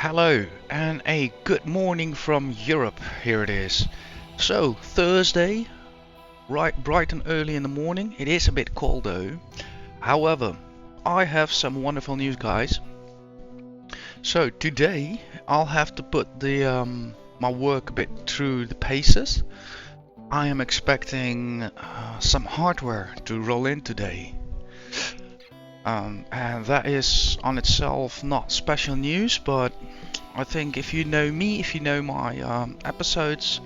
Hello and a good morning from Europe. Here it is. So, Thursday, right bright and early in the morning. It is a bit cold though. However, I have some wonderful news, guys. So, today I'll have to put the my work a bit through the paces. I am expecting some hardware to roll in today. And that is on itself not special news, but I think if you know me, if you know my episodes,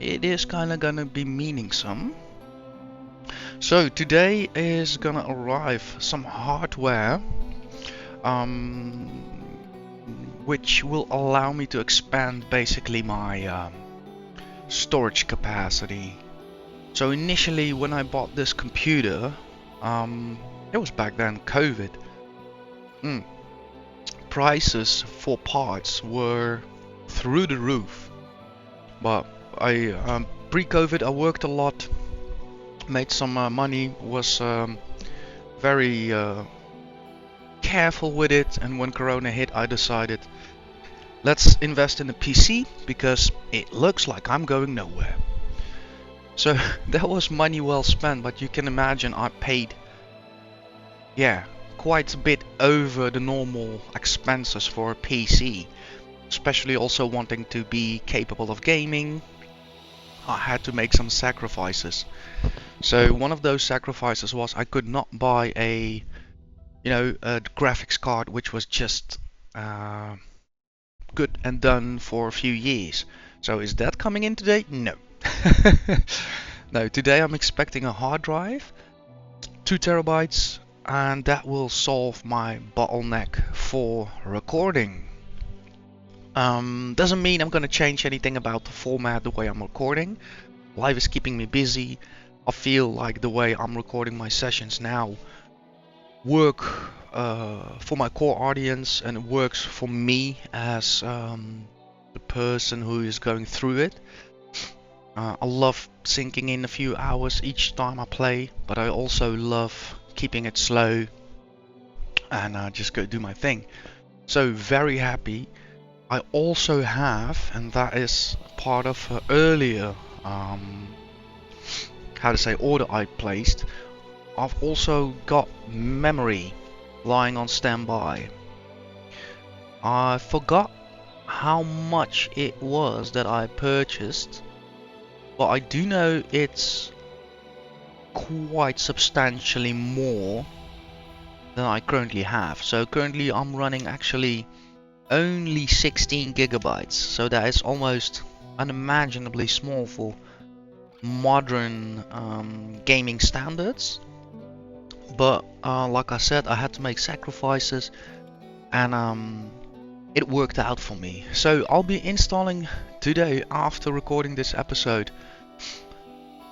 it is kind of gonna be meaning some. So today is gonna arrive some hardware, um, which will allow me to expand basically my storage capacity. So initially, when I bought this computer, it was back then COVID. Prices for parts were through the roof. But I pre-COVID I worked a lot, made some money, was very careful with it, and when Corona hit, I decided let's invest in a PC because it looks like I'm going nowhere. So that was money well spent, but you can imagine I paid, quite a bit over the normal expenses for a PC, especially also wanting to be capable of gaming. I had to make some sacrifices. So one of those sacrifices was I could not buy a graphics card which was just good and done for a few years. So is that coming in today? No. No, today I'm expecting a hard drive, 2 terabytes, and that will solve my bottleneck for recording. Doesn't mean I'm gonna change anything about the format, the way I'm recording. Life is keeping me busy. I feel like the way I'm recording my sessions now work for my core audience, and it works for me as the person who is going through it. I love sinking in a few hours each time I play, but I also love keeping it slow and just go do my thing. So very happy. I also have, and that is part of an earlier order I placed, I've also got memory lying on standby. I forgot how much it was that I purchased, but I do know it's quite substantially more than I currently have. So currently I'm running actually only 16 gigabytes, so that is almost unimaginably small for modern gaming standards. But like I said, I had to make sacrifices, and it worked out for me. So I'll be installing today, after recording this episode,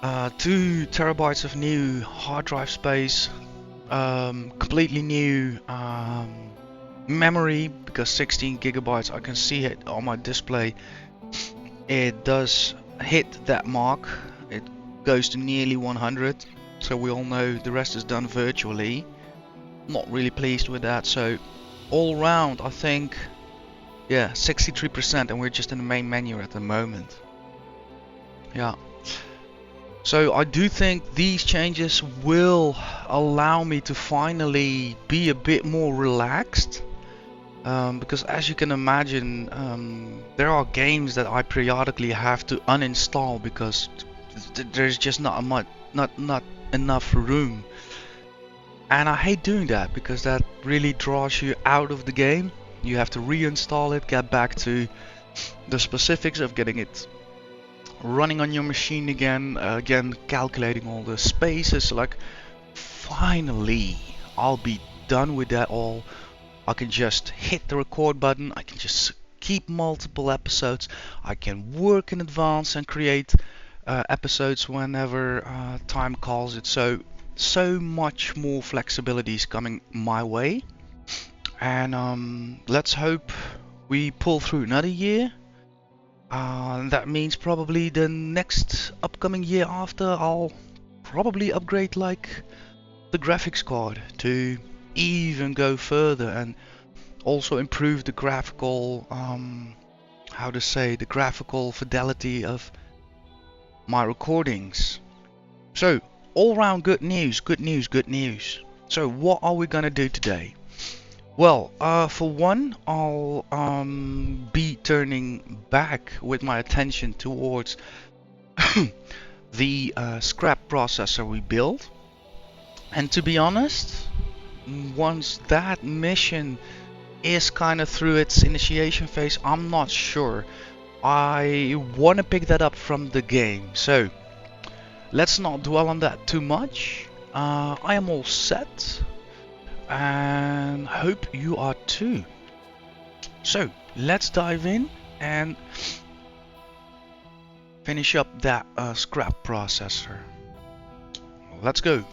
2 terabytes of new hard drive space, completely new memory, because 16 gigabytes, I can see it on my display, it does hit that mark. It goes to nearly 100, so we all know the rest is done virtually. Not really pleased with that. So all round I think 63%, and we're just in the main menu at the moment. So I do think these changes will allow me to finally be a bit more relaxed, because as you can imagine, there are games that I periodically have to uninstall because there's just not enough room, and I hate doing that because that really draws you out of the game. You have to reinstall it, get back to the specifics of getting it running on your machine again, calculating all the spaces. Like, finally I'll be done with that all. I can just hit the record button, I can just keep multiple episodes, I can work in advance and create episodes whenever time calls it. So much more flexibility is coming my way, and let's hope we pull through another year. That means probably the next upcoming year after, I'll probably upgrade like the graphics card to even go further and Also improve the graphical, the graphical fidelity of my recordings. So all round good news, good news, good news. So what are we gonna do today? Well, for one, I'll be turning back with my attention towards the scrap processor we built. And to be honest, once that mission is kind of through its initiation phase, I'm not sure. I want to pick that up from the game. So let's not dwell on that too much. I am all set and hope you are too. So let's dive in and finish up that scrap processor. Let's go.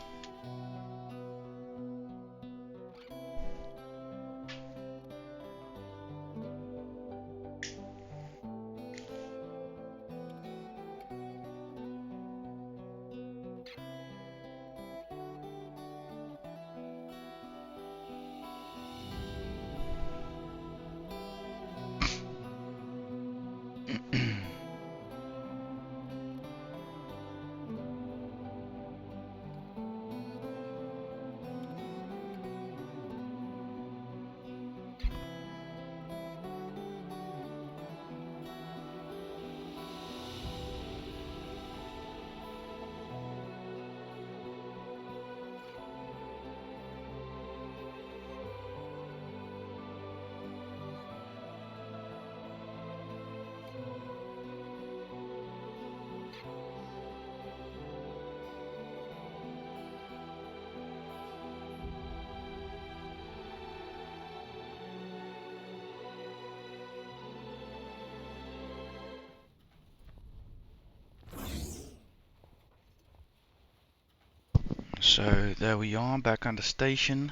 So there we are, back on the station.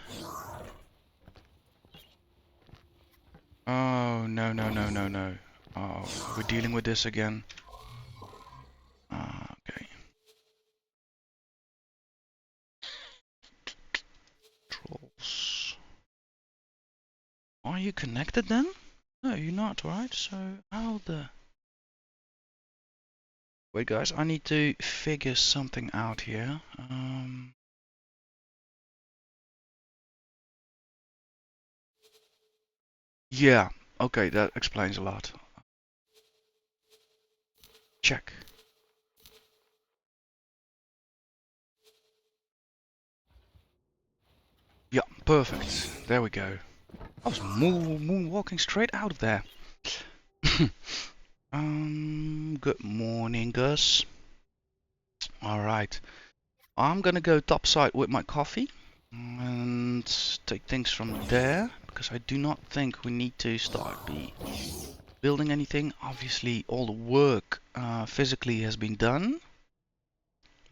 Oh, no, no, no, no, no. Oh, we're dealing with this again. Okay. Trolls. Are you connected then? No, you're not, right? So how the... Wait, guys, I need to figure something out here. Yeah, okay, that explains a lot. Check. Yeah, perfect. There we go. I was moonwalking straight out of there. Good morning, Gus. Alright. I'm gonna go topside with my coffee and take things from there, because I do not think we need to start building anything. Obviously, all the work physically has been done.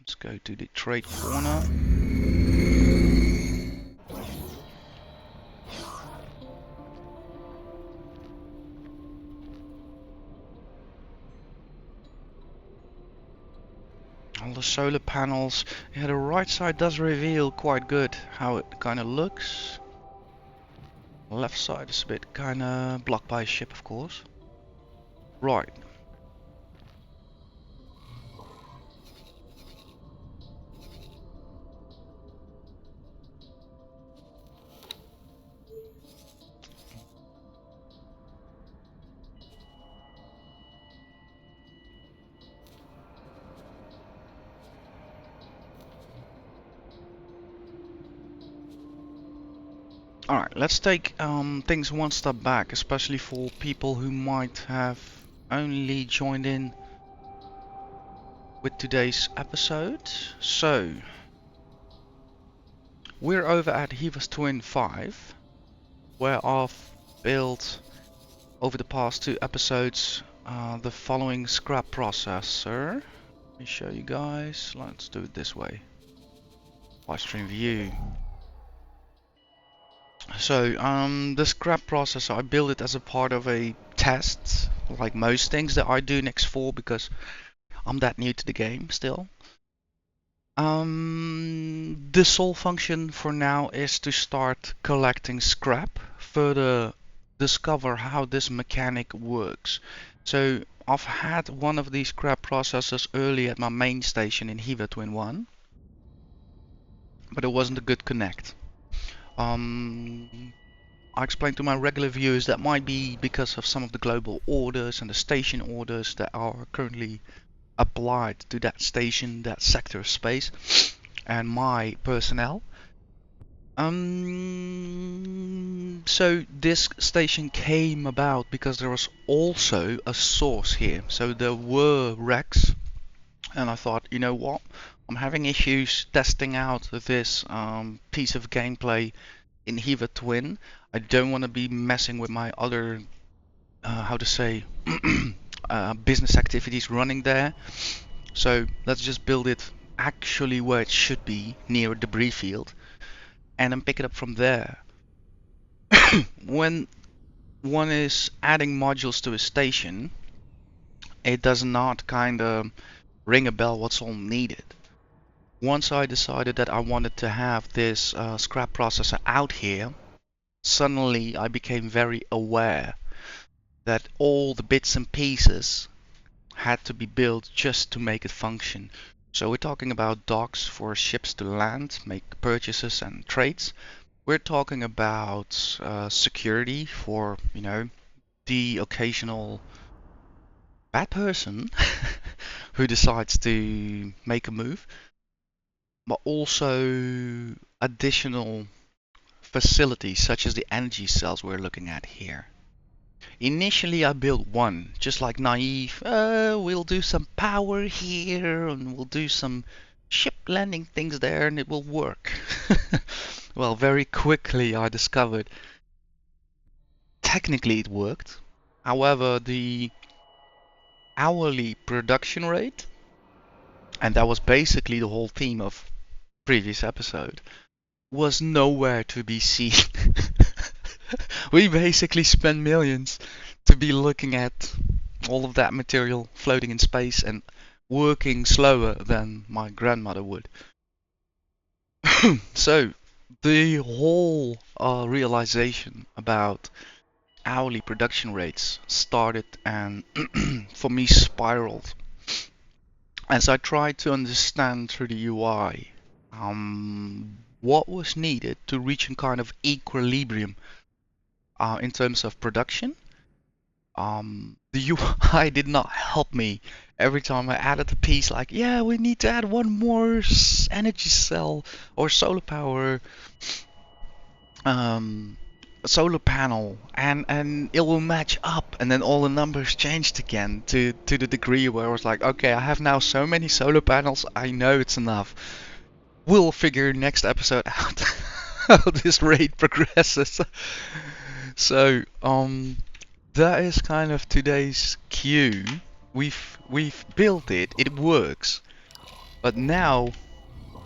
Let's go to the trade corner. All the solar panels. Yeah, the right side does reveal quite good how it kind of looks. Left side is a bit kind of blocked by a ship, of course. Right. Alright, let's take things one step back, especially for people who might have only joined in with today's episode. So, we're over at Hiva's Twin 5, where I've built over the past two episodes the following scrap processor. Let me show you guys. Let's do it this way. Live stream view. So, the scrap processor, I built it as a part of a test, like most things that I do next 4, because I'm that new to the game still. The sole function for now is to start collecting scrap further discover how this mechanic works. So I've had one of these crab processors early at my main station in Hiva Twin 1, but it wasn't a good connect. I explained to my regular viewers that might be because of some of the global orders and the station orders that are currently applied to that station, that sector of space, and my personnel. So this station came about because there was also a source here. So there were wrecks, and I thought, you know what? I'm having issues testing out this piece of gameplay in Hiva Twin. I don't want to be messing with my other, how to say, business activities running there. So let's just build it actually where it should be, near a debris field, and then pick it up from there. When one is adding modules to a station, it does not kind of ring a bell what's all needed. Once I decided that I wanted to have this scrap processor out here, suddenly I became very aware that all the bits and pieces had to be built just to make it function. So we're talking about docks for ships to land, make purchases and trades. We're talking about security for, you know, the occasional bad person who decides to make a move, but also additional facilities such as the energy cells we're looking at here. Initially I built one, just like naive, we'll do some power here and we'll do some ship landing things there and it will work. Well, very quickly I discovered technically it worked. However, the hourly production rate, and that was basically the whole theme of previous episode, was nowhere to be seen. We basically spent millions to be looking at all of that material floating in space and working slower than my grandmother would. So the whole realization about hourly production rates started and for me spiraled as I tried to understand through the UI what was needed to reach a kind of equilibrium in terms of production. The UI did not help me. Every time I added a piece, like, yeah, we need to add one more energy cell or solar power, um, solar panel, and it will match up, and then all the numbers changed again to the degree where I was like, okay, I have now so many solar panels, I know it's enough. We'll figure next episode out how this rate progresses. So, that is kind of today's cue. We've built it, it works, but now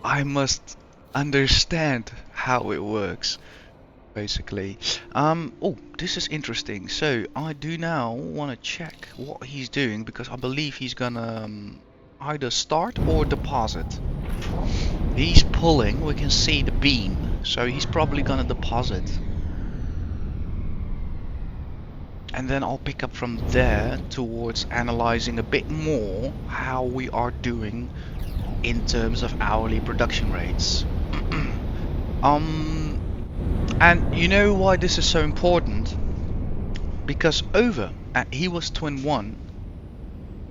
I must understand how it works, basically. Oh, this is interesting. So I do now want to check what he's doing because I believe he's gonna either start or deposit. He's pulling, we can see the beam, so he's probably gonna deposit. And then I'll pick up from there towards analyzing a bit more how we are doing in terms of hourly production rates. And you know why this is so important? Because over at Hiva's Twin 1,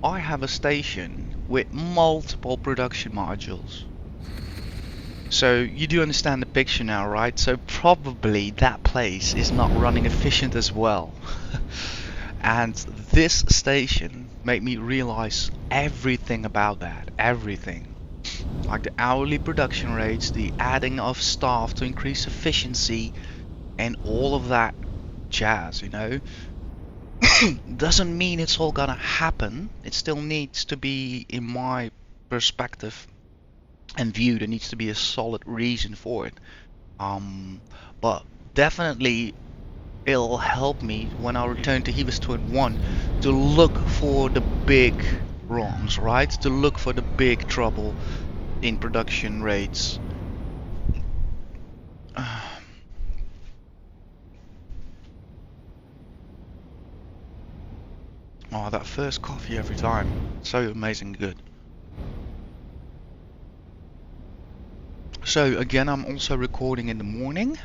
I have a station with multiple production modules. So you do understand the picture now, right? So probably that place is not running efficient as well. And this station made me realize everything about that, everything. Like the hourly production rates, the adding of staff to increase efficiency, and all of that jazz, you know. Doesn't mean it's all gonna happen. It still needs to be, in my perspective and view, there needs to be a solid reason for it. But definitely it'll help me when I return to Hiva's Twin 1 to look for the big wrongs, right? To look for the big trouble in production rates. Oh, that first coffee every time. So amazing good. So again, I'm also recording in the morning.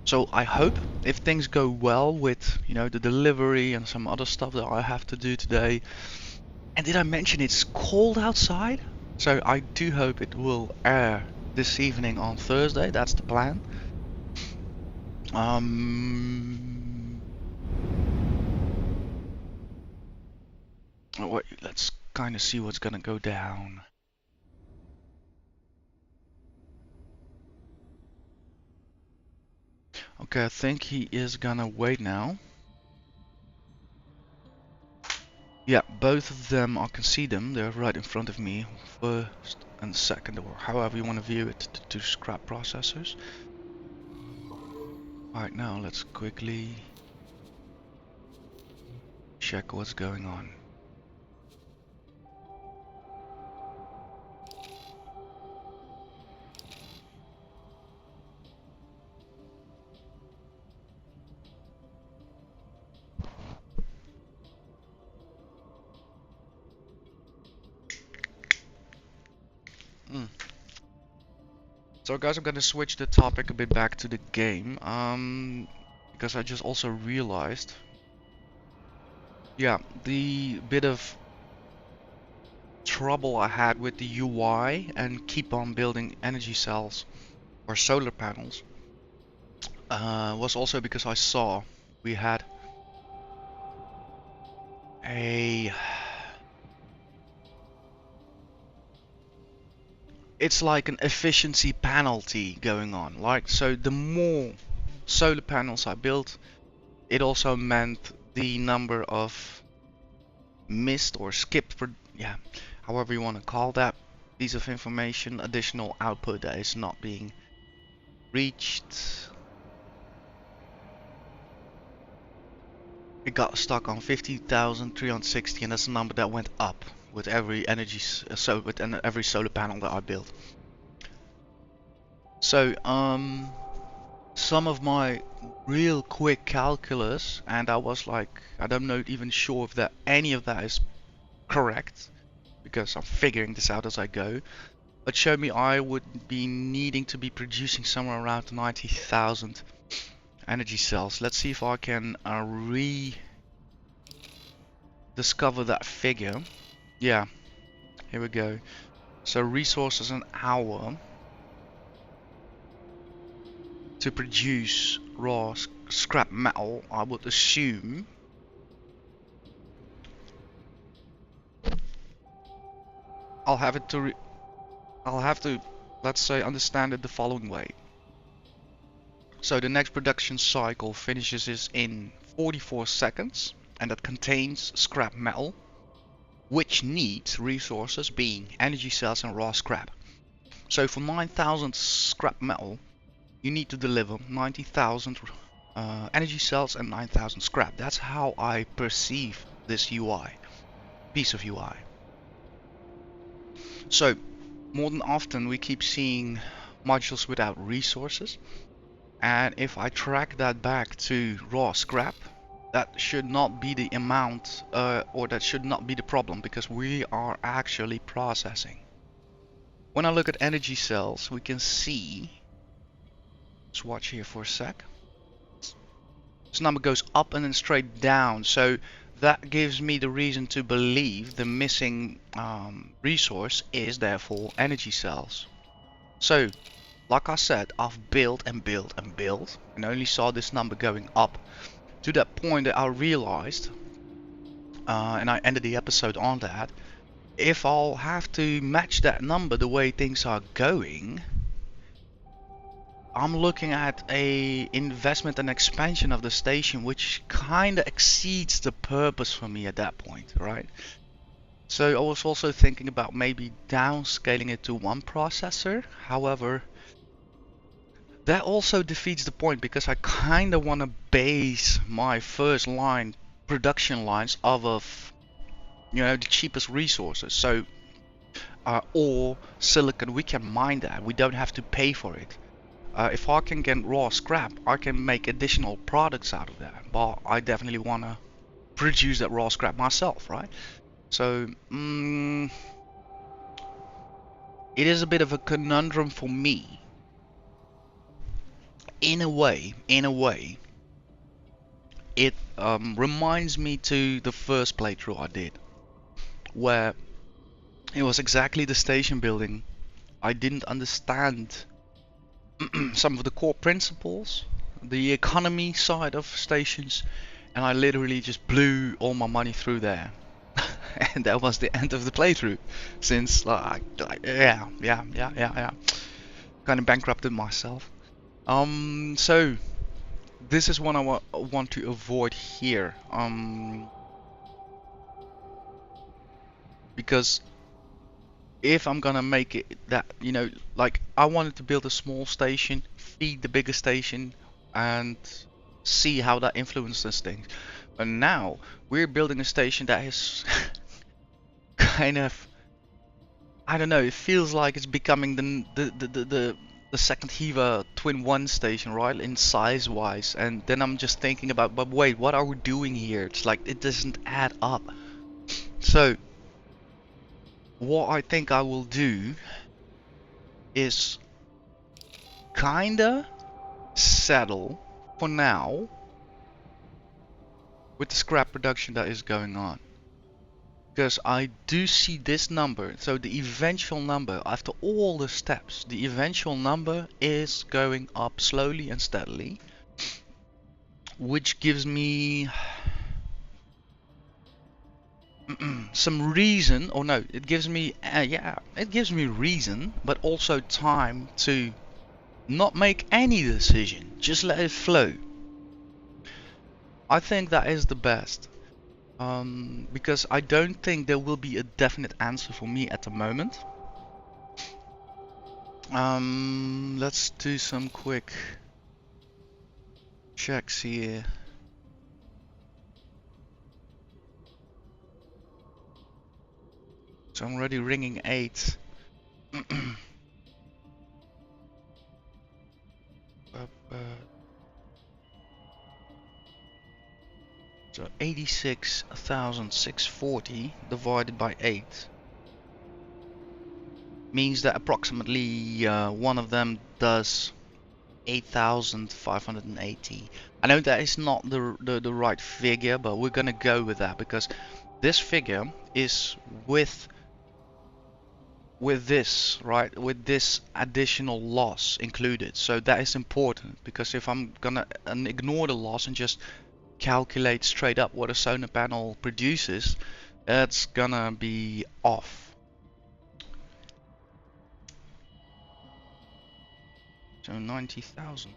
So I hope if things go well with, the delivery and some other stuff that I have to do today. And did I mention it's cold outside? So I do hope it will air this evening on Thursday. That's the plan. Wait, let's kind of see what's gonna go down. Okay, I think he is gonna wait now. Yeah, both of them, I can see them. They're right in front of me. First and second, or however you want to view it, to scrap processors. Alright, now let's quickly check what's going on. So guys, I'm gonna switch the topic a bit back to the game, because I just also realized, yeah, the bit of trouble I had with the UI and keep on building energy cells or solar panels was also because I saw we had a it's like an efficiency penalty going on. Like, so the more solar panels I built, it also meant the number of missed or skipped, yeah, however you want to call that piece of information, additional output that is not being reached. It got stuck on 50,360, and that's the number that went up with every energy, with every solar panel that I built. So, some of my real quick calculus, and I was like, I don't know, even sure if that any of that is correct, because I'm figuring this out as I go, but showed me I would be needing to be producing somewhere around 90,000 energy cells. Let's see if I can rediscover that figure. Yeah, here we go. So resources an hour to produce raw scrap metal, I would assume. I'll have to, let's say, understand it the following way. So the next production cycle finishes in 44 seconds, and that contains scrap metal, which needs resources being energy cells and raw scrap. So for 9,000 scrap metal, you need to deliver 90,000 energy cells and 9,000 scrap. That's how I perceive this piece of UI. So more than often we keep seeing modules without resources, and if I track that back to raw scrap, that should not be the amount, or that should not be the problem, because we are actually processing. When I look at energy cells, we can see, let's watch here for a sec, this number goes up and then straight down, so that gives me the reason to believe the missing resource is therefore energy cells. So, like I said, I've built and built and built, and only saw this number going up to that point that I realized, and I ended the episode on that, if I'll have to match that number the way things are going, I'm looking at a investment and expansion of the station which kinda exceeds the purpose for me at that point, right? So I was also thinking about maybe downscaling it to one processor. However, that also defeats the point, because I kinda wanna base my first line production lines off of, the cheapest resources. So or silicon, we can mine that, we don't have to pay for it. If I can get raw scrap, I can make additional products out of that, but I definitely want to produce that raw scrap myself, right? So it is a bit of a conundrum for me. In a way, it reminds me to the first playthrough I did, where it was exactly the station building. I didn't understand some of the core principles, the economy side of stations, and I literally just blew all my money through there. And that was the end of the playthrough, since yeah, kind of bankrupted myself. So this is what I want to avoid here, because if I'm gonna make it that, like I wanted to build a small station, feed the bigger station, and see how that influences things. But now we're building a station that is kind of, I don't know, it feels like it's becoming the second Hiva Twin 1 station, right? In size wise. And then I'm just thinking about, but wait, what are we doing here? It's like it doesn't add up. So what I think I will do is kinda settle for now with the scrap production that is going on. Because I do see this number, so the eventual number, after all the steps, the eventual number is going up slowly and steadily, which gives me some reason, or no, it gives me, it gives me reason, but also time to not make any decision, just let it flow. I think that is the best. Because I don't think there will be a definite answer for me at the moment. Let's do some quick checks here. So I'm already ringing 8. So 86,640 divided by 8 means that approximately one of them does 8,580. I know that is not the right figure, but we're gonna go with that because this figure is with this, right, with this additional loss included. So that is important, because if I'm gonna ignore the loss and just calculate straight up what a solar panel produces, it's gonna be off. So 90,000.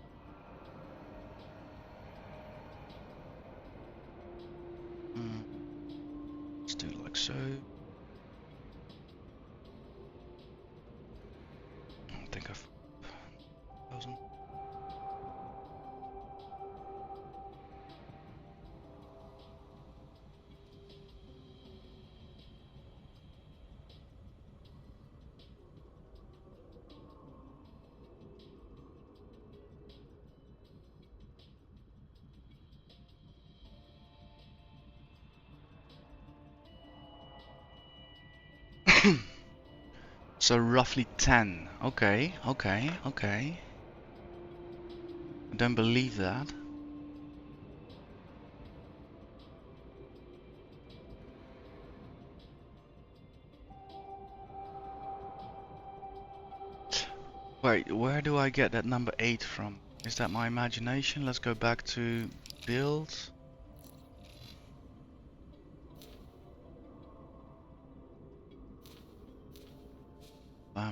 Let's do it like so. I think I've 1,000. So roughly 10. Okay. I don't believe that. Wait, where do I get that number 8 from? Is that my imagination? Let's go back to build.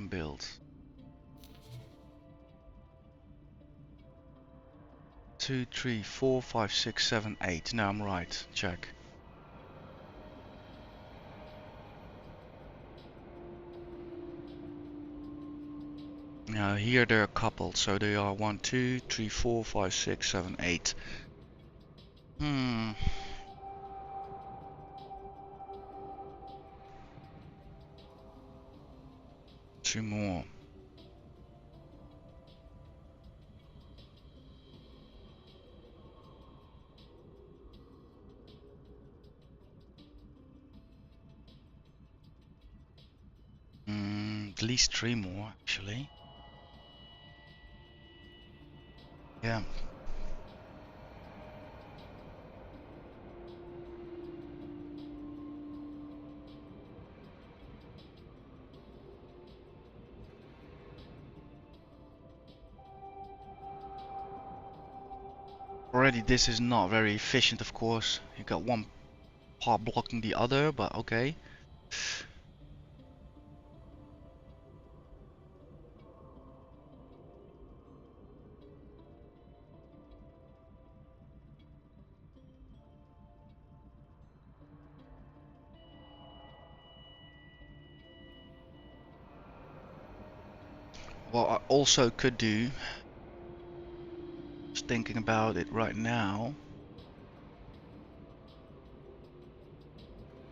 Build. 2, 3, 4, 5, 6, 7, 8. No, I'm right. Check. Now here they're coupled, so they are 1, 2, 3, 4, 5, 6, 7, 8. Two more. least 3 more actually. Yeah. Already this is not very efficient, of course. You got one part blocking the other, but okay. What I also could do, just thinking about it right now,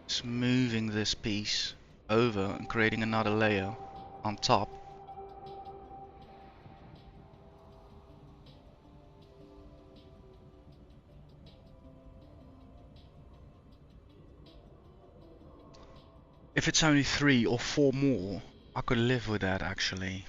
is moving this piece over and creating another layer on top. If it's only 3 or 4 more, I could live with that actually.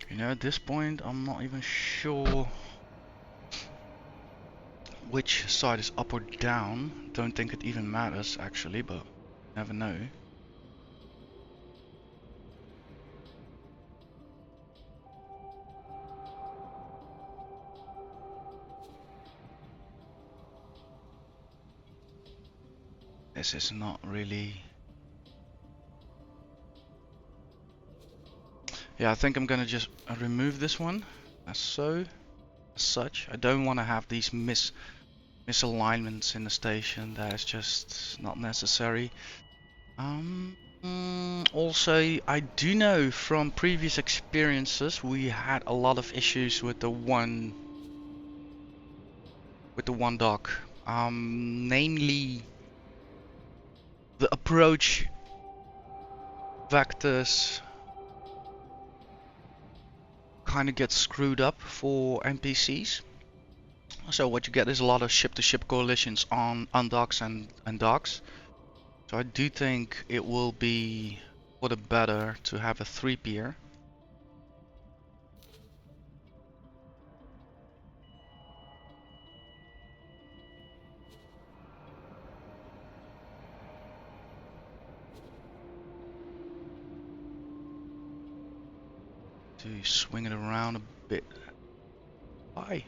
You know, at this point, I'm not even sure which side is up or down. Don't think it even matters actually, but never know. This is not really... Yeah, I think I'm gonna just remove this one as so, as such. I don't want to have these misalignments in the station. That is just not necessary. Also, I do know from previous experiences we had a lot of issues with the one dock. Namely, the approach vectors kind of get screwed up for NPCs. So what you get is a lot of ship-to-ship coalitions on docks and docks. So I do think it will be for the better to have a 3-pier. To swing it around a bit. Why?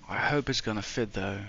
I hope it's gonna fit though.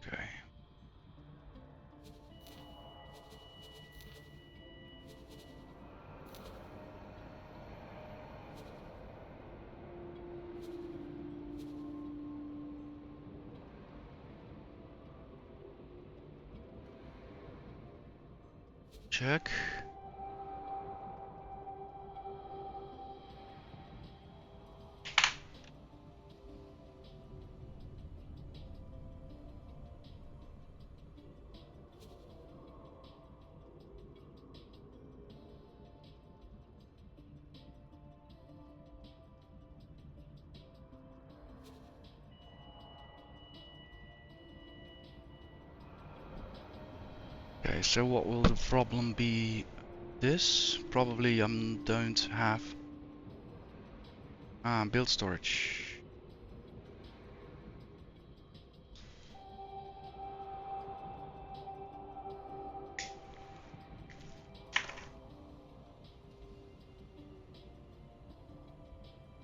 Okay. Check. Okay, so what will the problem be? This probably don't have build storage.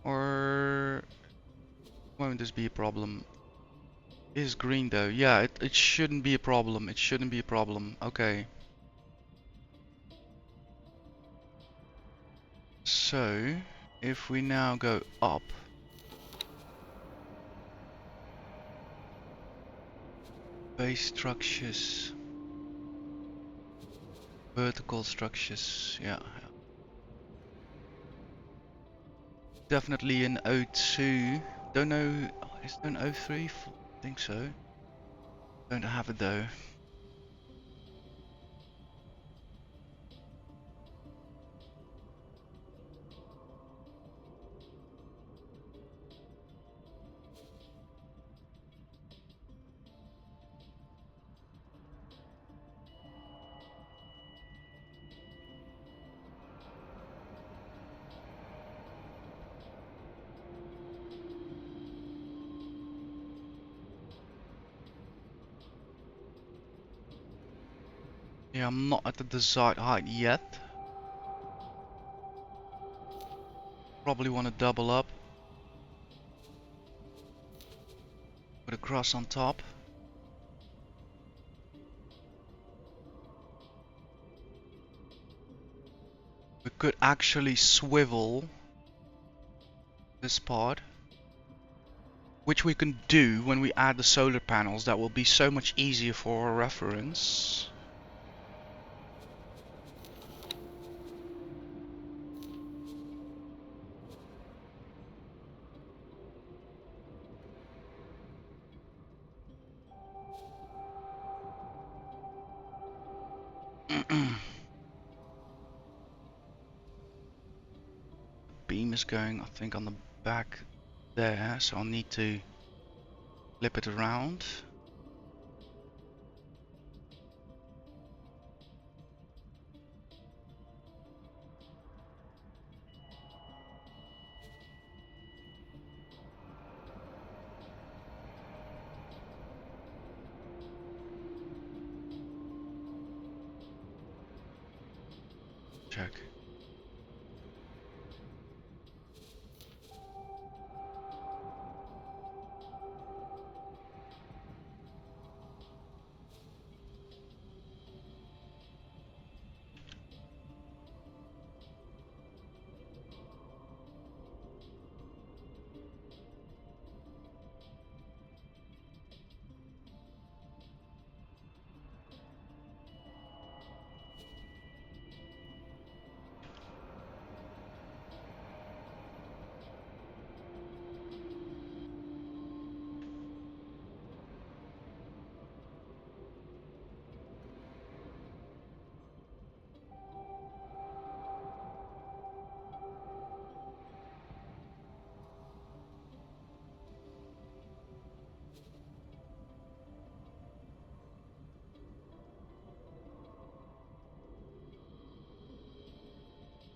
Or won't this be a problem? Is green though? Yeah, it shouldn't be a problem. It shouldn't be a problem. Okay. So if we now go up, base structures, vertical structures, yeah. Definitely an O2. Don't know, is there an O3? I think so. Don't have it though. Yeah, I'm not at the desired height yet. Probably want to double up. Put a cross on top. We could actually swivel this part, which we can do when we add the solar panels. That will be so much easier for our reference. Beam is going, I think, on the back there, so I'll need to flip it around. Check.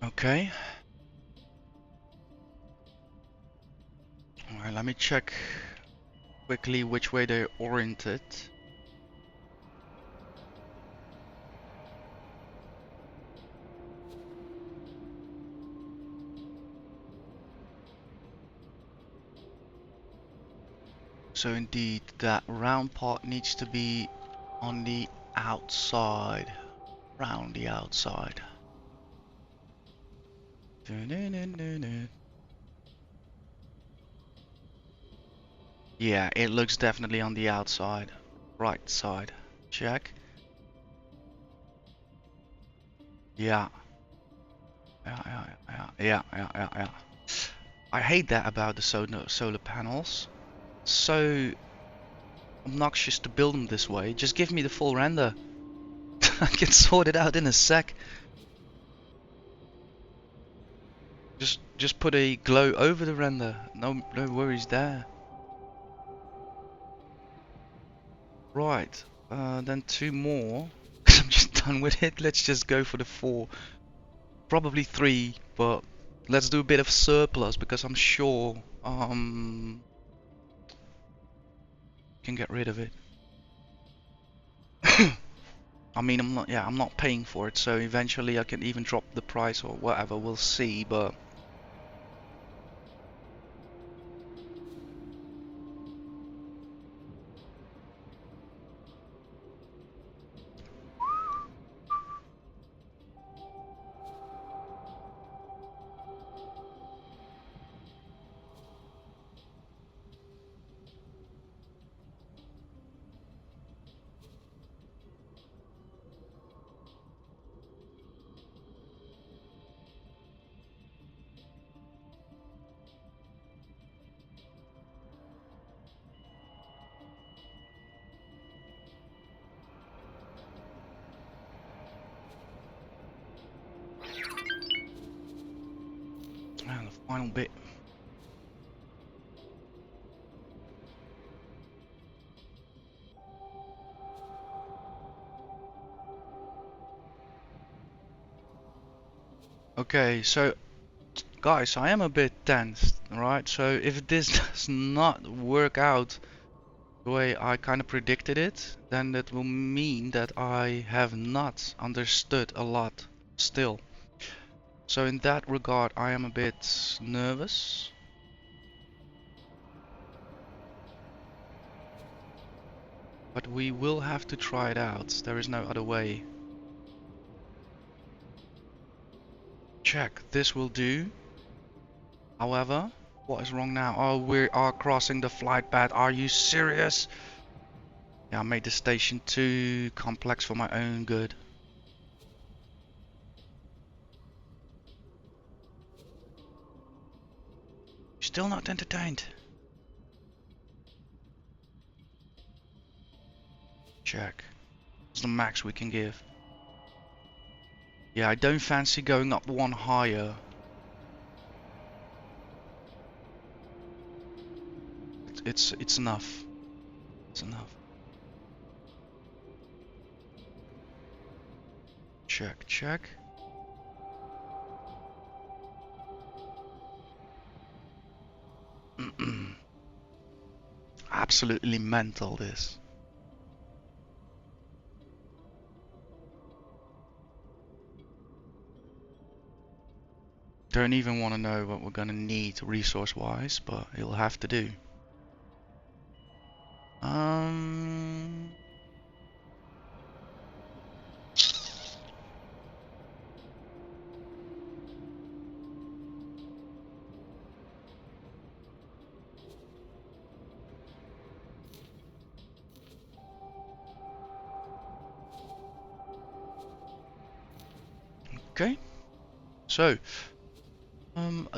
Okay. Alright, let me check quickly which way they're oriented. So indeed, that round part needs to be on the outside. Round the outside. Yeah, it looks definitely on the outside. Right side. Check. Yeah. Yeah. I hate that about the solar panels. So obnoxious to build them this way. Just give me the full render. I can sort it out in a sec. Just put a glow over the render. No worries there. Right. Then two more. I'm just done with it. Let's just go for the 4. Probably 3, but let's do a bit of surplus because I'm sure can get rid of it. I mean, I'm not paying for it, so eventually I can even drop the price or whatever, we'll see, but and the final bit. Okay, so guys, I am a bit tense, right? So if this does not work out the way I kind of predicted it, then that will mean that I have not understood a lot still. So in that regard, I am a bit nervous. But we will have to try it out. There is no other way. Check, this will do. However, what is wrong now? Oh, we are crossing the flight path. Are you serious? Yeah, I made the station too complex for my own good. Still not entertained. Check. It's the max we can give. Yeah, I don't fancy going up one higher. It's enough. It's enough. Check, check. Absolutely mental, this. Don't even want to know what we're gonna need resource-wise, but it'll have to do. Okay. So,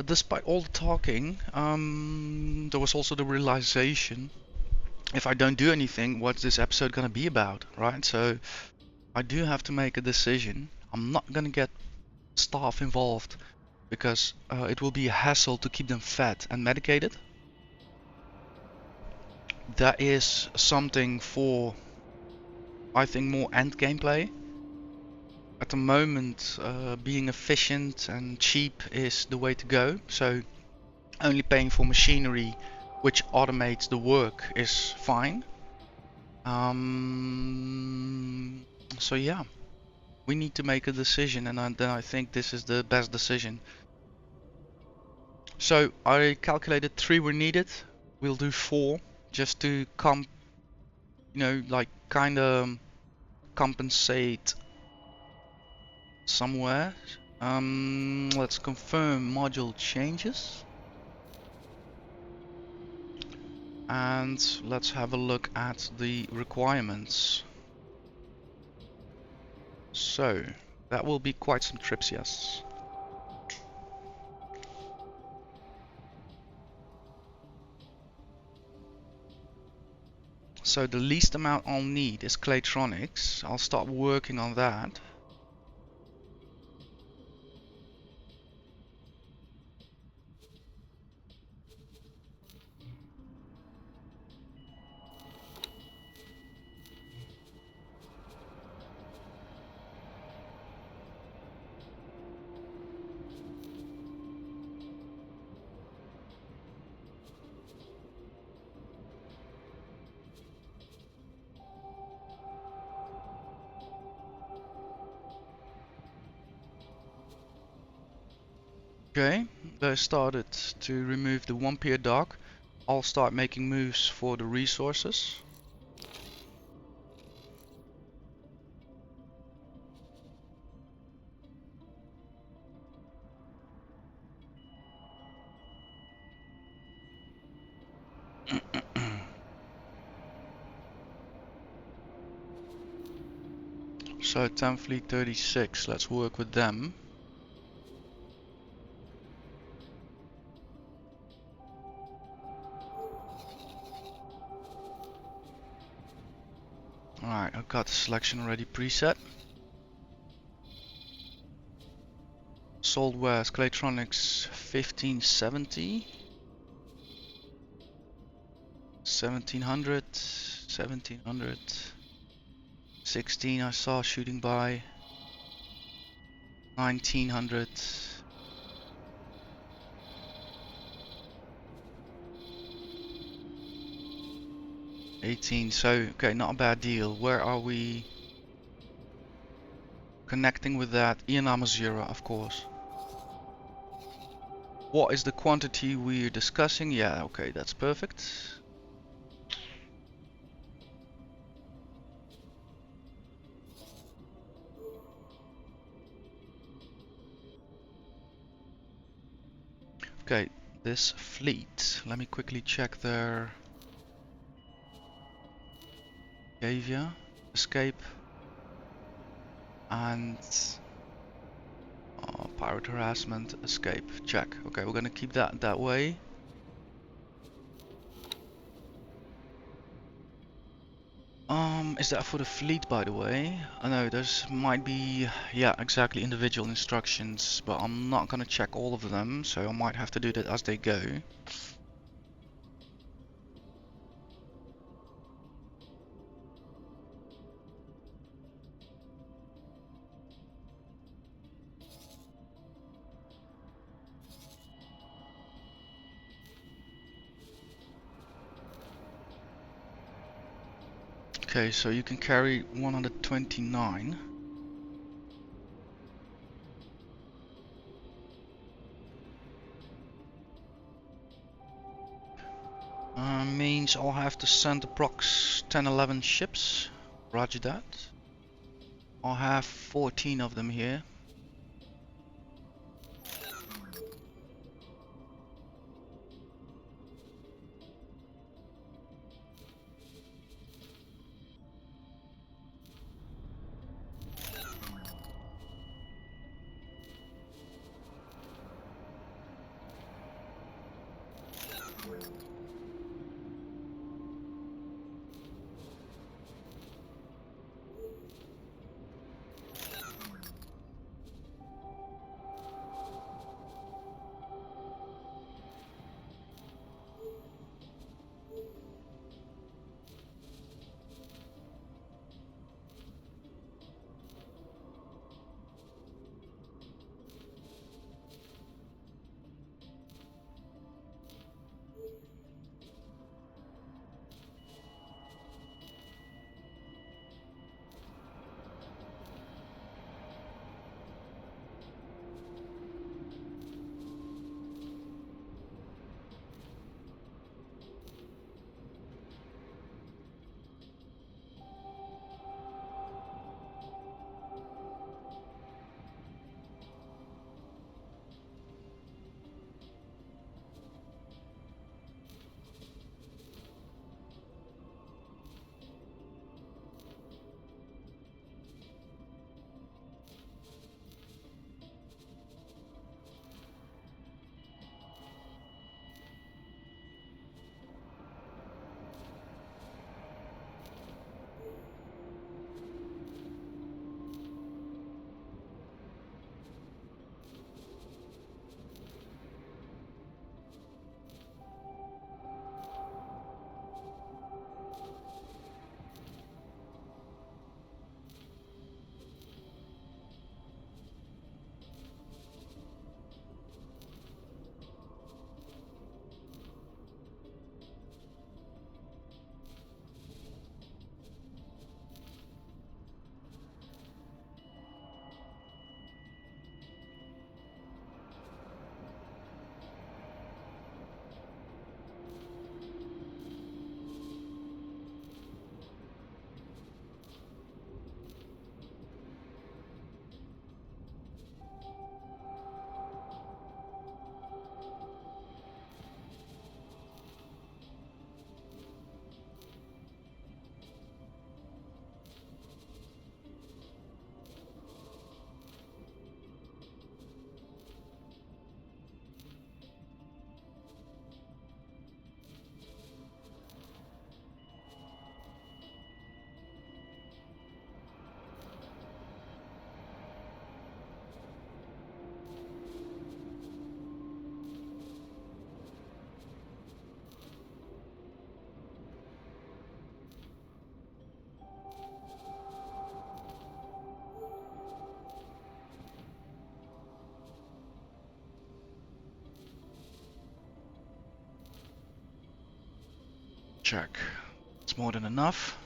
despite all the talking, there was also the realization, if I don't do anything, what's this episode gonna be about, right? So, I do have to make a decision. I'm not gonna get staff involved because it will be a hassle to keep them fed and medicated. That is something for, I think, more end gameplay. At the moment, being efficient and cheap is the way to go. So only paying for machinery which automates the work is fine. So yeah, we need to make a decision, and then I think this is the best decision. So I calculated 3 were needed. We'll do 4 just to like kind of compensate somewhere. Let's confirm module changes. And let's have a look at the requirements. So that will be quite some trips, yes. So the least amount I'll need is Claytronics. I'll start working on that. Okay, they started to remove the one pier dock. I'll start making moves for the resources. So 10 fleet 36, let's work with them. Alright, I've got the selection already preset. Sold West, Claytronics 1570. 1700, 1700. 16 I saw shooting by. 1900. 18, so okay, not a bad deal. Where are we connecting with that? Ian Amazura, of course. What is the quantity we're discussing? Yeah, okay, that's perfect. Okay, this fleet, let me quickly check their behavior, escape, and pirate harassment, escape, check. Okay, we're gonna keep that way. Is that for the fleet, by the way? I know there's might be, yeah, exactly, individual instructions, but I'm not gonna check all of them, so I might have to do that as they go. Okay, so you can carry 129. Means I'll have to send approx 10-11 ships. Roger that. I'll have 14 of them here. check. It's more than enough.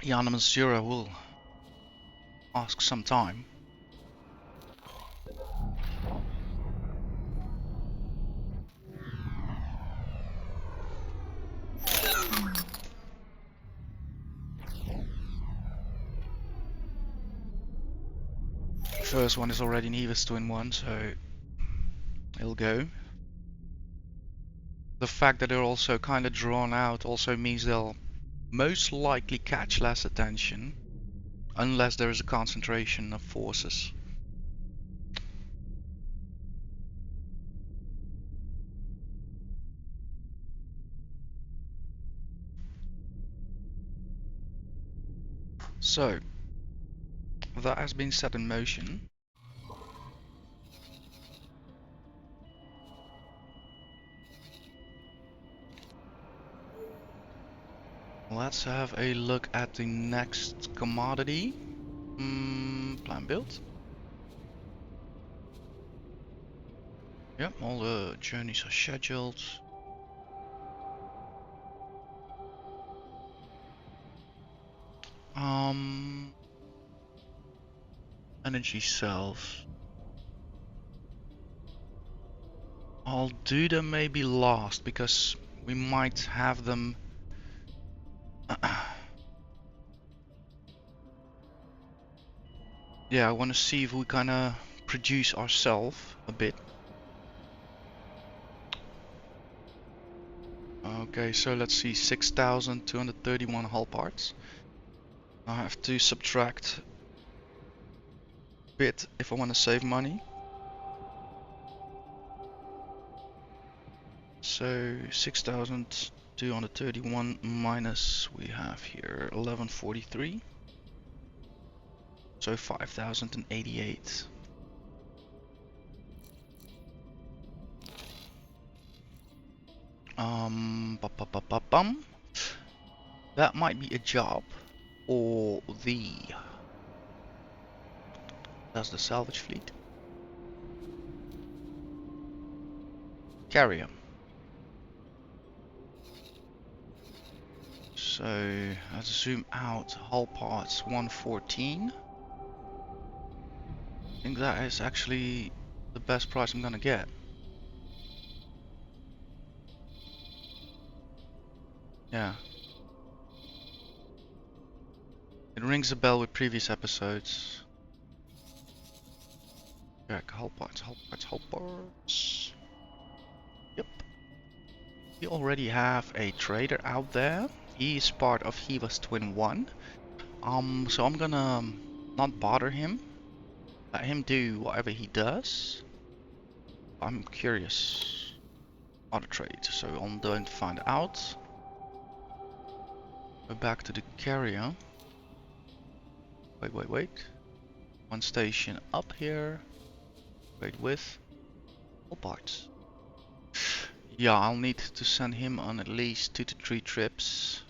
Yana Mansura will ask some time. First one is already Neva's twin one, so it'll go. The fact that they're also kind of drawn out also means they'll most likely catch less attention, unless there is a concentration of forces. So, that has been set in motion. Let's have a look at the next commodity. Plan build. Yep, all the journeys are scheduled. Energy cells. I'll do them maybe last because we might have them. Yeah, I want to see if we kind of produce ourselves a bit. Okay, so let's see, 6,231 hull parts. I have to subtract a bit if I want to save money. So 6,231 minus we have here 1143. So 5,088. That might be a job or that's the salvage fleet. Carrier. So let's zoom out. Hull parts 114. I think that is actually the best price I'm gonna get. Yeah. It rings a bell with previous episodes. Check hull parts, hull parts, hull parts. Yep. We already have a trader out there. He is part of Hiva's Twin 1. So I'm gonna not bother him. Let him do whatever he does. I'm curious. Other trade, so I'm going to find out. Go back to the carrier. Wait. One station up here. Wait with all parts. Yeah, I'll need to send him on at least 2 to 3 trips.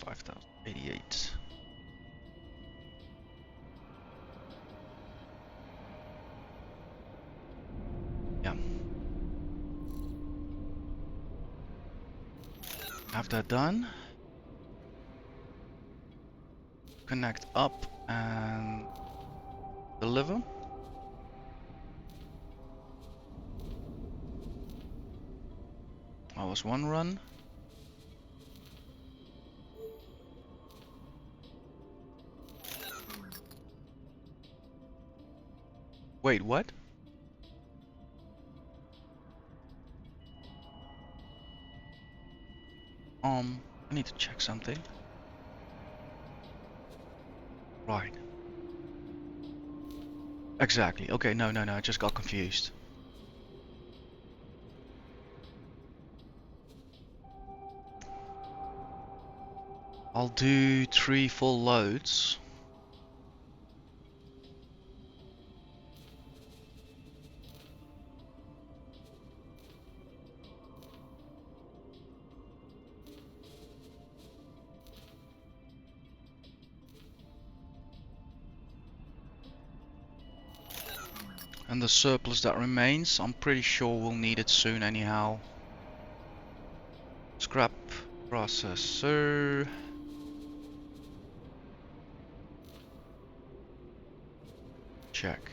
5,088. Yeah. Have that done. Connect up and deliver. That was one run. Wait, what? I need to check something. Right. Exactly. Okay, no, I just got confused. I'll do 3 full loads. And the surplus that remains, I'm pretty sure we'll need it soon anyhow. Scrap processor. Check.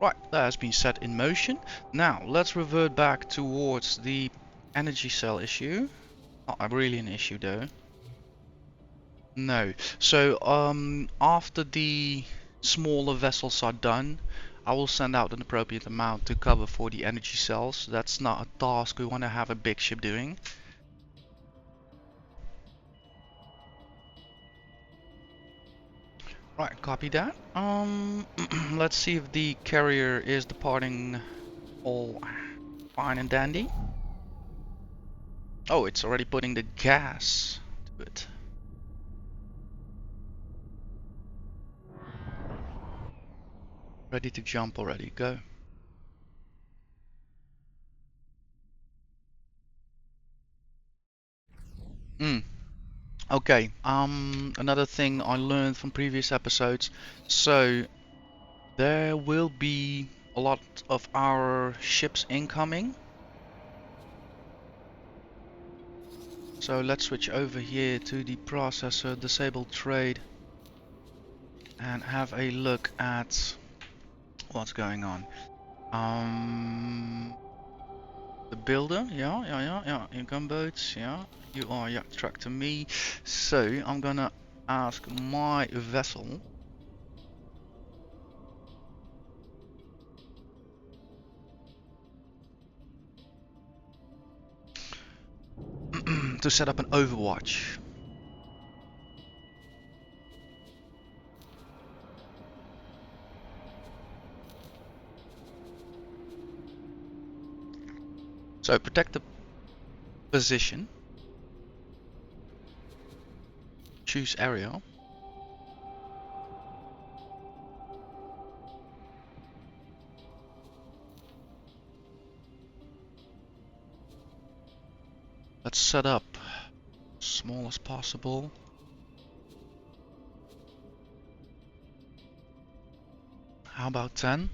Right, that has been set in motion. Now, let's revert back towards the energy cell issue. Not really an issue though. No. So, after the smaller vessels are done, I will send out an appropriate amount to cover for the energy cells. That's not a task we want to have a big ship doing. Right, copy that. Let's see if the carrier is departing all fine and dandy. Oh, it's already putting the gas to it. Ready to jump already, go. Okay, another thing I learned from previous episodes. So, there will be a lot of our ships incoming. So let's switch over here to the processor, disable trade, and have a look at what's going on. The builder, yeah. In gunboats, yeah. You are track to me. So I'm gonna ask my vessel to set up an overwatch. So protect the position. Choose area. Let's set up small as possible. How about 10?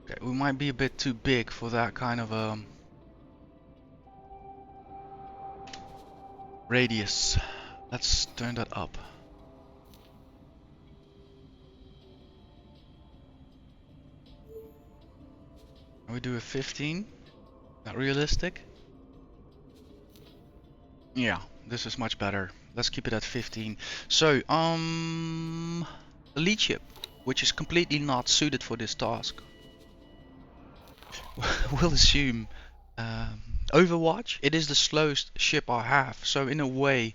Okay, we might be a bit too big for that kind of radius. Let's turn that up. Can we do a 15? Not realistic? Yeah, this is much better. Let's keep it at 15. So, the lead ship, which is completely not suited for this task. We'll assume Overwatch. It is the slowest ship I have, so in a way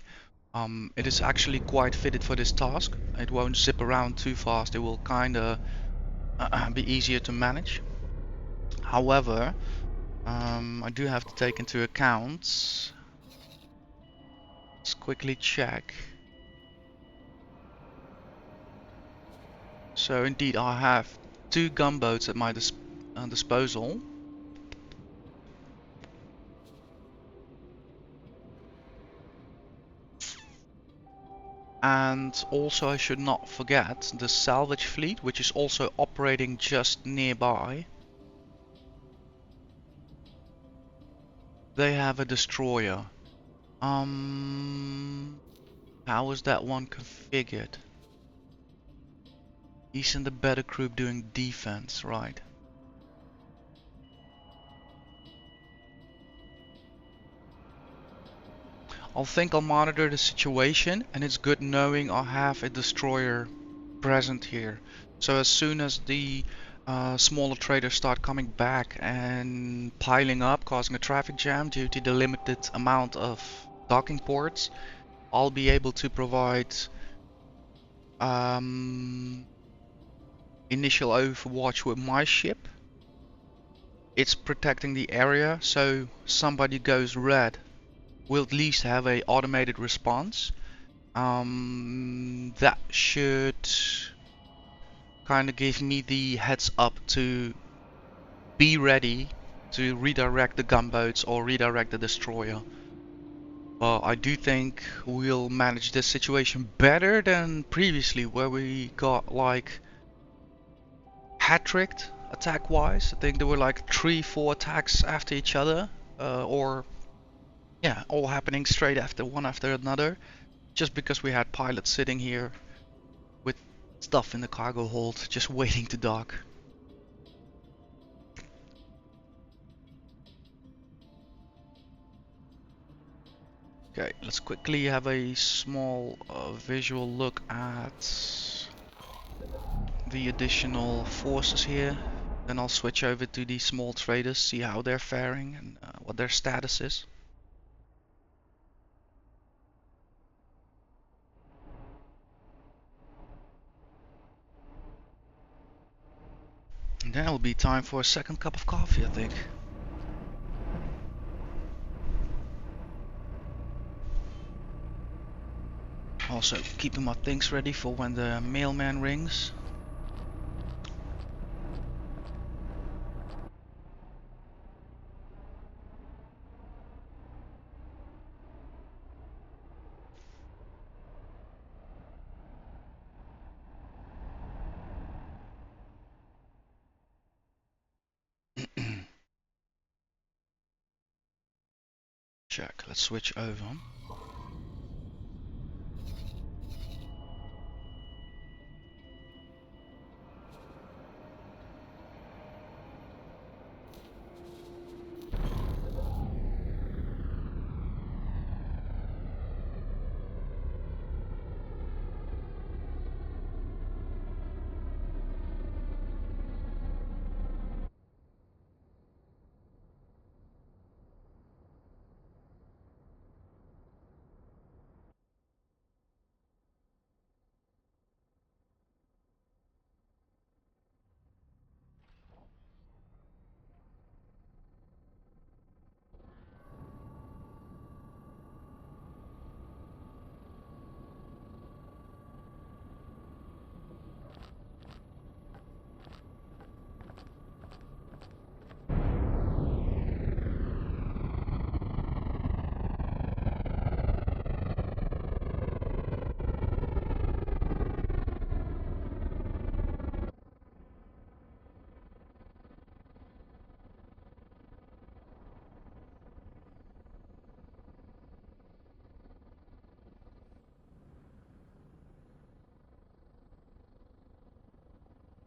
it is actually quite fitted for this task. It won't zip around too fast. It will kinda be easier to manage. However, I do have to take into account. Let's quickly check. So indeed, I have 2 gunboats at my disposal. And also I should not forget the salvage fleet, which is also operating just nearby. They have a destroyer. How is that one configured? He's in the better group doing defense, right? I'll monitor the situation, and it's good knowing I have a destroyer present here. So as soon as the smaller traders start coming back and piling up, causing a traffic jam due to the limited amount of docking ports, I'll be able to provide initial overwatch with my ship. It's protecting the area, so somebody goes red, we'll at least have a automated response. That should kind of gave me the heads up to be ready to redirect the gunboats or redirect the destroyer. But I do think we'll manage this situation better than previously, where we got like hat-tricked attack-wise. I think there were like 3-4 attacks after each other, or yeah, all happening straight after one after another, just because we had pilots sitting here with stuff in the cargo hold, just waiting to dock. Okay, let's quickly have a small visual look at the additional forces here. Then I'll switch over to the small traders, see how they're faring and what their status is. And then it'll be time for a second cup of coffee, I think. Also keeping my things ready for when the mailman rings. Check, let's switch over.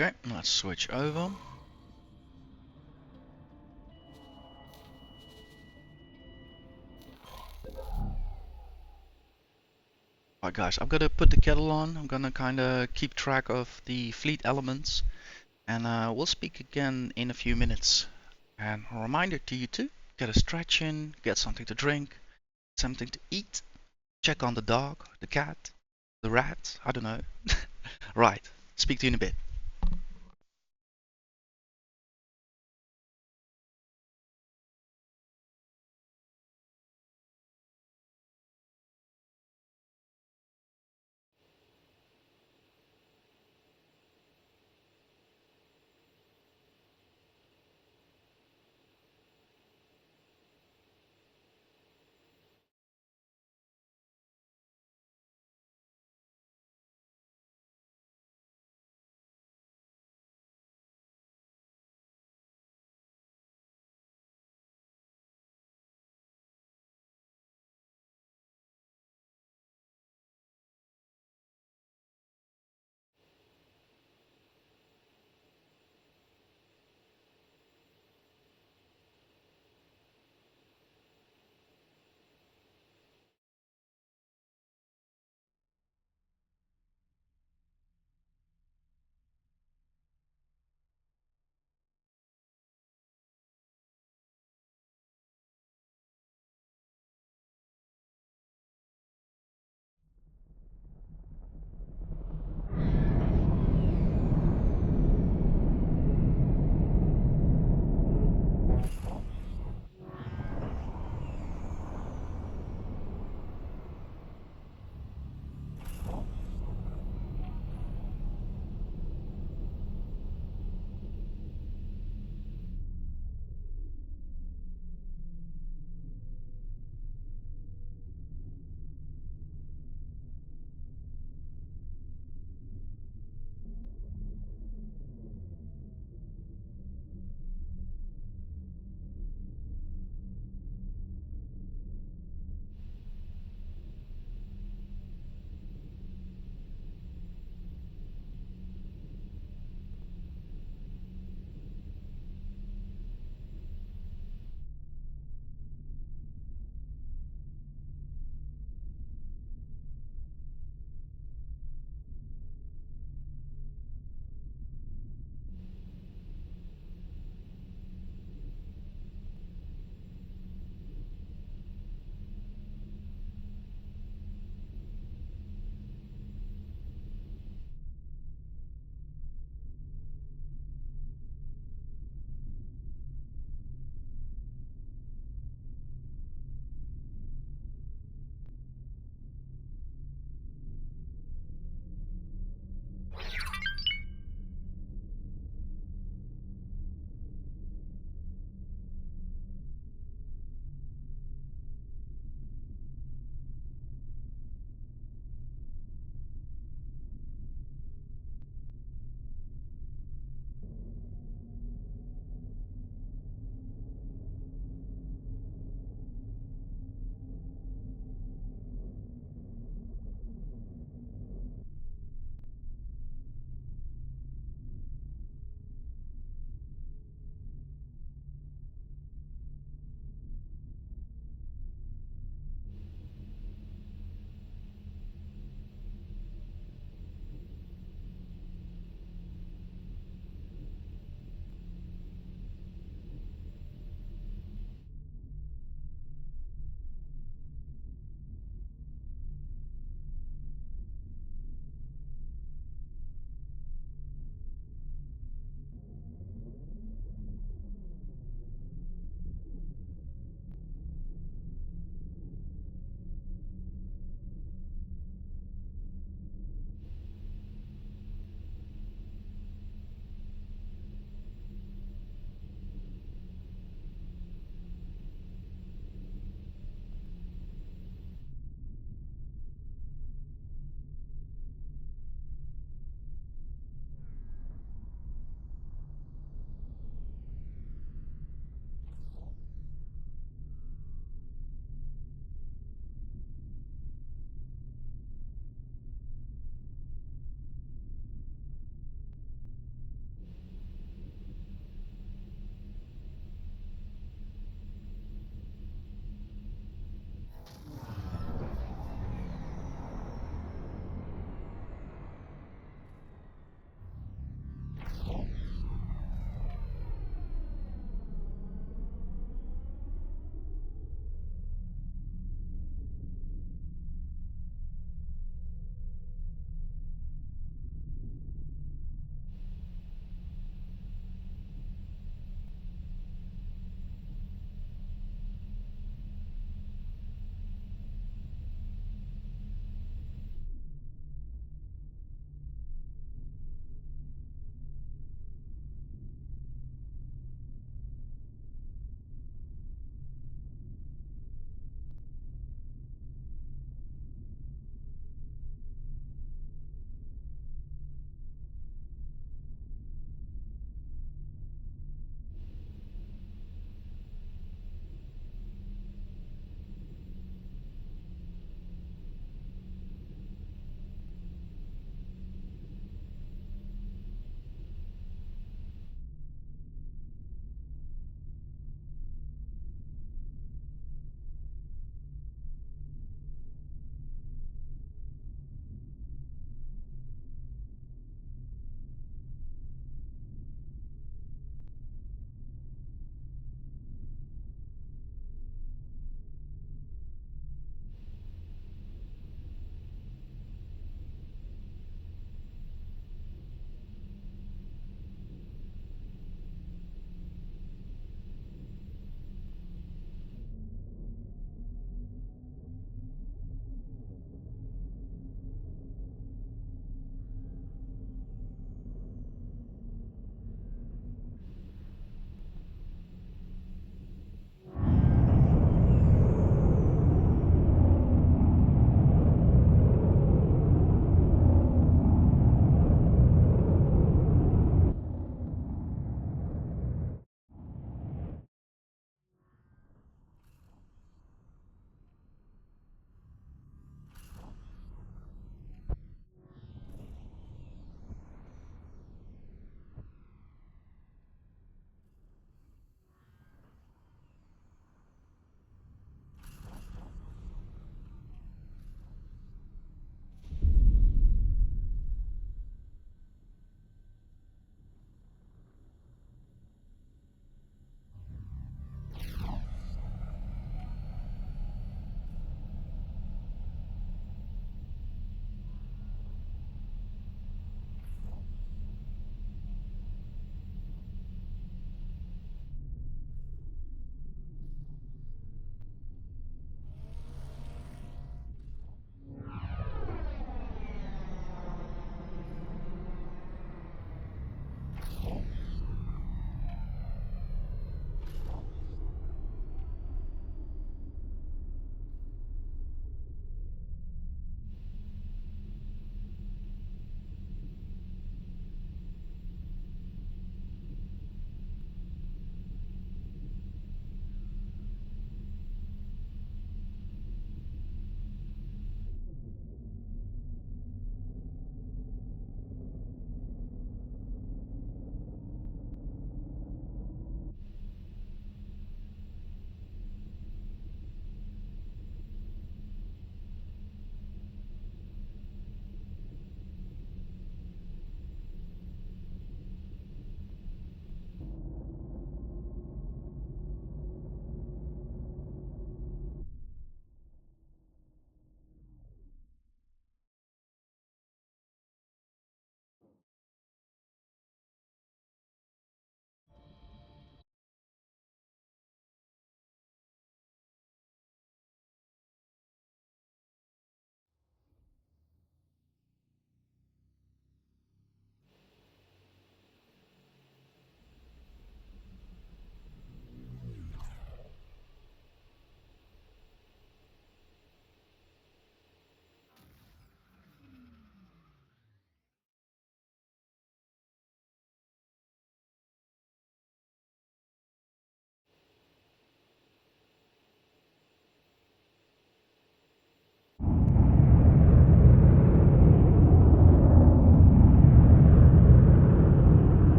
Okay, let's switch over. Alright guys, I'm gonna put the kettle on. I'm gonna kinda keep track of the fleet elements, and we'll speak again in a few minutes. And a reminder to you too, get a stretch in, get something to drink, something to eat, check on the dog, the cat, the rat, I don't know. Right, speak to you in a bit.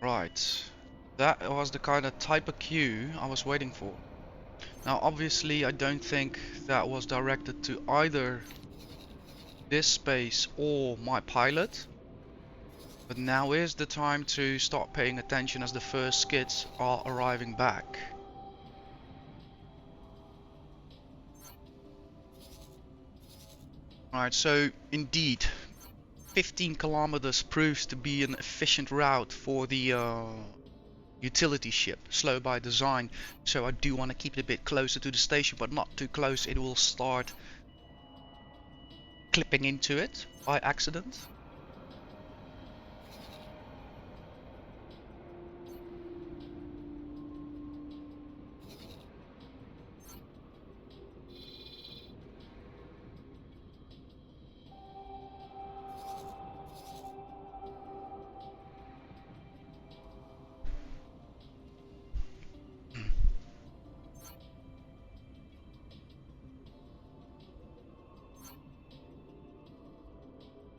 Right. That was the kind of type of cue I was waiting for. Now obviously I don't think that was directed to either this space or my pilot. But now is the time to start paying attention as the first skids are arriving back. Alright, so indeed 15 kilometers proves to be an efficient route for the utility ship, slow by design. So I do want to keep it a bit closer to the station, but not too close. It will start clipping into it by accident.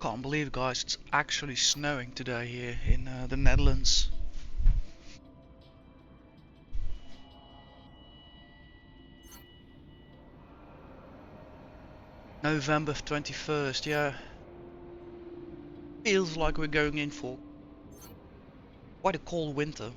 Can't believe, guys, it's actually snowing today here in the Netherlands. November 21st, yeah. Feels like we're going in for quite a cold winter.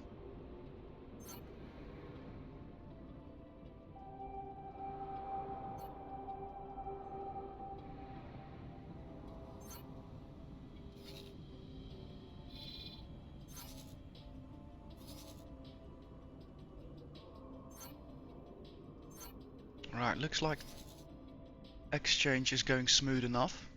Right, looks like exchange is going smooth enough.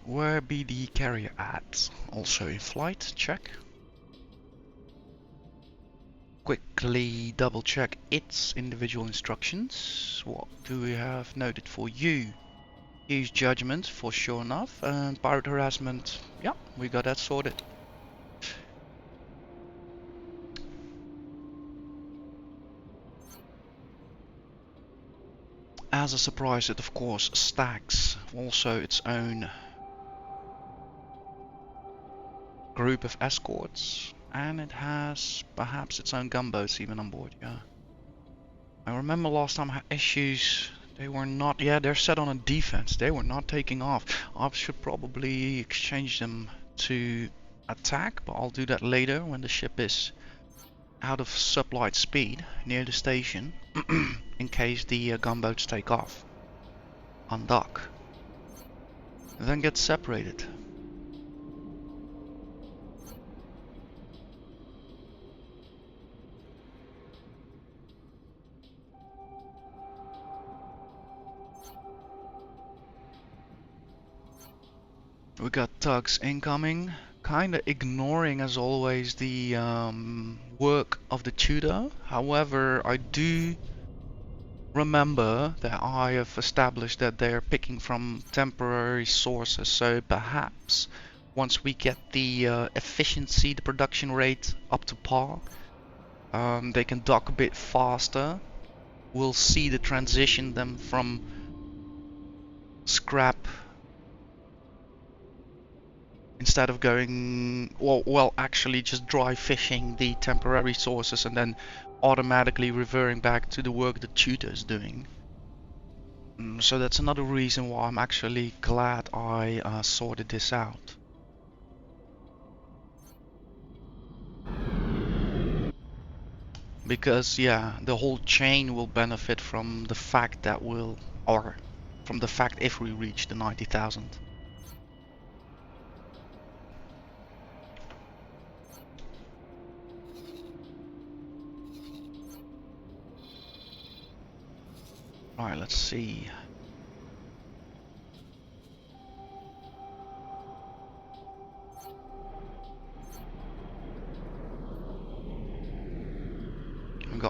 Where be the carrier at? Also in flight, check. Quickly double check its individual instructions. What do we have noted for you? Use judgment for sure enough, and pirate harassment, yeah, we got that sorted. As a surprise, it of course stacks also its own group of escorts, and it has perhaps its own gunboats even on board, yeah. I remember last time I had issues, they were not, yeah, they're set on a defense, they were not taking off. I should probably exchange them to attack, but I'll do that later when the ship is out of sublight speed near the station in case the gunboats take off, undock, then get separated. We got tugs incoming, kinda ignoring as always the work of the tutor. However, I do remember that I have established that they're picking from temporary sources, so perhaps once we get the efficiency, the production rate up to par, they can dock a bit faster. We'll see the transition them from scrap instead of going, well actually just dry fishing the temporary sources and then automatically reverting back to the work the tutor is doing. So that's another reason why I'm actually glad I sorted this out. Because yeah, the whole chain will benefit from the fact that or from the fact if we reach the 90,000. Alright, let's see.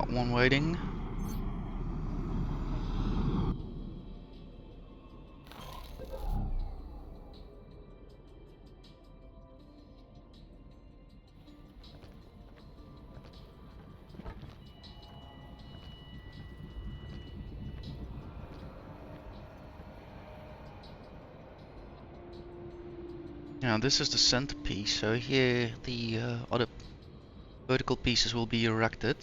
got one waiting. Now this is the centerpiece, so here the other vertical pieces will be erected.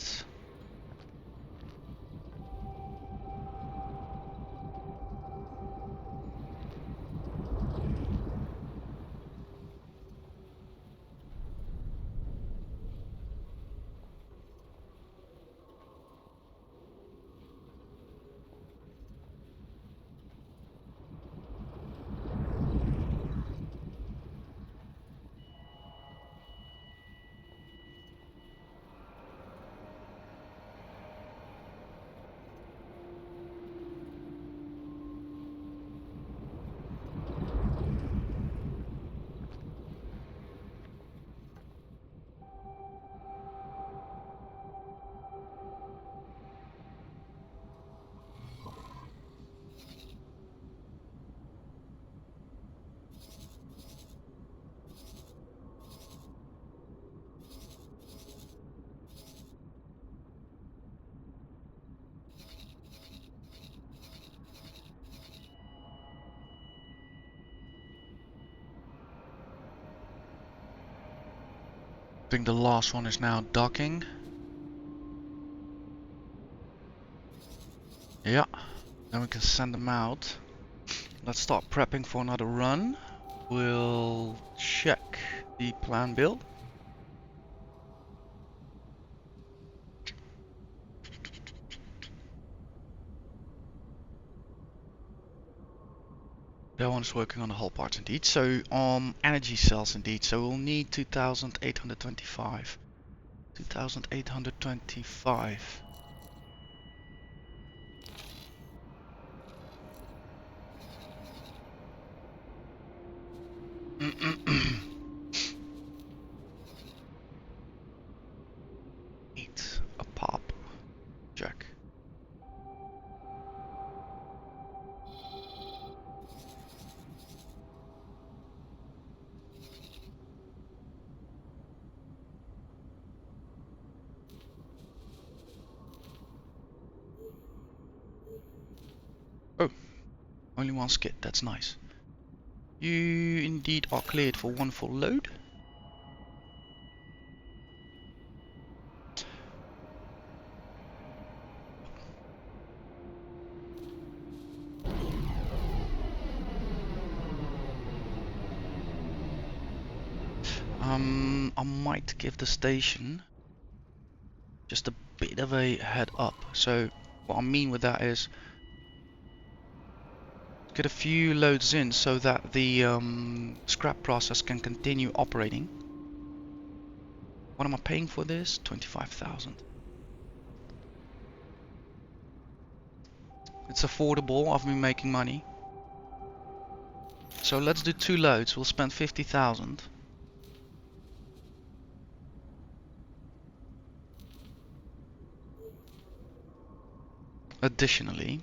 I think the last one is now docking. Yeah, then we can send them out. Let's start prepping for another run. We'll check the plan build. That one's working on the hull parts indeed. So energy cells indeed. So we'll need 2,825. 2,825. Eight a pop. Check. Oh, only one skid. That's nice. You indeed are cleared for one full load. I might give the station just a bit of a head up. So what I mean with that is get a few loads in so that the scrap process can continue operating. What am I paying for this? 25,000. It's affordable. I've been making money. So let's do 2 loads. We'll spend 50,000. Additionally,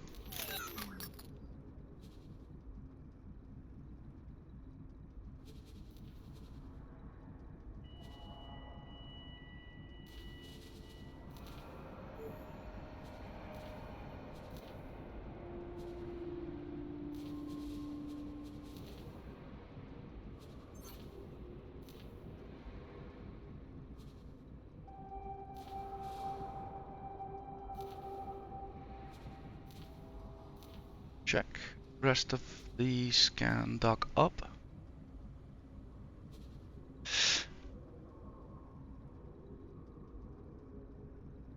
check. Rest of these can dock up.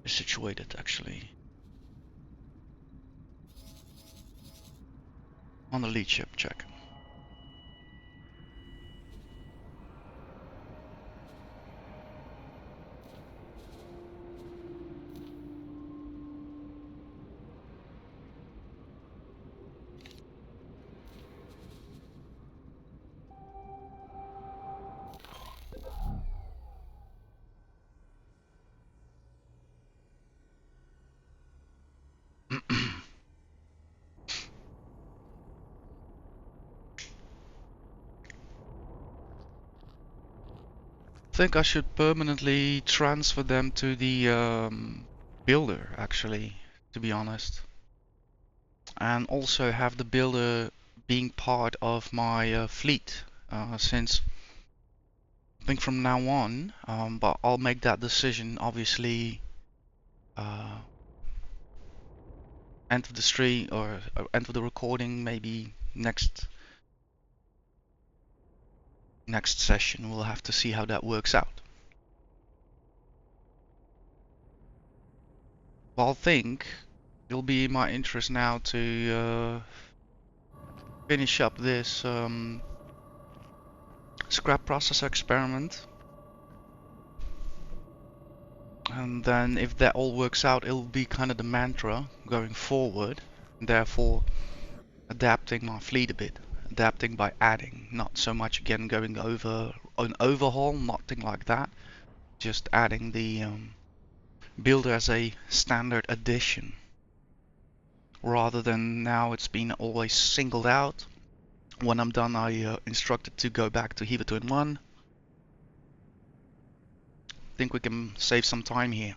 Is situated actually on the lead ship. Check. think I should permanently transfer them to the builder, actually, to be honest. And also have the builder being part of my fleet, since I think from now on, but I'll make that decision obviously uh, end of the stream or end of the recording, maybe next session. We'll have to see how that works out. Well, I think it'll be in my interest now to finish up this scrap processor experiment. And then if that all works out, it'll be kind of the mantra going forward. And therefore, adapting my fleet a bit. Adapting by adding, not so much again going over an overhaul, nothing like that. Just adding the builder as a standard addition. Rather than now it's been always singled out. When I'm done, I instructed to go back to Heaver 2-in-1. Think we can save some time here.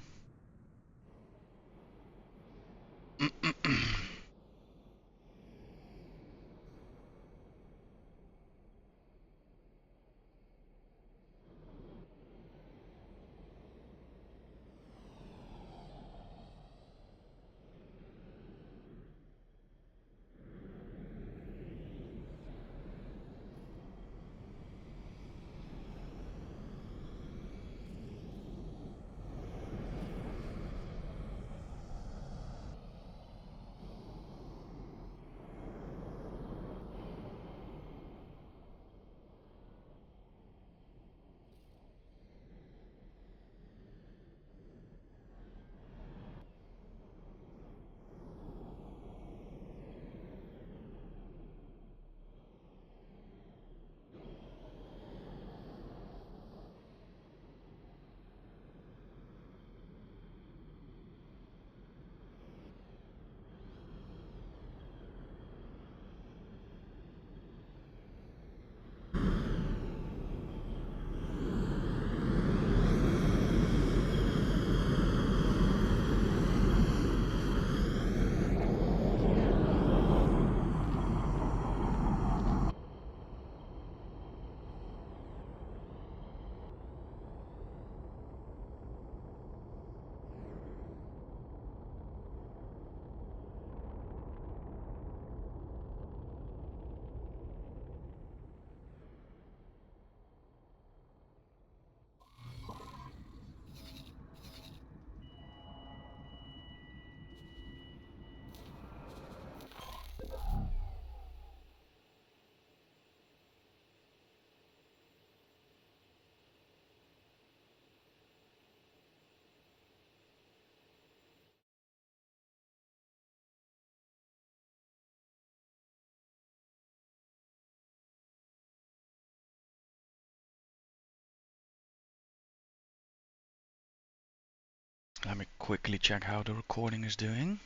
Let me quickly check how the recording is doing.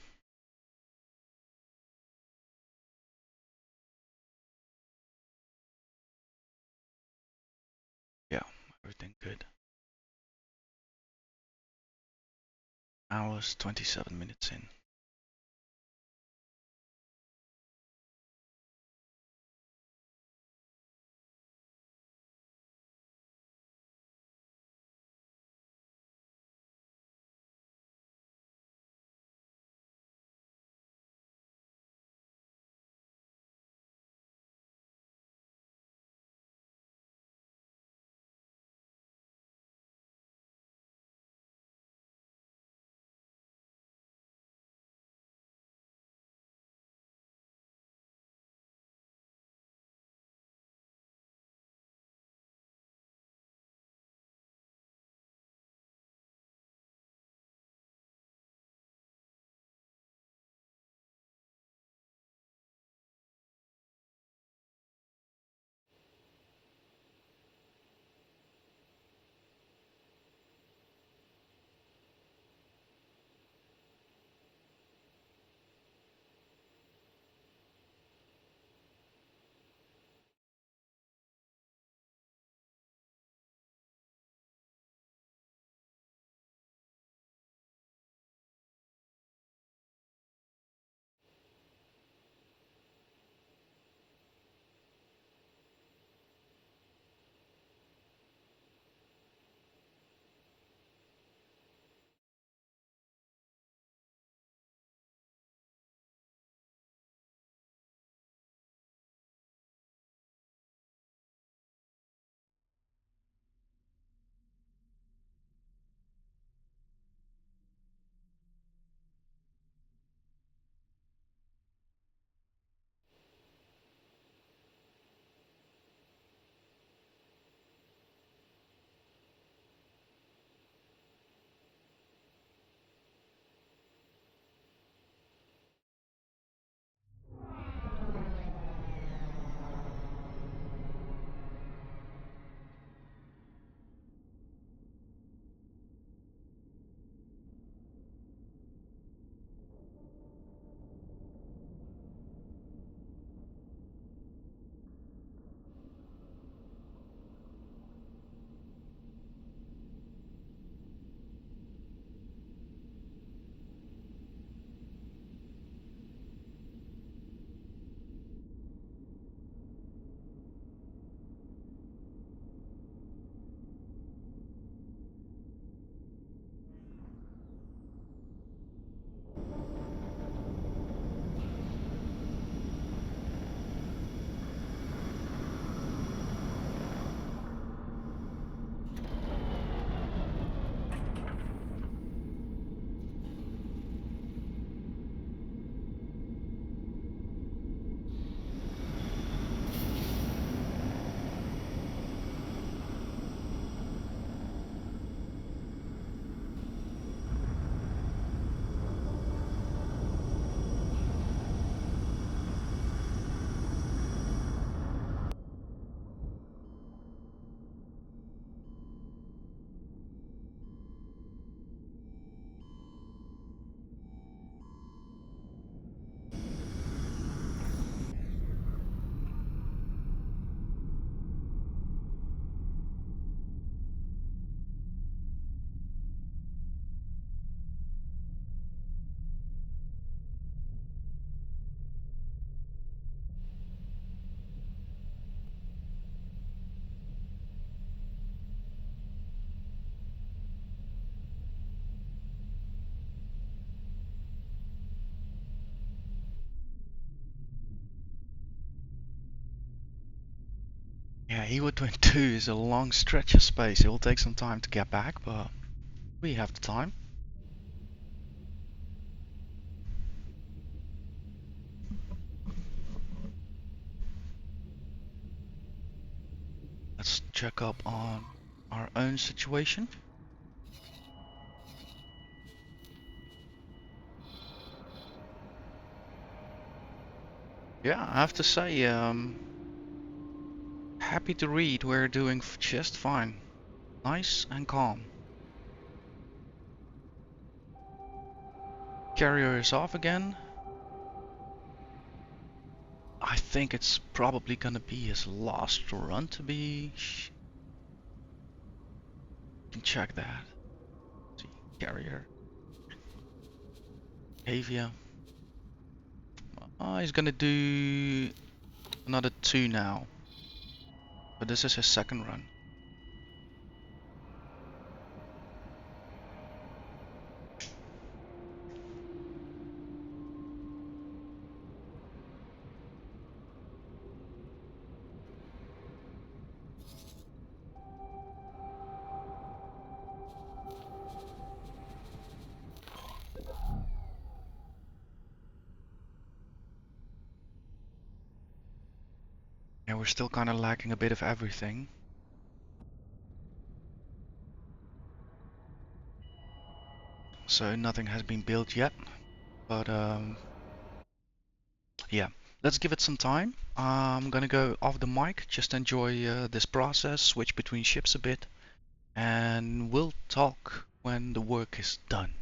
Yeah, everything good. Hours 27 minutes in. Yeah, E-Wood 22 is a long stretch of space. It will take some time to get back, but we have the time. Let's check up on our own situation. Yeah, I have to say, happy to read. We're doing just fine. Nice and calm. Carrier is off again. I think it's probably gonna be his last run to be. Can check that. See, carrier, Avia. He's gonna do another two now, but this is his second run. Yeah, we're still kind of lacking a bit of everything. So nothing has been built yet, but yeah, let's give it some time. I'm gonna go off the mic, just enjoy this process, switch between ships a bit, and we'll talk when the work is done.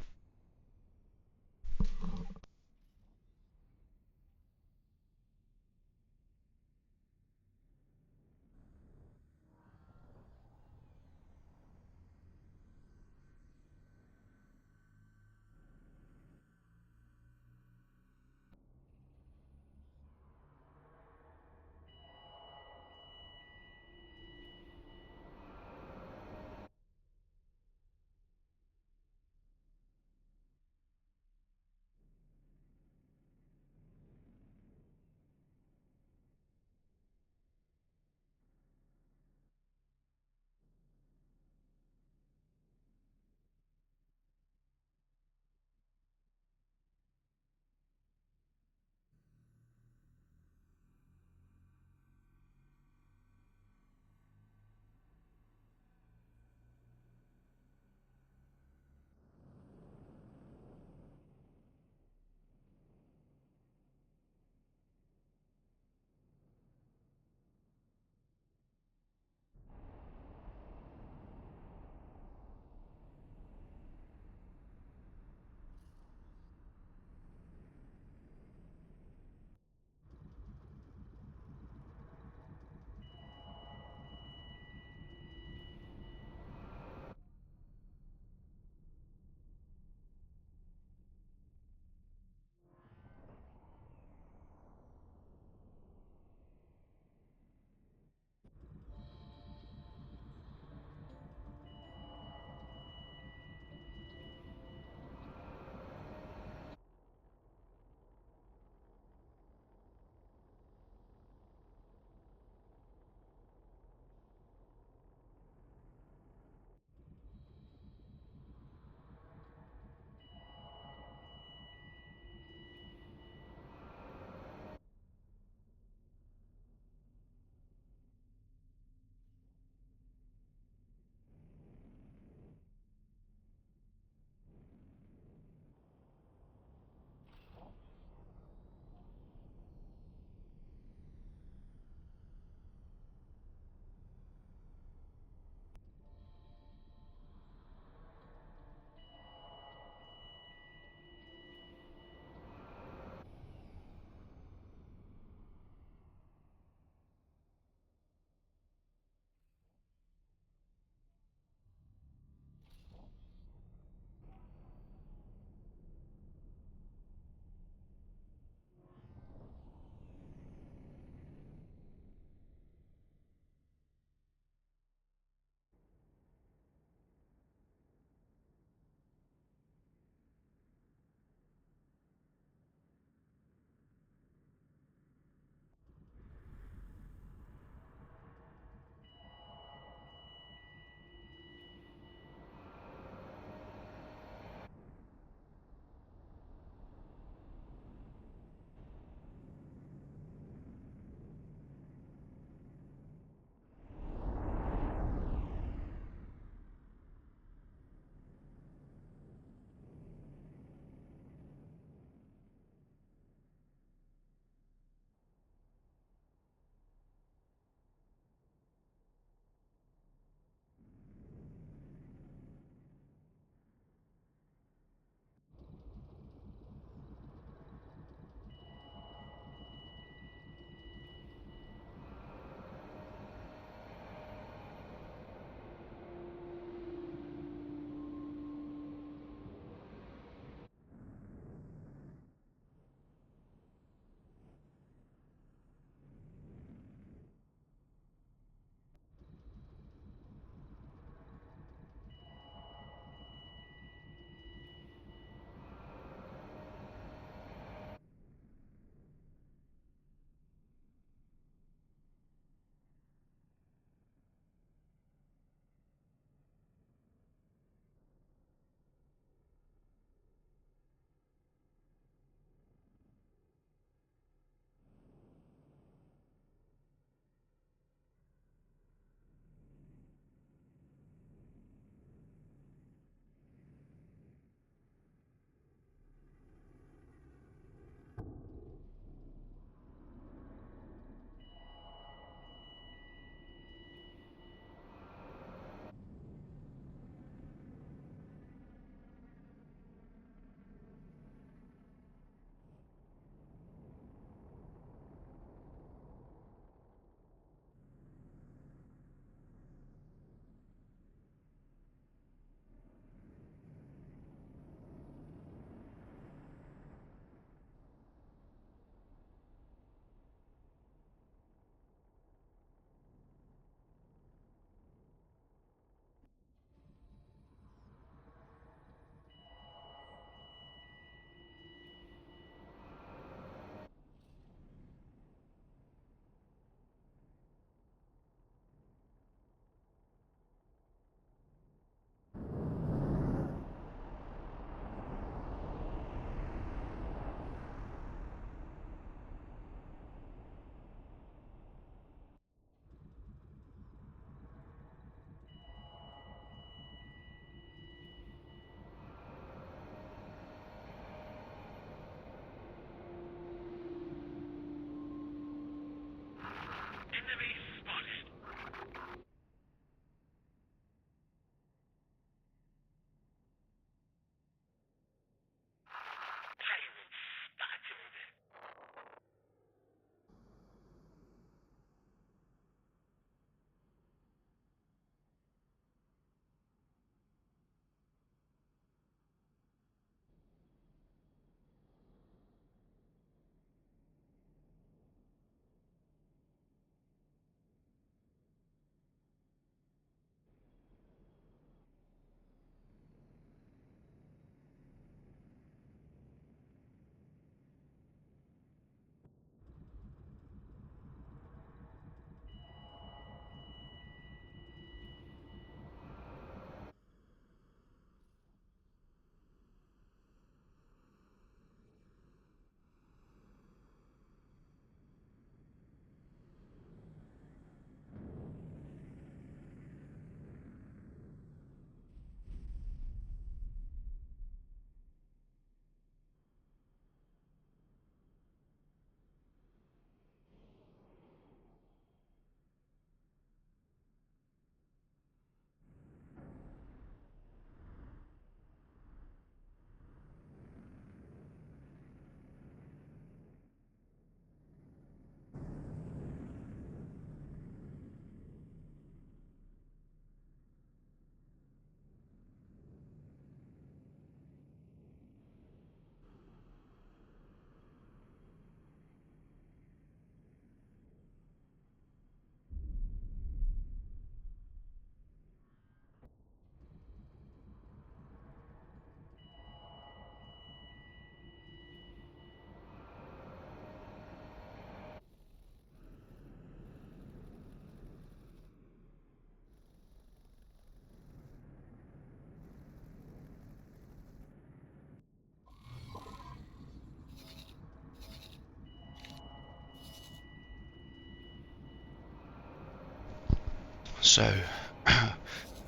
So,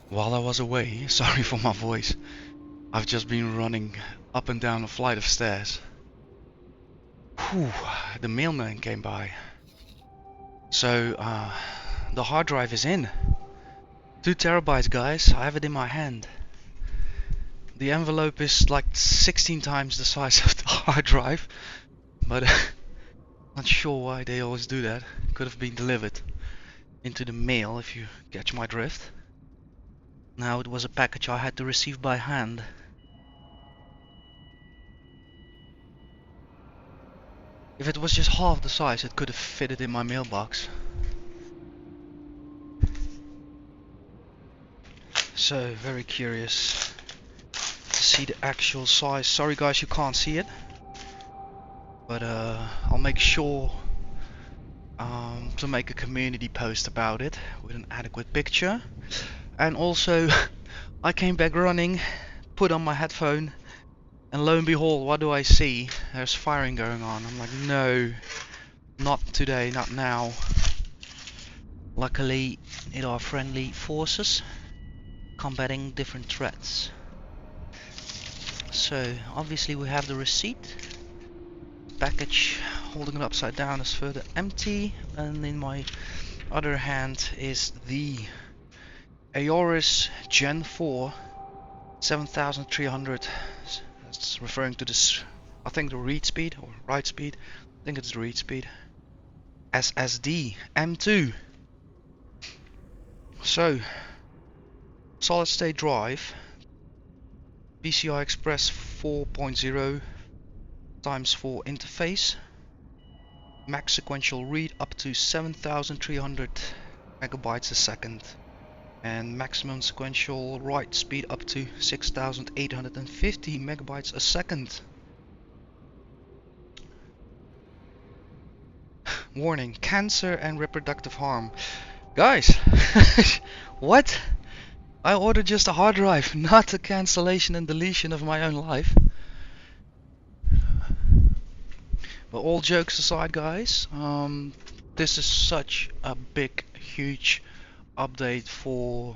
while I was away, sorry for my voice, I've just been running up and down a flight of stairs. Whew, the mailman came by. So, the hard drive is in. 2 terabytes, guys. I have it in my hand. The envelope is like 16 times the size of the hard drive, but not sure why they always do that. Could have been delivered into the mail, if you catch my drift. Now it was a package I had to receive by hand. If it was just half the size, it could have fitted in my mailbox. So, very curious to see the actual size. Sorry guys, you can't see it, but I'll make sure to make a community post about it with an adequate picture. And also, I came back running, put on my headphone, and lo and behold, what do I see? There's firing going on. I'm like, no, not today, not now. Luckily, it are friendly forces combating different threats. So, obviously we have the receipt. Package, holding it upside down, is further empty. And in my other hand is the Aorus Gen 4 7300. That's referring to this, I think, the read speed or write speed. I think it's the read speed. SSD M2. So, solid state drive, PCI Express 4.0 x4 interface, max sequential read up to 7300 megabytes a second, and maximum sequential write speed up to 6850 megabytes a second. Warning: cancer and reproductive harm. Guys, what? I ordered just a hard drive, not a cancellation and deletion of my own life. But all jokes aside, guys, this is such a big, huge update for,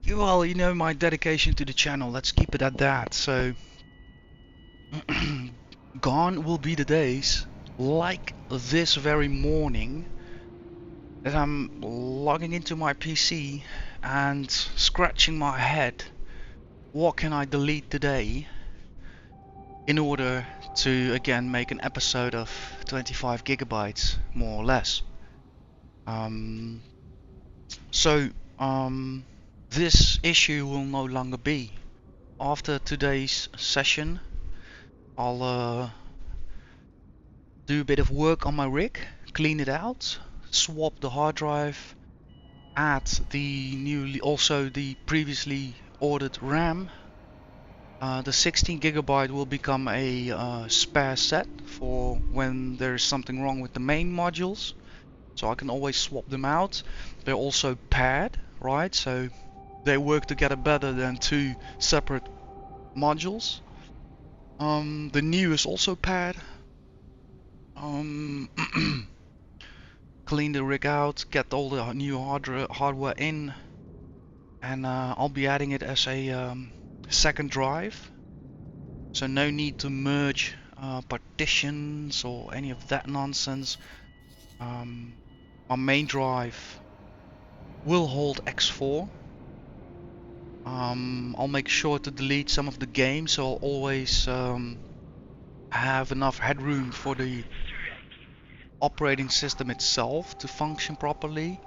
well, you know, my dedication to the channel. Let's keep it at that. So, gone will be the days, like this very morning, that I'm logging into my PC and scratching my head. What can I delete today in order to again make an episode of 25 gigabytes, more or less? So this issue will no longer be. After today's session, I'll do a bit of work on my rig, clean it out, swap the hard drive, add the previously ordered RAM. The 16 gigabyte will become a spare set for when there's something wrong with the main modules, so I can always swap them out. They're also paired, right? So they work together better than 2 separate modules. The new is also paired. Clean the rig out, get all the new hardware in, and I'll be adding it as a second drive. So no need to merge partitions or any of that nonsense. My main drive will hold X4. I'll make sure to delete some of the games, so I'll always have enough headroom for the operating system itself to function properly,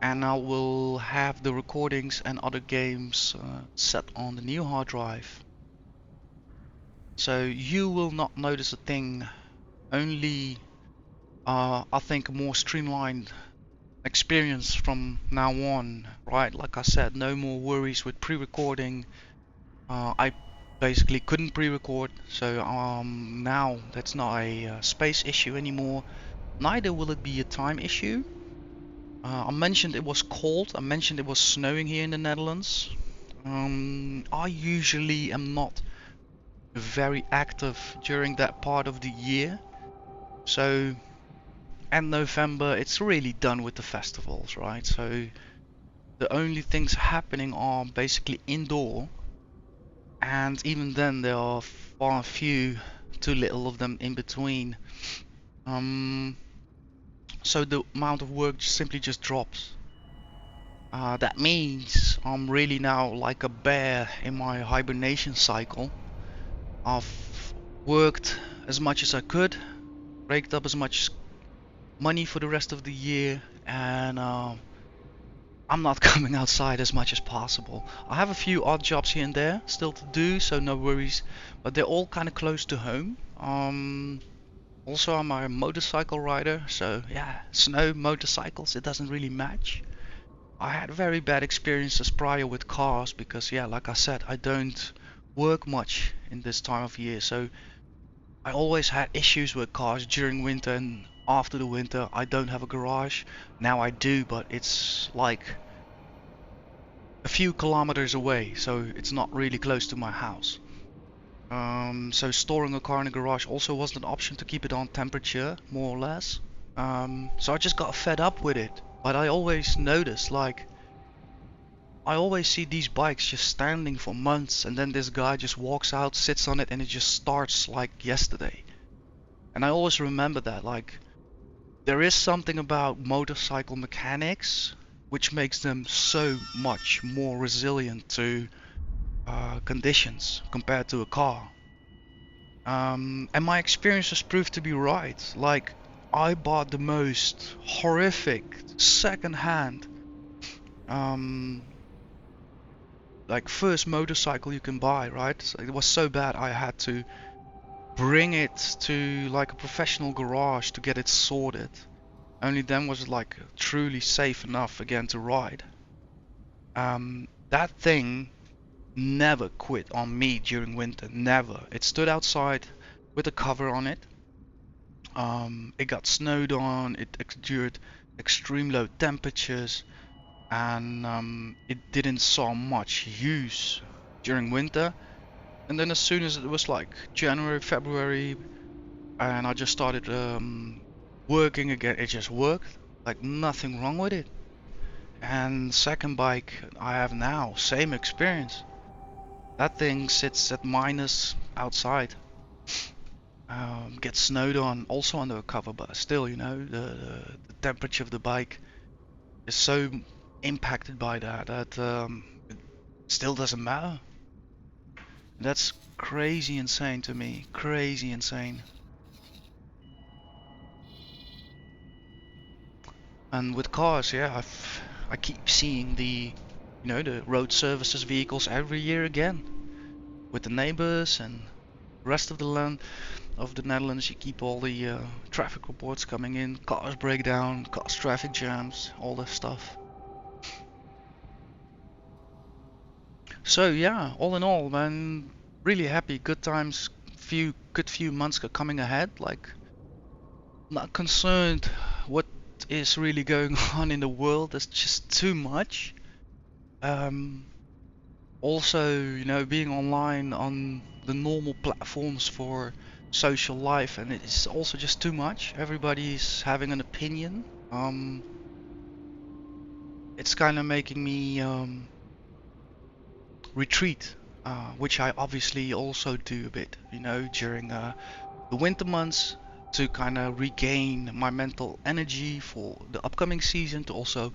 and I will have the recordings and other games set on the new hard drive. So you will not notice a thing, only I think a more streamlined experience from now on, right? Like I said, no more worries with pre-recording. I basically couldn't pre-record, so now that's not a space issue anymore. Neither will it be a time issue. I mentioned it was cold, I mentioned it was snowing here in the Netherlands. I usually am not very active during that part of the year, so end November, it's really done with the festivals, right? So the only things happening are basically indoor, and even then there are far few, too little of them in between. Um, so the amount of work simply just drops. That means I'm really now like a bear in my hibernation cycle. I've worked as much as I could, raked up as much money for the rest of the year, and I'm not coming outside as much as possible. I have a few odd jobs here and there still to do, so no worries, but they're all kind of close to home. Also, I'm a motorcycle rider, so yeah, snow, motorcycles, it doesn't really match. I had very bad experiences prior with cars because, yeah, like I said, I don't work much in this time of year, so I always had issues with cars during winter and after the winter. I don't have a garage. Now I do, but it's like a few kilometers away, so it's not really close to my house. So storing a car in a garage also wasn't an option to keep it on temperature, more or less. So I just got fed up with it. But I always notice, like, I always see these bikes just standing for months, and then this guy just walks out, sits on it, and it just starts like yesterday. And I always remember that, like, there is something about motorcycle mechanics which makes them so much more resilient to conditions compared to a car. And my experiences proved to be right. Like, I bought the most horrific second-hand, um, like first motorcycle you can buy, right? So it was so bad I had to bring it to like a professional garage to get it sorted. Only then was it like truly safe enough again to ride. That thing never quit on me during winter, never. It stood outside with a cover on it. It got snowed on, it endured extreme low temperatures, and it didn't saw much use during winter. And then as soon as it was like January, February, and I just started working again, it just worked. Like nothing wrong with it. And second bike I have now, same experience. That thing sits at minus outside. Gets snowed on, also under a cover, but still, you know, the temperature of the bike is so impacted by that it still doesn't matter. That's crazy insane to me. Crazy insane. And with cars, yeah, I keep seeing the road services vehicles every year again with the neighbors and the rest of the land of the Netherlands. You keep all the traffic reports coming in, cars break down, cars traffic jams, all this stuff. So yeah, all in all, man, really happy. Good times, few months are coming ahead. Like, not concerned what is really going on in the world. There's just too much. Um, Also, being online on the normal platforms for social life, and it's also just too much. Everybody's having an opinion. It's kind of making me retreat, which I obviously also do a bit, during the winter months to kind of regain my mental energy for the upcoming season, to also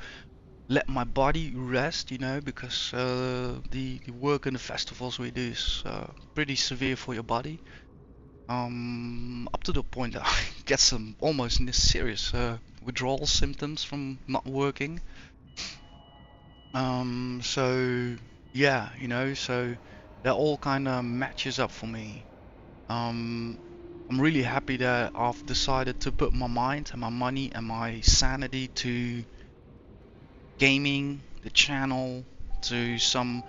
let my body rest, because the work and the festivals we do is pretty severe for your body. Up to the point that I get some almost serious withdrawal symptoms from not working. So yeah, so that all kind of matches up for me. Um, I'm really happy that I've decided to put my mind and my money and my sanity to gaming, the channel, to some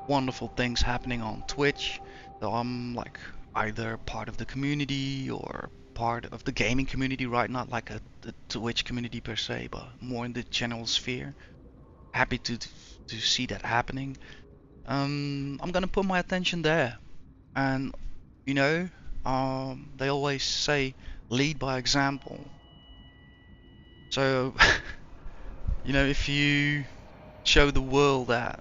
wonderful things happening on Twitch. So I'm like either part of the community or part of the gaming community, right? Not like the Twitch community per se, but more in the general sphere. Happy to see that happening. I'm gonna put my attention there, and they always say lead by example. So, if you show the world that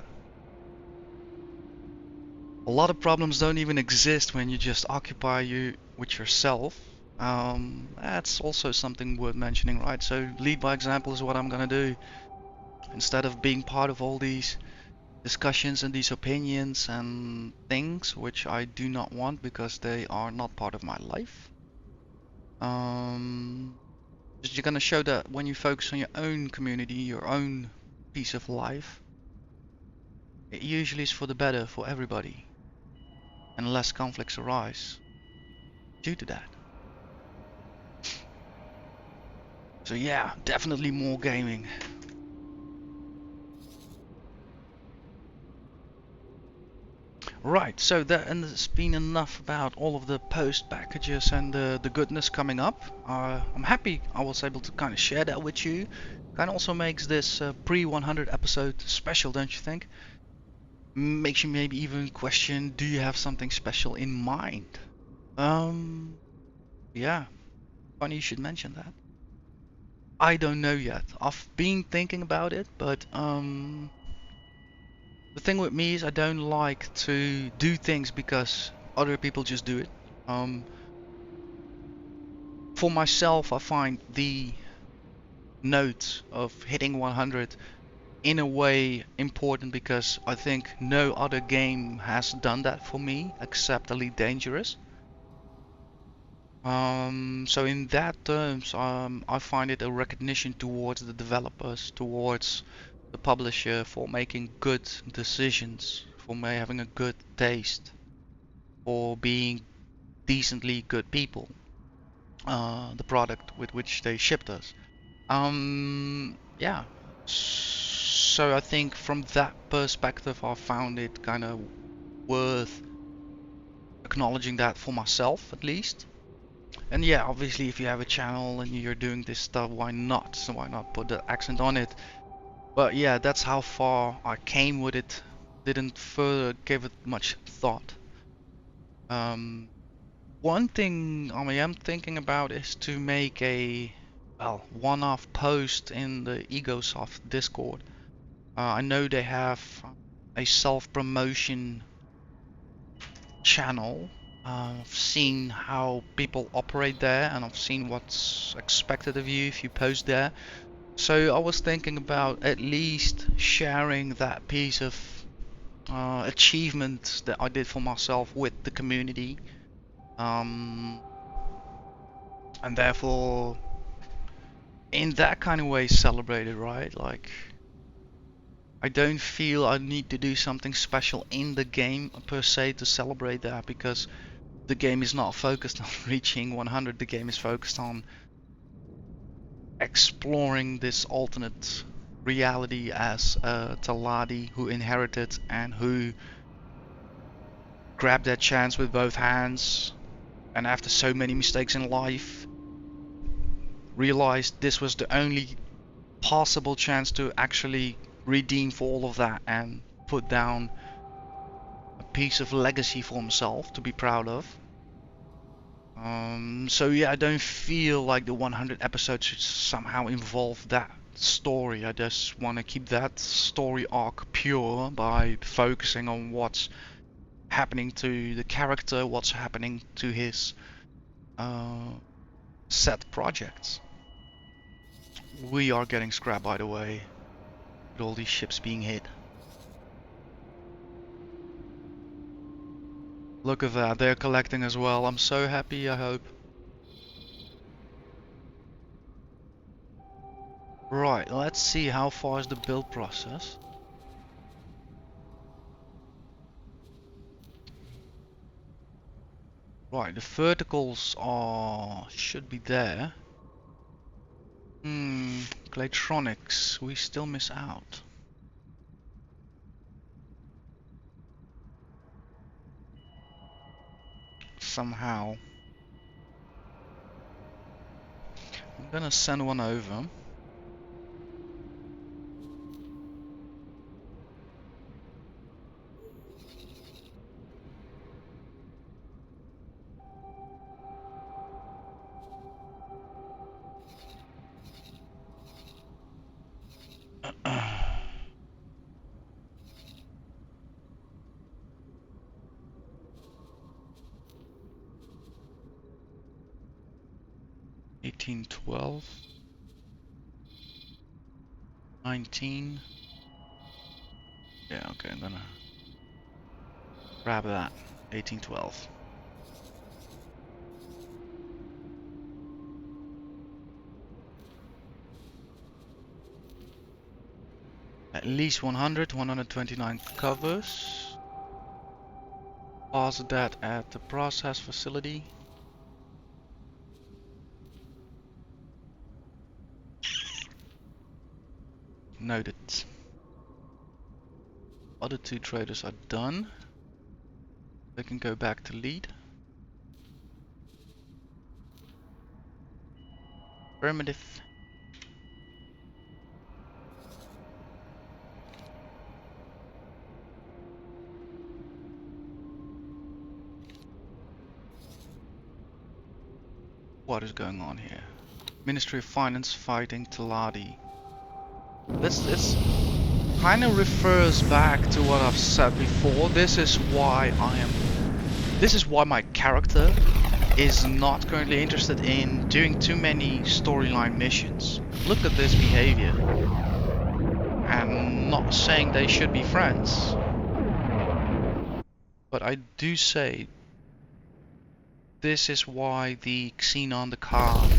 a lot of problems don't even exist when you just occupy you with yourself, that's also something worth mentioning, right? So lead by example is what I'm gonna do. Instead of being part of all these discussions and these opinions and things which I do not want because they are not part of my life. Just you're gonna show that when you focus on your own community, your own piece of life, it usually is for the better for everybody, and less conflicts arise due to that. So yeah, definitely more gaming. Right, so there's been enough about all of the post packages and the goodness coming up. I'm happy I was able to kind of share that with you. Kind of also makes this pre 100 episode special, don't you think? Makes you maybe even question, do you have something special in mind? Um, yeah, funny you should mention that. I don't know yet. I've been thinking about it, but the thing with me is I don't like to do things because other people just do it. Um, for myself, I find the note of hitting 100 in a way important because I think no other game has done that for me except Elite Dangerous. So in that terms, I find it a recognition towards the developers, towards the publisher for making good decisions, for having a good taste, for being decently good people. The product with which they shipped us. Yeah. So I think from that perspective, I found it kind of worth acknowledging that for myself at least. And yeah, obviously, if you have a channel and you're doing this stuff, why not? So why not put the accent on it? But yeah, that's how far I came with it. Didn't further give it much thought. Um, One thing I am thinking about is to make a, well, one-off post in the Egosoft Discord. I know they have a self-promotion channel. I've seen how people operate there, and I've seen what's expected of you if you post there. So I was thinking about at least sharing that piece of achievement that I did for myself with the community. Um, and therefore in that kind of way celebrated, right? Like I don't feel I need to do something special in the game per se to celebrate that because the game is not focused on reaching 100. The game is focused on exploring this alternate reality as Taladi who inherited and who grabbed that chance with both hands and after so many mistakes in life realized this was the only possible chance to actually redeem for all of that and put down a piece of legacy for himself to be proud of. So yeah, I don't feel like the 100 episodes should somehow involve that story. I just want to keep that story arc pure by focusing on what's happening to the character, what's happening to his uh, set projects. We are getting scrapped, by the way, with all these ships being hit. Look at that, they're collecting as well. I'm so happy, I hope. Right, let's see how far is the build process. Right, the verticals should be there. Claytronics, we still miss out. Somehow. I'm gonna send one over. 1812, 19. Yeah, okay, I'm gonna grab that. 1812. At least 100, 129 covers. Pause that at the process facility. Noted. Other two traders are done. They can go back to lead. Affirmative. What is going on here? Ministry of Finance fighting Taladi. This kind of refers back to what I've said before. This is why my character is not currently interested in doing too many storyline missions. Look at this behavior. I'm not saying they should be friends, but I do say this is why the Xenon, the carve,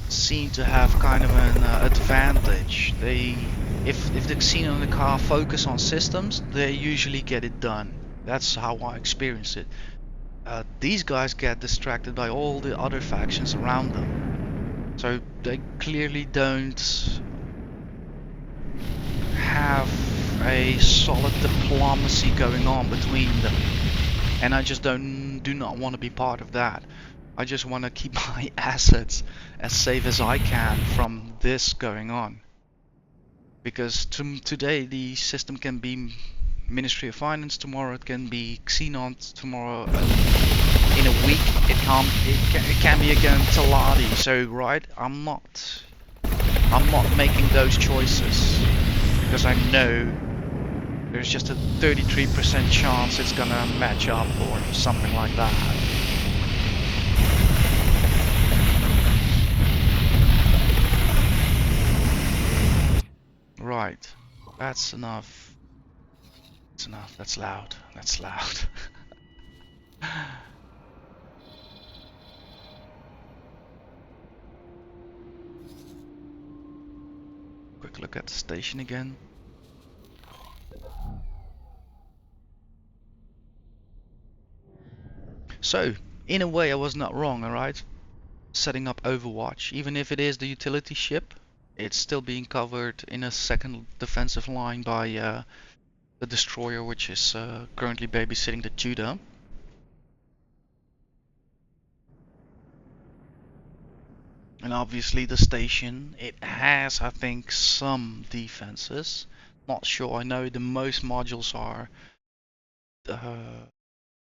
seem to have kind of an advantage. If the Xenon and the carve focus on systems, they usually get it done. That's how I experience it. These guys get distracted by all the other factions around them, so they clearly don't have a solid diplomacy going on between them, and I just do not want to be part of that. I just want to keep my assets as safe as I can from this going on, because today the system can be Ministry of Finance, tomorrow it can be Xenon, tomorrow in a week it can be again Taladi. So right, I'm not making those choices because I know there's just a 33% chance it's gonna match up or something like that. Right, that's enough. That's enough. That's loud. That's loud. Quick look at the station again. So, in a way I was not wrong, alright? Setting up Overwatch, even if it is the utility ship, it's still being covered in a second defensive line by the destroyer, which is currently babysitting the Tudor. And obviously the station, it has, I think, some defenses. Not sure, I know the most modules are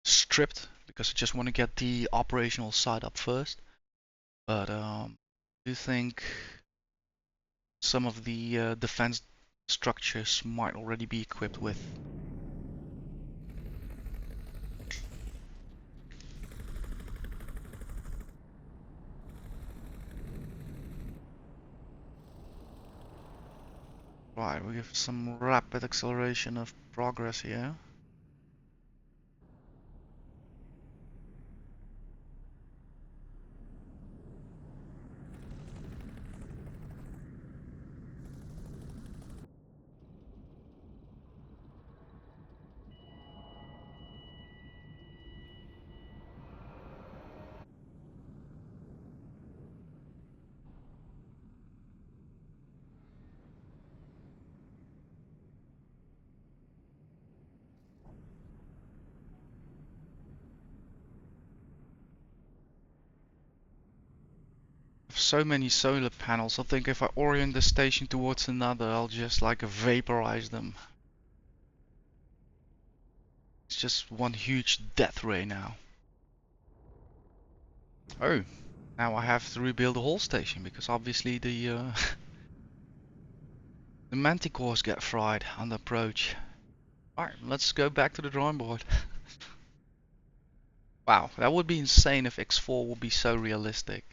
stripped because I just want to get the operational side up first. But I do think some of the defense structures might already be equipped with. Right, we have some rapid acceleration of progress here. So many solar panels, I think if I orient the station towards another, I'll just like vaporize them. It's just one huge death ray now. Oh, now I have to rebuild the whole station because obviously the the manticores get fried on the approach. Alright, let's go back to the drawing board. Wow, that would be insane if X4 would be so realistic.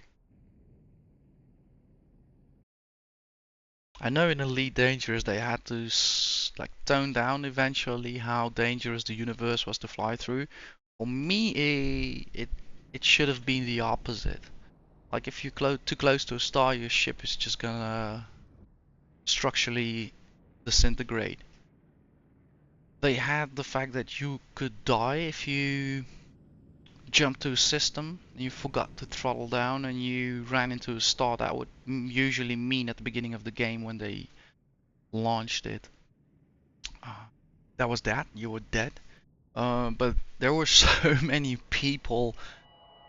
I know in Elite Dangerous they had to like tone down eventually how dangerous the universe was to fly through. For me, it should have been the opposite. Like if you're too close to a star, your ship is just gonna structurally disintegrate. They had the fact that you could die if you jumped to a system, you forgot to throttle down, and you ran into a star. That would usually mean at the beginning of the game when they launched it. That was that. You were dead. But there were so many people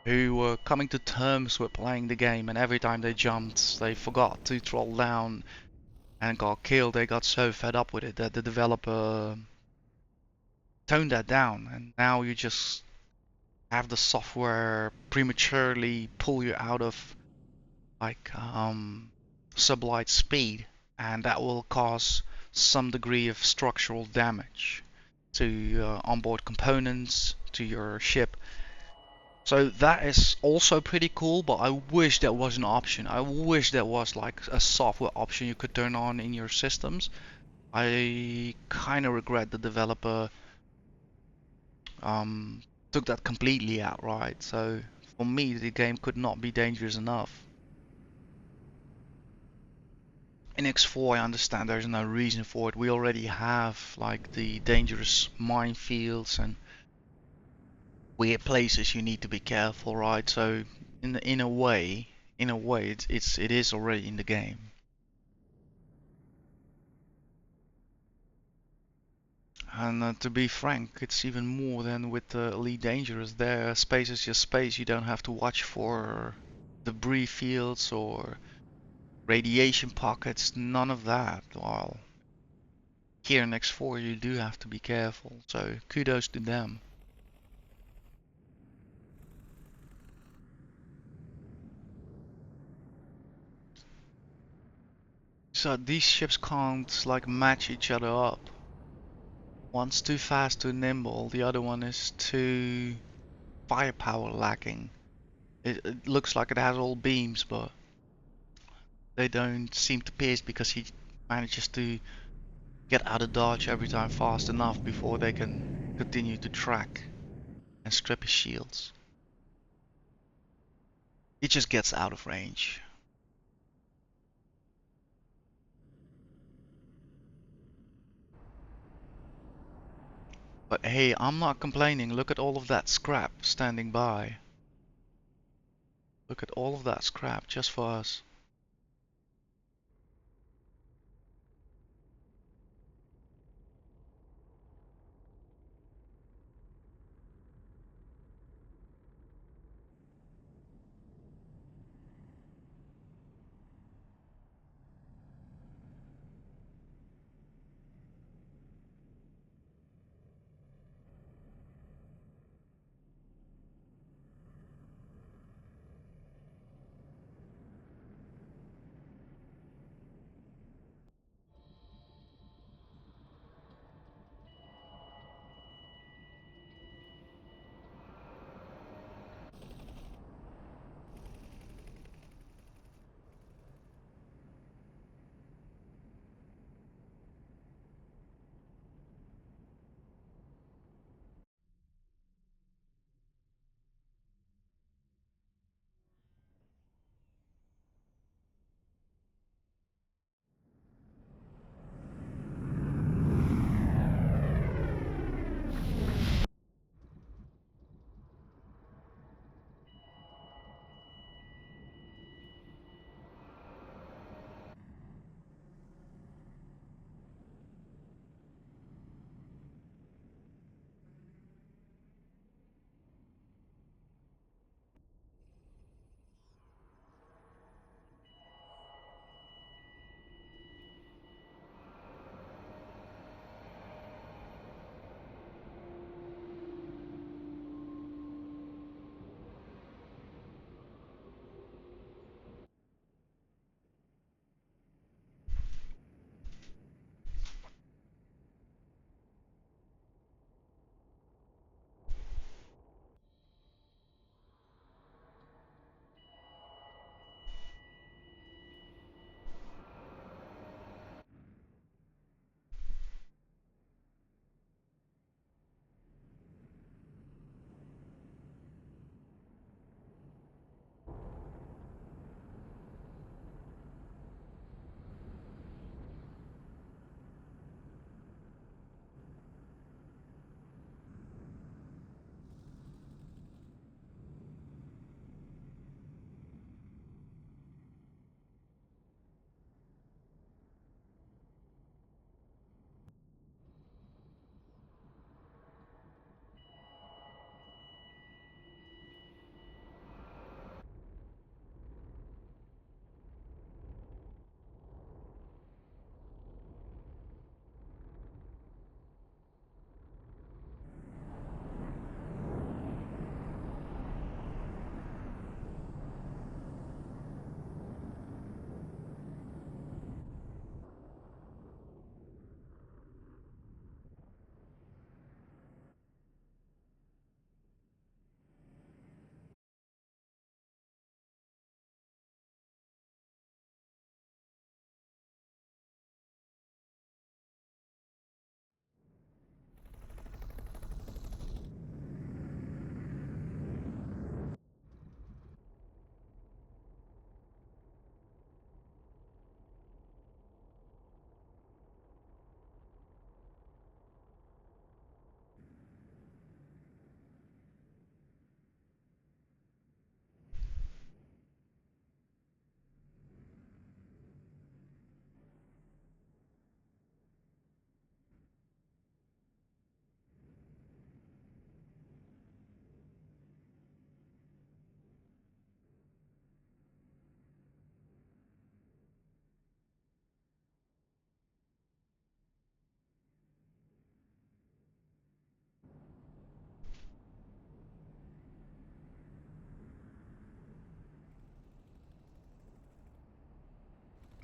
who were coming to terms with playing the game, and every time they jumped, they forgot to throttle down and got killed. They got so fed up with it that the developer toned that down, and now you just have the software prematurely pull you out of like sublight speed, and that will cause some degree of structural damage to onboard components to your ship. So that is also pretty cool, but I wish that was an option. I wish that was like a software option you could turn on in your systems. I kind of regret the developer um, took that completely out, right? So for me, the game could not be dangerous enough. In X4, I understand there's no reason for it. We already have like the dangerous minefields and weird places you need to be careful, right? So in a way, it is already in the game. And to be frank, it's even more than with the Elite Dangerous. There, space is just space. You don't have to watch for debris fields or radiation pockets. None of that. While here in X4, you do have to be careful. So kudos to them. So these ships can't like match each other up. One's too fast, too nimble. The other one is too firepower lacking. It looks like it has all beams, but they don't seem to pierce because he manages to get out of dodge every time fast enough before they can continue to track and strip his shields. He just gets out of range. But hey, I'm not complaining. Look at all of that scrap standing by. Look at all of that scrap just for us.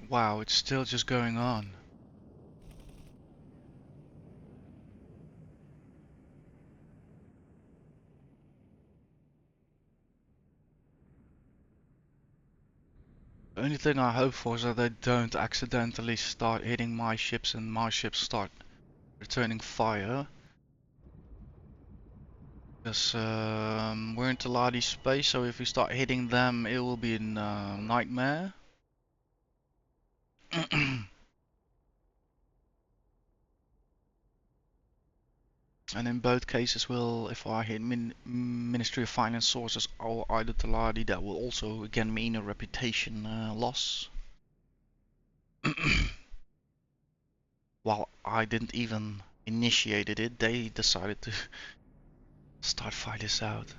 Wow, it's still just going on. The only thing I hope for is that they don't accidentally start hitting my ships and my ships start returning fire. Because we're in Taladi space, so if we start hitting them, it will be a nightmare. And in both cases, if I hit Ministry of Finance sources or either Taladi, that will also again mean a reputation loss. While I didn't even initiated it, they decided to start fight this out.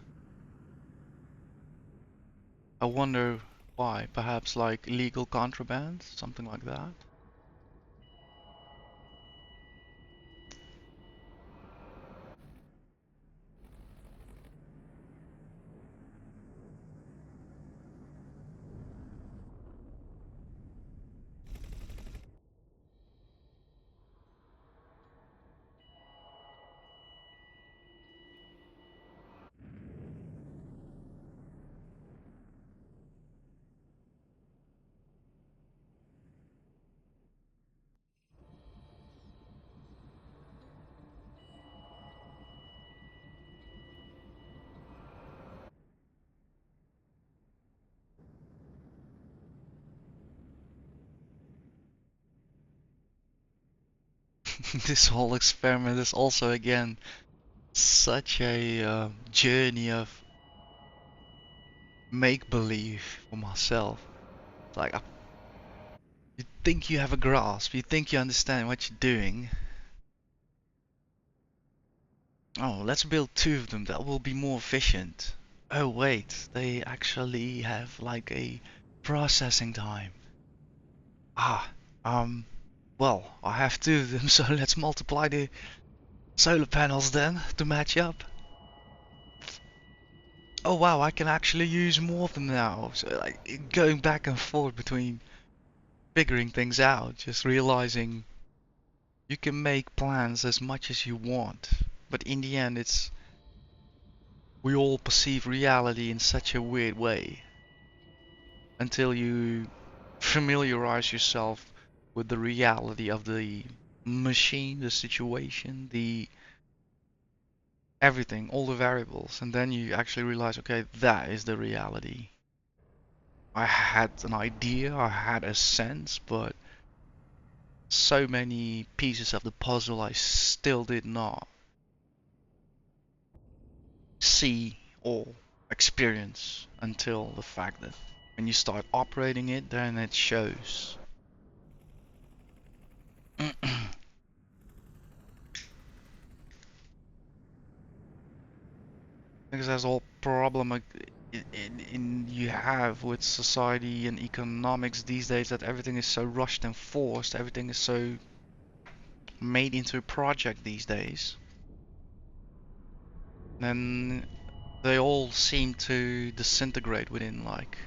I wonder why. Perhaps like illegal contraband, something like that. This whole experiment is also again such a journey of make believe for myself. Like you think you have a grasp, you think you understand what you're doing. Oh, let's build two of them. That will be more efficient. Oh wait, they actually have like a processing time. Ah, well, I have two of them, so let's multiply the solar panels then to match up. Oh wow, I can actually use more of them now. So like going back and forth between figuring things out, just realizing you can make plans as much as you want, but in the end it's we all perceive reality in such a weird way until you familiarize yourself with the reality of the machine, the situation, the everything, all the variables, and then you actually realize, okay, that is the reality. I had an idea, I had a sense, but so many pieces of the puzzle I still did not see or experience until the fact that when you start operating it, then it shows. Because that's all problem in you have with society and economics these days, that everything is so rushed and forced, everything is so made into a project these days. And they all seem to disintegrate within like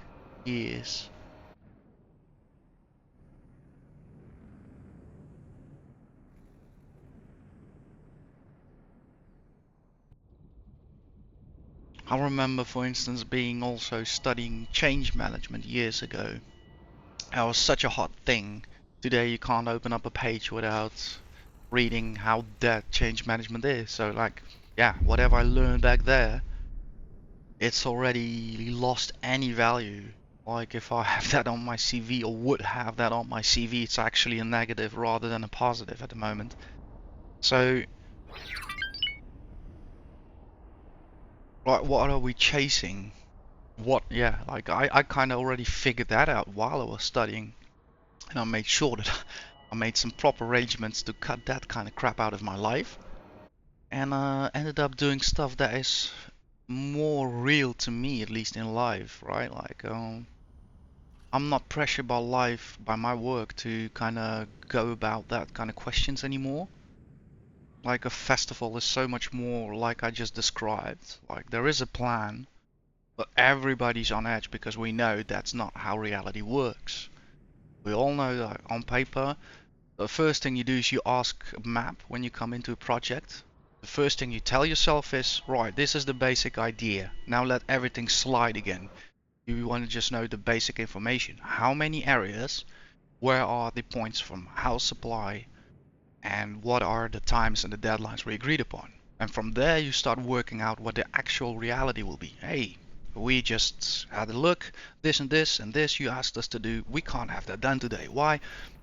years. I remember, for instance, being also studying change management years ago. That was such a hot thing. Today you can't open up a page without reading how that change management is. So like, yeah, whatever I learned back there, it's already lost any value. Like if I have that on my CV or would have that on my CV, it's actually a negative rather than a positive at the moment. So, like, what are we chasing? What, yeah, like I kind of already figured that out while I was studying, and I made sure that I made some proper arrangements to cut that kind of crap out of my life, and ended up doing stuff that is more real to me, at least in life, right? Like, I'm not pressured by life, by my work to kind of go about that kind of questions anymore. Like a festival is so much more like I just described. Like there is a plan, but everybody's on edge because we know that's not how reality works. We all know that on paper, the first thing you do is you ask a map when you come into a project. The first thing you tell yourself is, right, this is the basic idea. Now let everything slide again. You want to just know the basic information. How many areas? Where are the points from house supply? And what are the times and the deadlines we agreed upon? And from there you start working out what the actual reality will be. Hey, we just had a look, this and this and this you asked us to do. We can't have that done today. Why?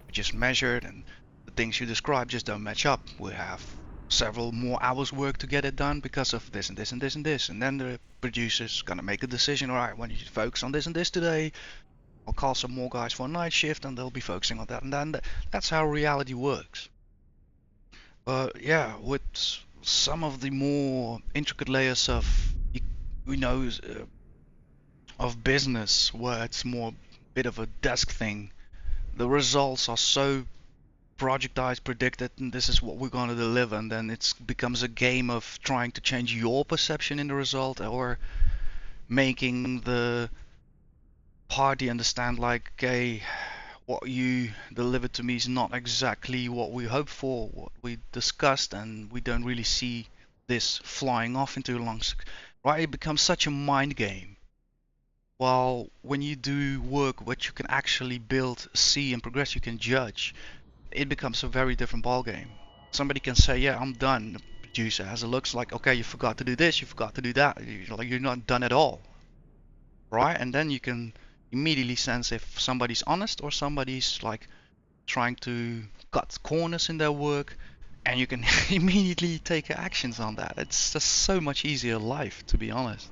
We just measured and the things you described just don't match up. We have several more hours work to get it done because of this and this and this and this. And then the producer's gonna make a decision. All right, I want you to focus on this and this today. I'll call some more guys for a night shift and they'll be focusing on that. And then that's how reality works. Yeah, with some of the more intricate layers of, you know, of business, where it's more a bit of a desk thing, the results are so projectized, predicted, and this is what we're going to deliver, and then it becomes a game of trying to change your perception in the result, or making the party understand like, okay, what you delivered to me is not exactly what we hoped for, what we discussed, and we don't really see this flying off into a long, right? It becomes such a mind game. While when you do work what you can actually build, see, and progress, you can judge, it becomes a very different ball game. Somebody can say, "Yeah, I'm done." The producer has a looks like, "Okay, you forgot to do this, you forgot to do that." You're not done at all, right? And then you can immediately sense if somebody's honest or somebody's like trying to cut corners in their work, and you can immediately take actions on that. It's just so much easier life, to be honest.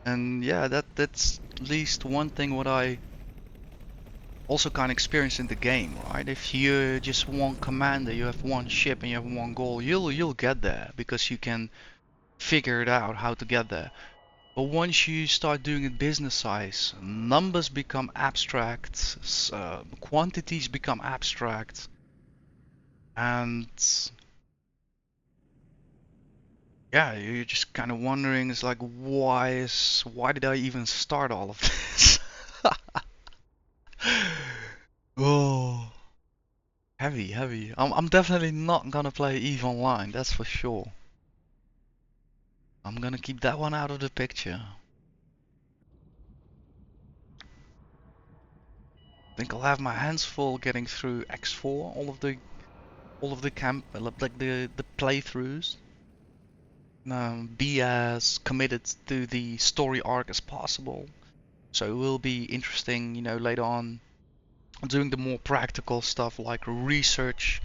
And yeah, that's at least one thing what I also kind of experience in the game, right? If you just one commander, you have one ship and you have one goal, you'll get there because you can figure it out how to get there. But once you start doing it business size, numbers become abstract, quantities become abstract, and yeah, you're just kind of wondering, it's like, why did I even start all of this? Oh, heavy, heavy. I'm definitely not gonna play EVE Online, that's for sure. I'm gonna keep that one out of the picture. I think I'll have my hands full getting through X4, all of the camp, like the playthroughs. Be as committed to the story arc as possible. So it will be interesting, later on doing the more practical stuff like research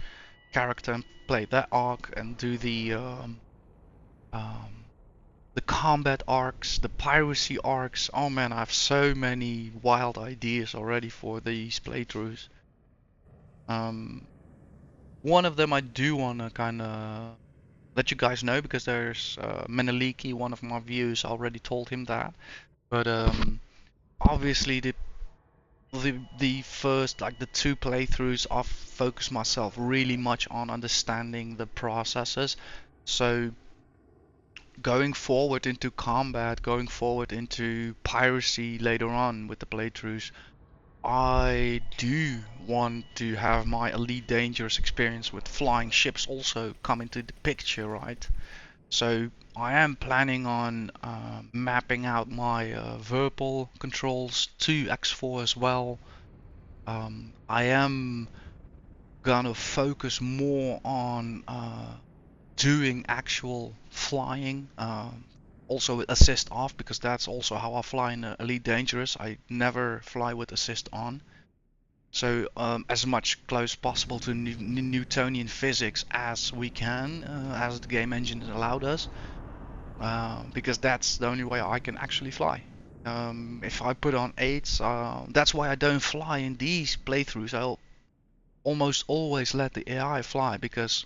character and play that arc and do um, the combat arcs, the piracy arcs. Oh man, I have so many wild ideas already for these playthroughs. Um, One of them I do wanna kind of let you guys know because there's Meneliki, one of my viewers, already told him that. But obviously the first, like the two playthroughs, I've focused myself really much on understanding the processes. So going forward into combat, going forward into piracy later on with the playthroughs, I do want to have my Elite Dangerous experience with flying ships also come into the picture, right? So I am planning on mapping out my verbal controls to X4 as well. I am gonna focus more on doing actual flying, also with assist off, because that's also how I fly in Elite Dangerous. I never fly with assist on. So as much close possible to Newtonian physics as we can, as the game engine allowed us, because that's the only way I can actually fly. If I put on 8s, that's why I don't fly in these playthroughs. I'll almost always let the AI fly because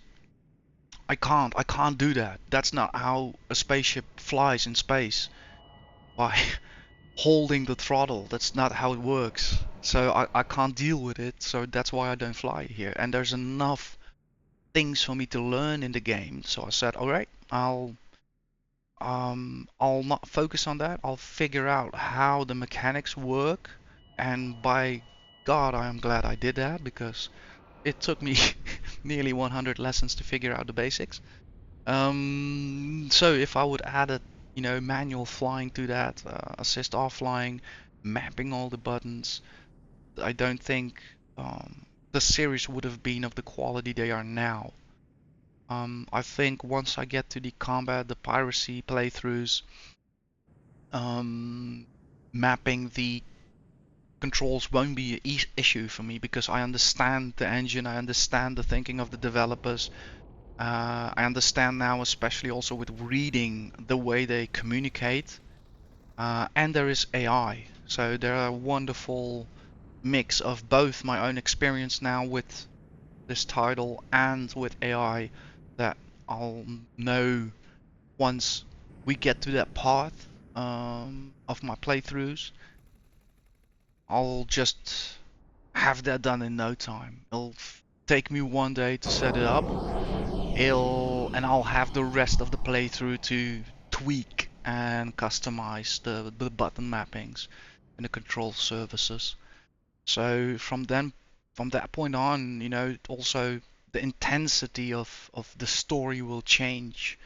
I can't do that. That's not how a spaceship flies in space. By holding the throttle. That's not how it works. So I can't deal with it. So that's why I don't fly here. And there's enough things for me to learn in the game. So I said, all right, I'll not focus on that. I'll figure out how the mechanics work, and by God, I am glad I did that, because it took me nearly 100 lessons to figure out the basics. So if I would add a, manual flying to that, assist off flying, mapping all the buttons, I don't think the series would have been of the quality they are now. I think once I get to the combat, the piracy playthroughs, um, mapping the controls won't be an issue for me, because I understand the engine, I understand the thinking of the developers. I understand now, especially also with reading the way they communicate, and there is AI. So there are a wonderful mix of both my own experience now with this title and with AI that I'll know once we get to that path of my playthroughs. I'll just have that done in no time. It'll take me one day to set it up. And I'll have the rest of the playthrough to tweak and customize the button mappings and the control surfaces. So from that point on, also the intensity of the story will change.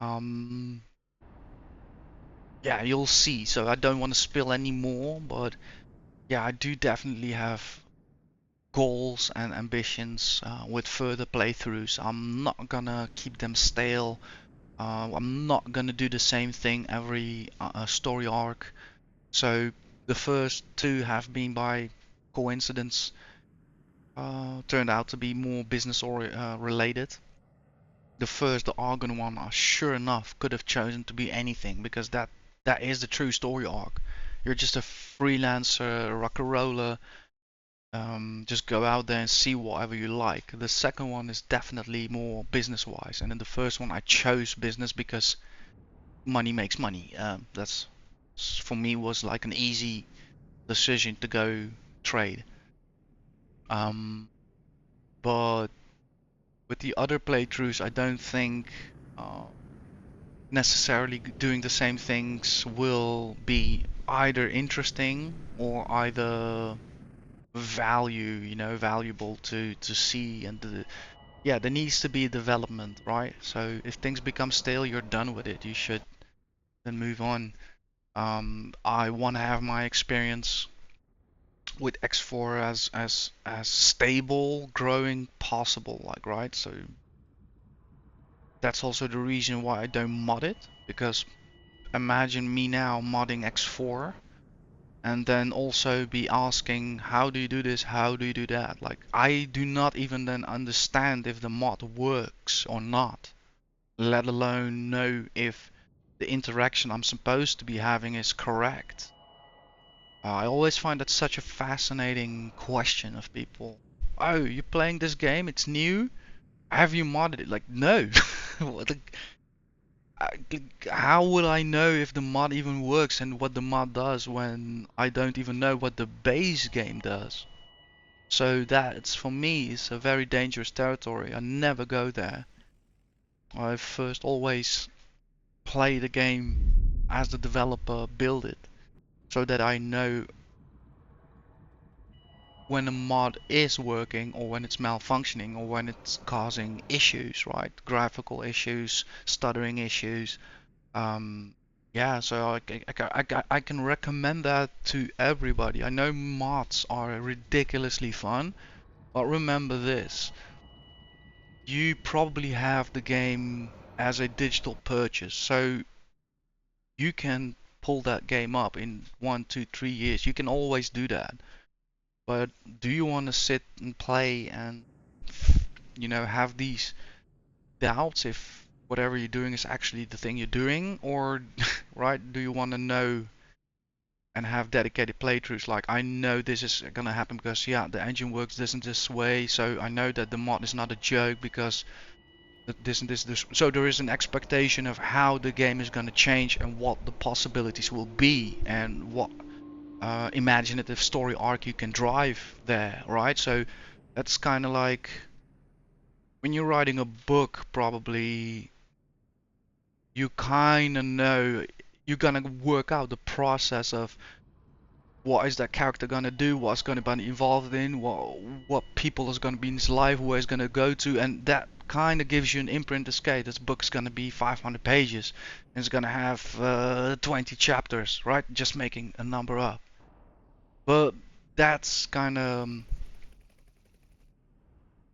Um, yeah, you'll see. So I don't want to spill any more, but yeah, I do definitely have goals and ambitions with further playthroughs. I'm not gonna keep them stale. I'm not gonna do the same thing every story arc. So the first two have been by coincidence turned out to be more business or related. The first, the Argon one, sure enough could have chosen to be anything, because that is the true story arc. You're just a freelancer, rock and roller. Just go out there and see whatever you like. The second one is definitely more business wise, and in the first one I chose business because money makes money. That's for me was like an easy decision to go trade. Um, but with the other playthroughs, I don't think uh, necessarily doing the same things will be either interesting or either valuable to see. And yeah, there needs to be development, right? So if things become stale, you're done with it. You should then move on. I want to have my experience with X4 as stable, growing possible, like, right? So that's also the reason why I don't mod it, because imagine me now modding X4 and then also be asking, how do you do this, how do you do that? Like, I do not even then understand if the mod works or not, let alone know if the interaction I'm supposed to be having is correct. I always find that such a fascinating question of people. Oh, you're playing this game, it's new, have you modded it? Like, no. How would I know if the mod even works and what the mod does when I don't even know what the base game does? So that's, for me, is a very dangerous territory. I never go there. I first always play the game as the developer build it, so that I know when a mod is working or when it's malfunctioning or when it's causing issues, right? Graphical issues, stuttering issues. Um, yeah, so I can recommend that to everybody. I know mods are ridiculously fun, but remember this. You probably have the game as a digital purchase, so you can pull that game up in 1, 2, 3 years. You can always do that. But do you want to sit and play and, have these doubts if whatever you're doing is actually the thing you're doing, or right? Do you want to know and have dedicated playthroughs? Like, I know this is gonna happen because yeah, the engine works this and this way, so I know that the mod is not a joke because this and this. So there is an expectation of how the game is gonna change and what the possibilities will be and what imaginative story arc you can drive there, right? So that's kind of like when you're writing a book, probably you kind of know you're gonna work out the process of what is that character gonna do, what's gonna be involved in, what people is gonna be in his life, where he's gonna go to, and that kind of gives you an imprint. Okay, this book's gonna be 500 pages, and it's gonna have 20 chapters, right? Just making a number up. But that's kind of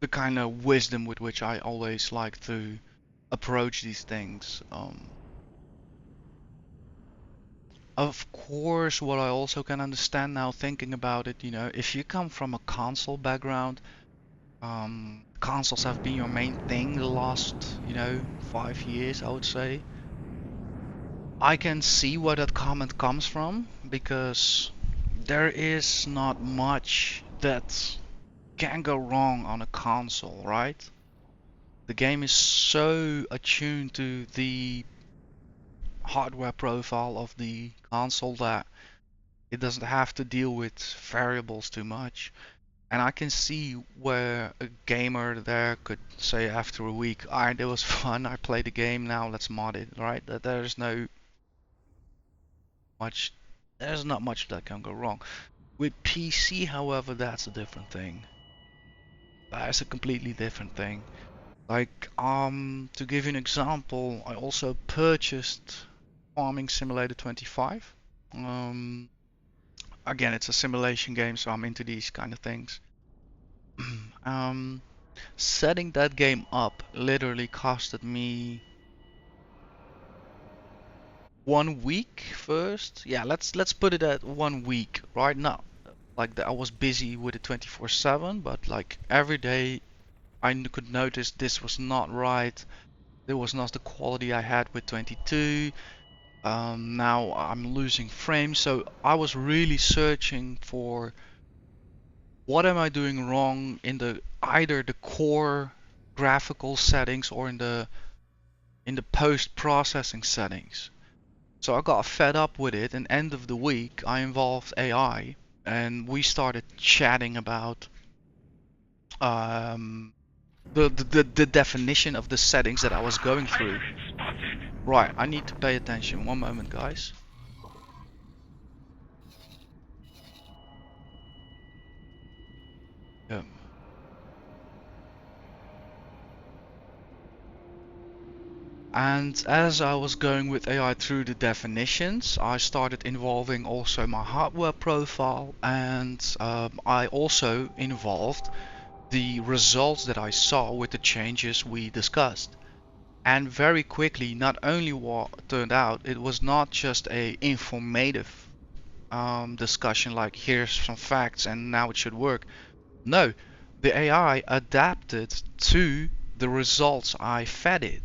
the kind of wisdom with which I always like to approach these things. Of course, what I also can understand now thinking about it, if you come from a console background, consoles have been your main thing the last, 5 years, I would say. I can see where that comment comes from because there is not much that can go wrong on a console, right? The game is so attuned to the hardware profile of the console that it doesn't have to deal with variables too much. And I can see where a gamer there could say after a week, alright, it was fun, I played the game, now let's mod it, right? That much there's not much that can go wrong. With PC, however, that's a different thing. That's a completely different thing. Like, to give you an example, I also purchased Farming Simulator 25. Um, Again, it's a simulation game, so I'm into these kind of things. um, Setting that game up literally costed me 1 week first. Yeah, let's put it at 1 week, right? Not like that I was busy with it 24/7, but like every day could notice this was not right. There was not the quality I had with 22. Now I'm losing frames, so I was really searching for what am I doing wrong in the either the core graphical settings or in the post-processing settings. So I got fed up with it, and end of the week I involved AI and we started chatting about um, the definition of the settings that I was going through. Right, I need to pay attention. One moment, guys. Yeah. And as I was going with AI through the definitions, I started involving also my hardware profile, and I also involved the results that I saw with the changes we discussed. And very quickly, not only what turned out, it was not just a informative discussion like here's some facts and now it should work. No, the AI adapted to the results I fed it.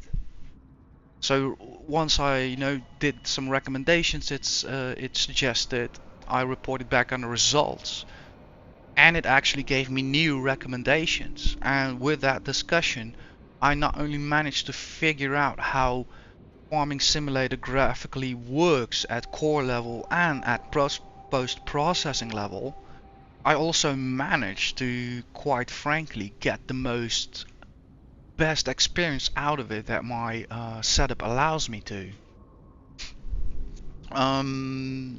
So once I, did some recommendations, it suggested I reported back on the results, and it actually gave me new recommendations. And with that discussion, I not only managed to figure out how Farming Simulator graphically works at core level and at post-processing level, I also managed to, quite frankly, get the best experience out of it that my setup allows me to. Um,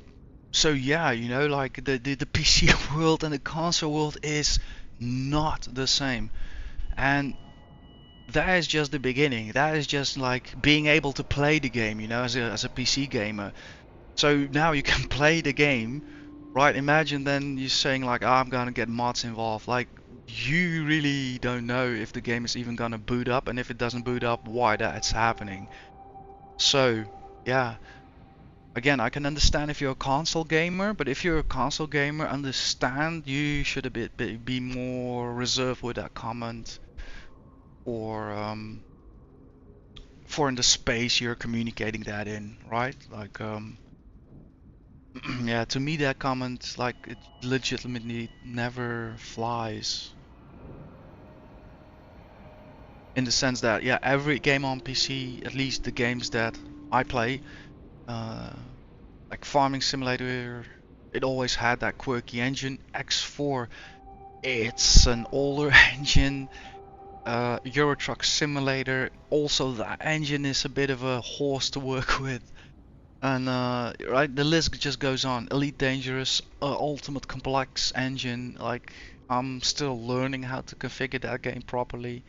so yeah, like the PC world and the console world is not the same, and that is just the beginning. That is just like being able to play the game, as a PC gamer. So now you can play the game, right? Imagine then you saying like, oh, I'm gonna get mods involved. Like, you really don't know if the game is even gonna boot up, and if it doesn't boot up, why that's happening. So yeah, again, I can understand if you're a console gamer, but if you're a console gamer, understand you should a bit be more reserved with that comment, or for in the space you're communicating that in, right? Like yeah, to me that comment, like, it legitimately never flies. In the sense that, yeah, every game on PC, at least the games that I play, uh, like Farming Simulator, it always had that quirky engine. X4, it's an older engine. Euro Truck Simulator, also that engine is a bit of a horse to work with. And right, the list just goes on. Elite Dangerous, Ultimate Complex Engine. Like, I'm still learning how to configure that game properly.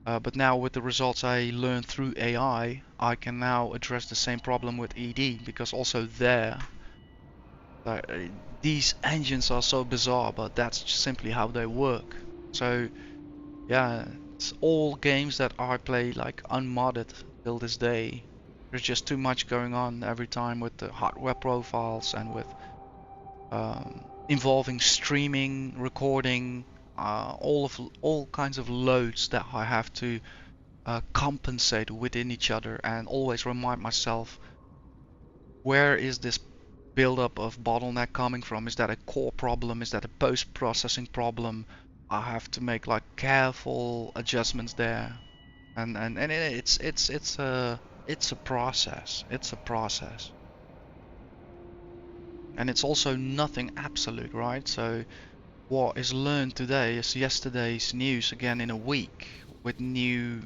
But now with the results I learned through AI, I can now address the same problem with ED, because also there, uh, these engines are so bizarre, but that's simply how they work. So yeah, it's all games that I play like unmodded till this day. There's just too much going on every time with the hardware profiles and with involving streaming, recording, all kinds of loads that I have to compensate within each other, and always remind myself, where is this buildup of bottleneck coming from? Is that a core problem? Is that a post-processing problem? I have to make like careful adjustments there, and it's a process. It's a process, and it's also nothing absolute, right? So what is learned today is yesterday's news again in a week with new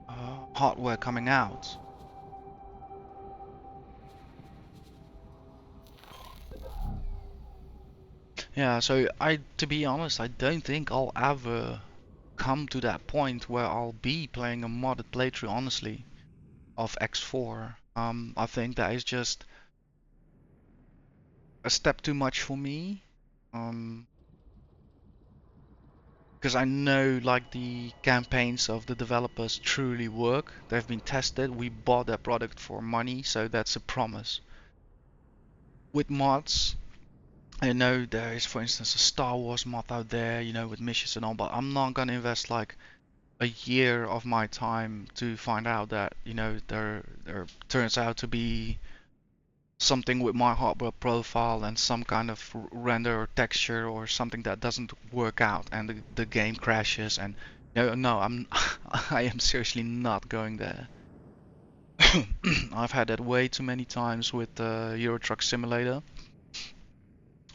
hardware coming out. Yeah, so to be honest, I don't think I'll ever come to that point where I'll be playing a modded playthrough, honestly, of X4. I think that is just a step too much for me. Um, because I know like the campaigns of the developers truly work. They've been tested. We bought their product for money, so that's a promise. With mods, I know there is, for instance, a Star Wars mod out there, with missions and all, but I'm not gonna invest like a year of my time to find out that there turns out to be something with my hardware profile and some kind of render or texture or something that doesn't work out, and the game crashes. And no, I'm I am seriously not going there. I've had that way too many times with Euro Truck Simulator,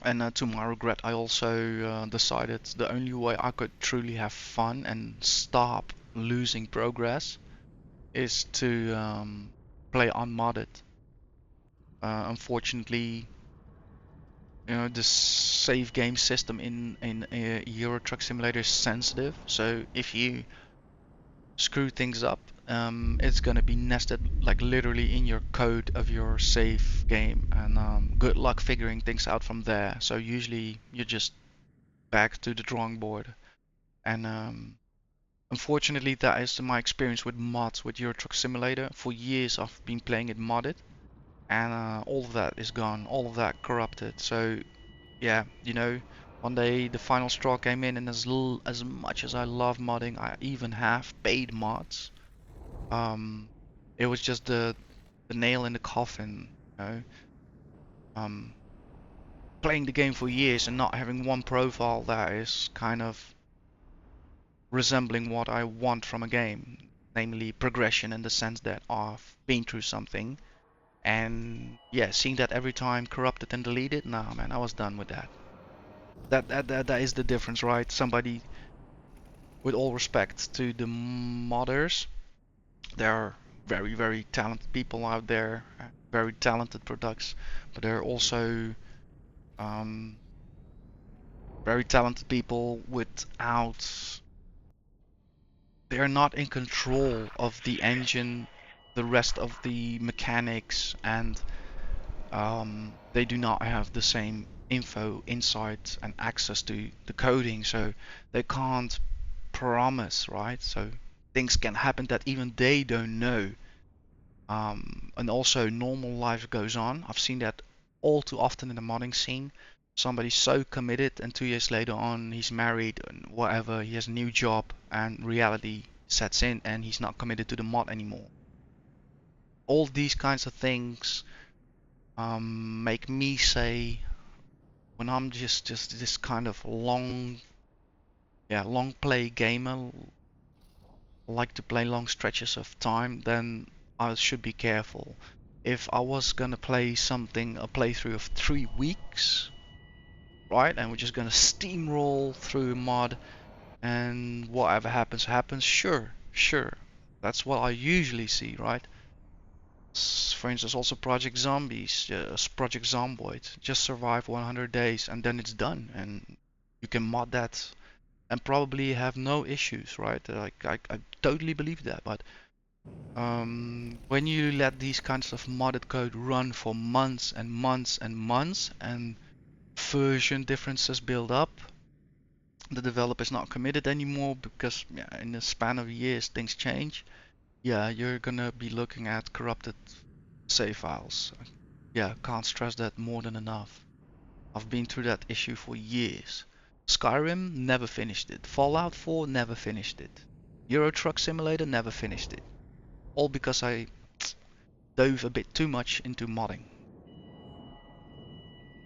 and to my regret, I also decided the only way I could truly have fun and stop losing progress is to play unmodded. Unfortunately, the save game system in Euro Truck Simulator is sensitive, so if you screw things up, it's gonna be nested like literally in your code of your save game, and good luck figuring things out from there. So usually you're just back to the drawing board, and unfortunately that is my experience with mods with Euro Truck Simulator. For years I've been playing it modded, and all of that is gone, all of that corrupted. So yeah, one day the final straw came in, and as much as I love modding, I even have paid mods. Um, it was just the nail in the coffin, you know. Um, Playing the game for years and not having one profile that is kind of resembling what I want from a game, namely progression in the sense that I've been through something. And yeah, seeing that every time corrupted and deleted, nah, man, I was done with that. That is the difference, right? Somebody, with all respect to the modders, there are very, very talented people out there, very talented products, but there are also um, very talented people without, they're not in control of the engine, the rest of the mechanics, and they do not have the same info, insight, and access to the coding, so they can't promise, right? So things can happen that even they don't know. And also normal life goes on. I've seen that all too often in the modding scene. Somebody's so committed, and 2 years later on, he's married and whatever, he has a new job, and reality sets in, and he's not committed to the mod anymore. All these kinds of things make me say, when I'm just this kind of long play gamer, like to play long stretches of time, then I should be careful. If I was gonna play something, a playthrough of 3 weeks, right, and we're just gonna steamroll through a mod, and whatever happens, happens, sure, that's what I usually see, right? For instance, also Project Zombies, Project Zomboid, just survive 100 days and then it's done, and you can mod that and probably have no issues, right? Like I totally believe that, but when you let these kinds of modded code run for months and months and months, and version differences build up, the developer is not committed anymore because yeah, in the span of years things change. Yeah, you're gonna be looking at corrupted save files. Yeah, can't stress that more than enough. I've been through that issue for years. Skyrim, never finished it. Fallout 4, never finished it. Euro Truck Simulator, never finished it. All because I dove a bit too much into modding.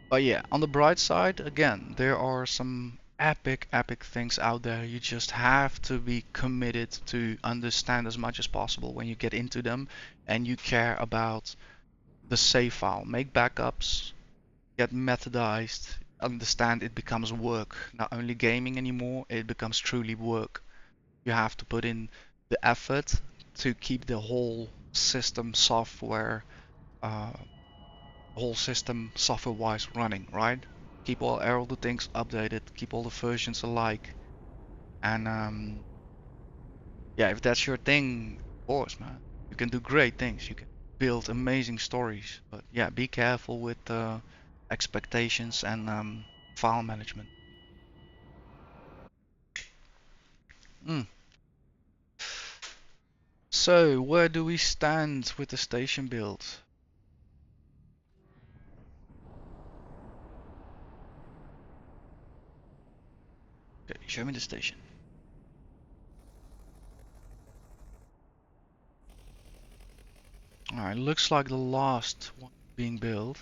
But yeah, on the bright side, again, there are some epic things out there. You just have to be committed to understand as much as possible when you get into them, and you care about the save file. Make backups, get methodized, understand it becomes work. Not only gaming anymore, it becomes truly work. You have to put in the effort to keep the whole system uh, software-wise running, right? Keep all the things updated, keep all the versions alike, and yeah, if that's your thing, of course, man, you can do great things. You can build amazing stories, but yeah, be careful with expectations and file management. Mm. So, where do we stand with the station build? Okay, show me the station. Alright, looks like the last one being built.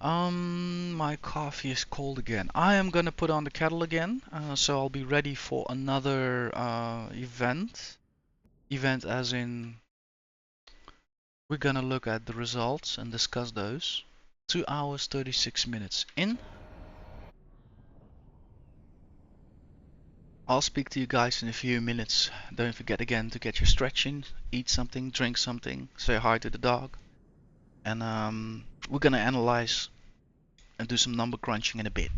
My coffee is cold again. I am gonna put on the kettle again, so I'll be ready for another event. Event as in, we're gonna look at the results and discuss those. 2 hours 36 minutes in. I'll speak to you guys in a few minutes. Don't forget again to get your stretch in, eat something, drink something, say hi to the dog, and we're gonna analyze and do some number crunching in a bit.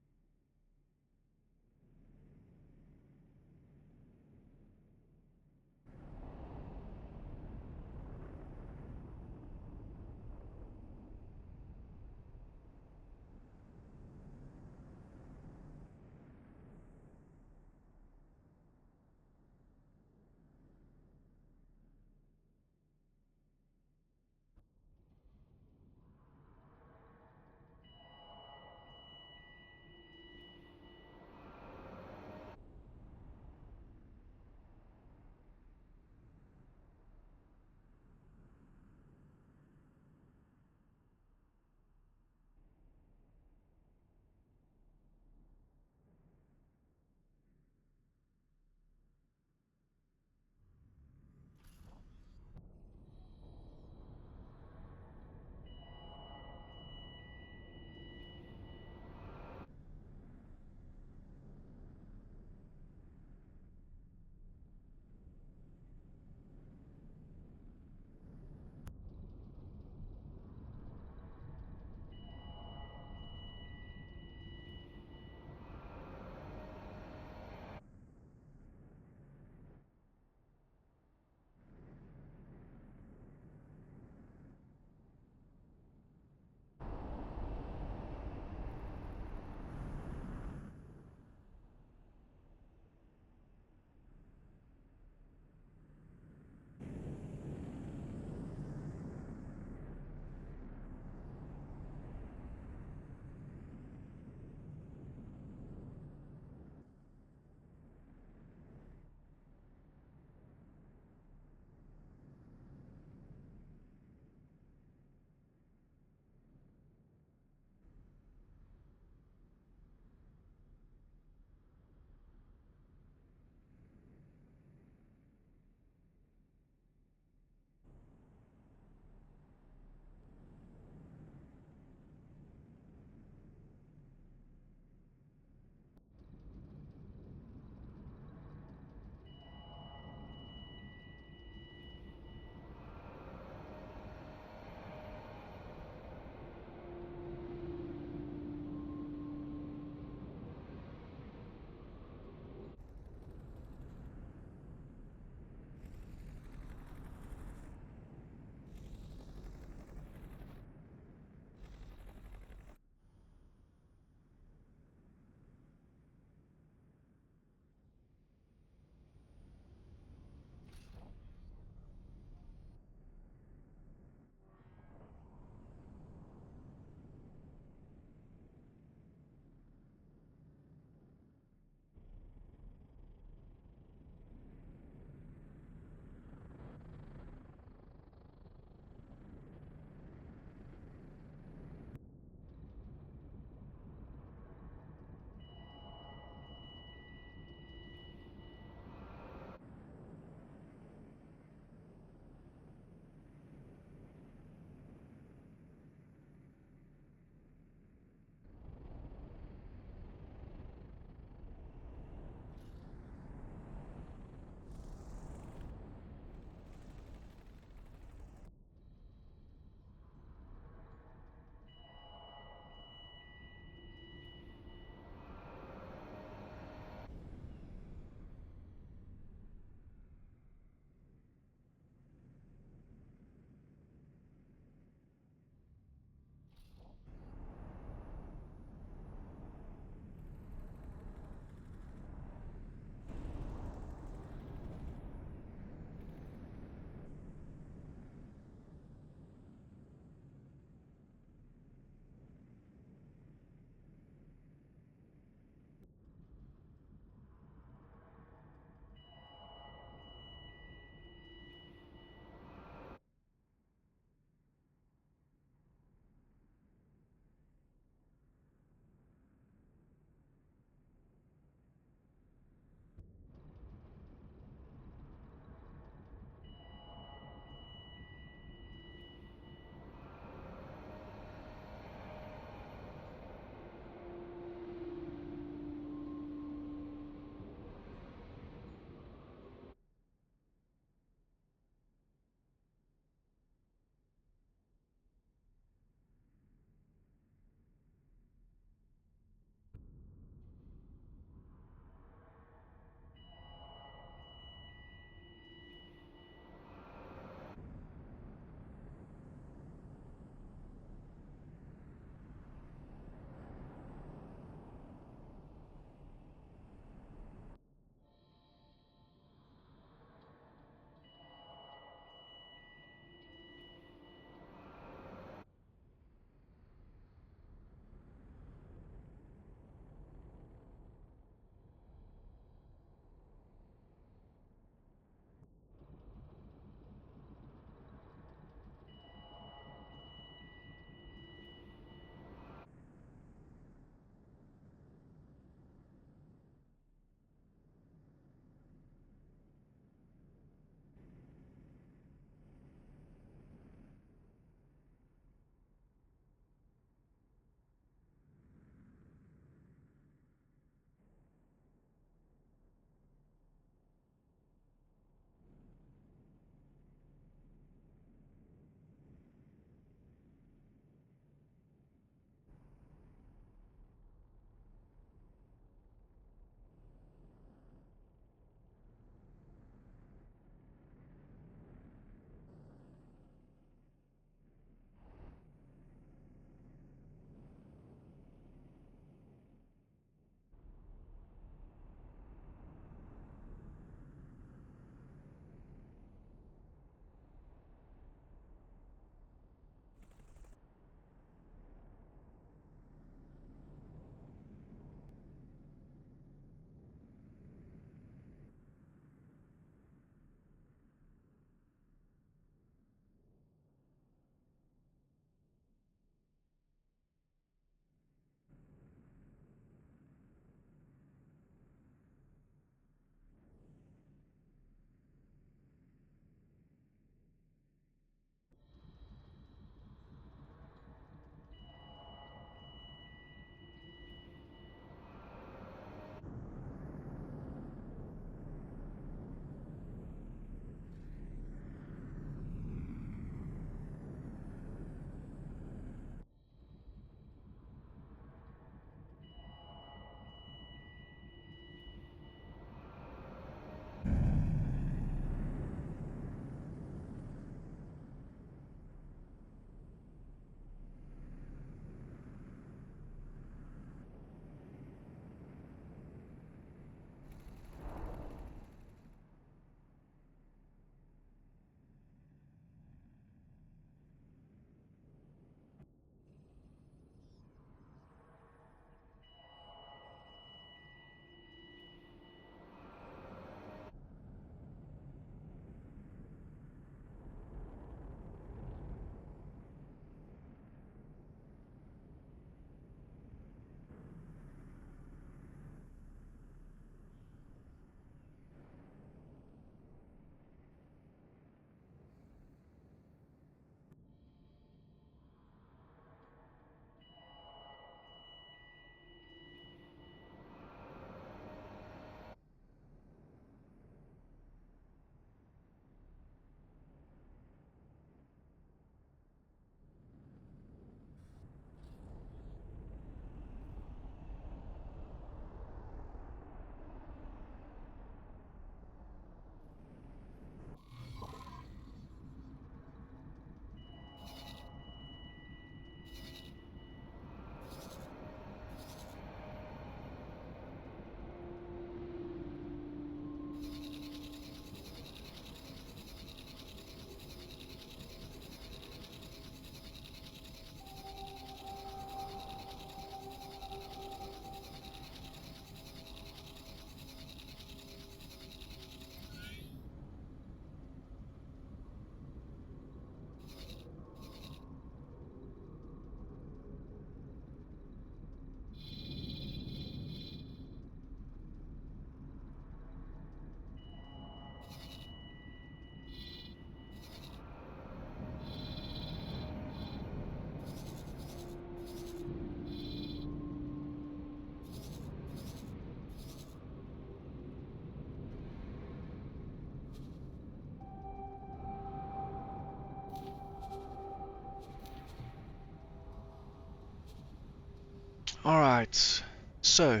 Alright, so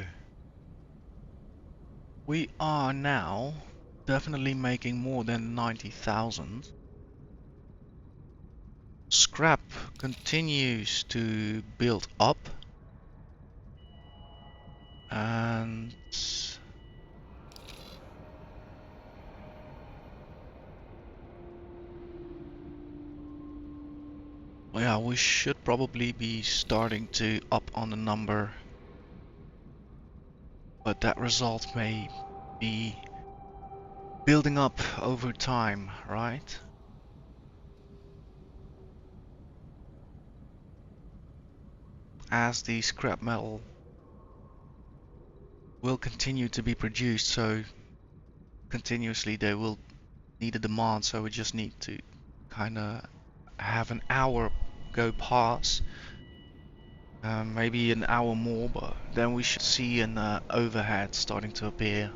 we are now definitely making more than 90,000. Scrap continues to build up, and yeah, we should probably be starting to up on the number, but that result may be building up over time, right? As the scrap metal will continue to be produced, so continuously they will need a demand, so we just need to kind of have an hour go past, maybe an hour more, but then we should see an overhead starting to appear.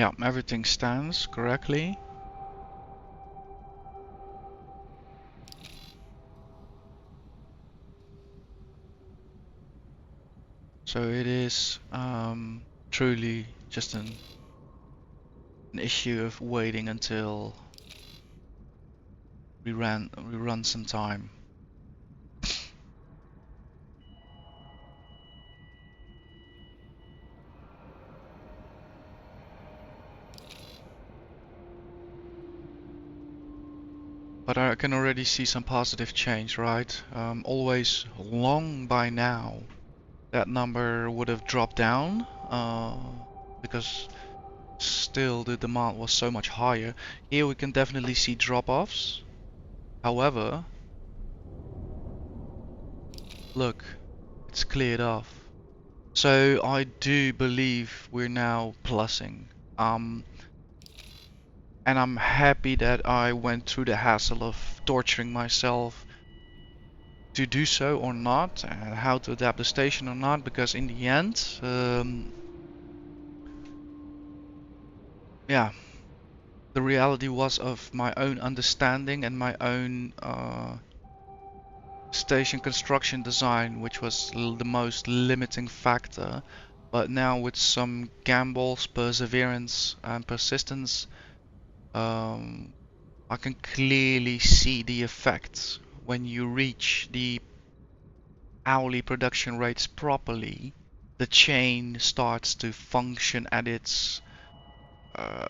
Yeah, everything stands correctly. So it is truly just an issue of waiting until we run some time. But I can already see some positive change, right? Always long by now, that number would have dropped down because still the demand was so much higher. Here we can definitely see drop-offs. However, look, it's cleared off. So I do believe we're now plussing. Um, and I'm happy that I went through the hassle of torturing myself to do so or not, and how to adapt the station or not, because in the end, yeah, the reality was of my own understanding and my own station construction design, which was the most limiting factor. But now with some gambles, perseverance, and persistence, um, I can clearly see the effects when you reach the hourly production rates properly. The chain starts to function at its, uh,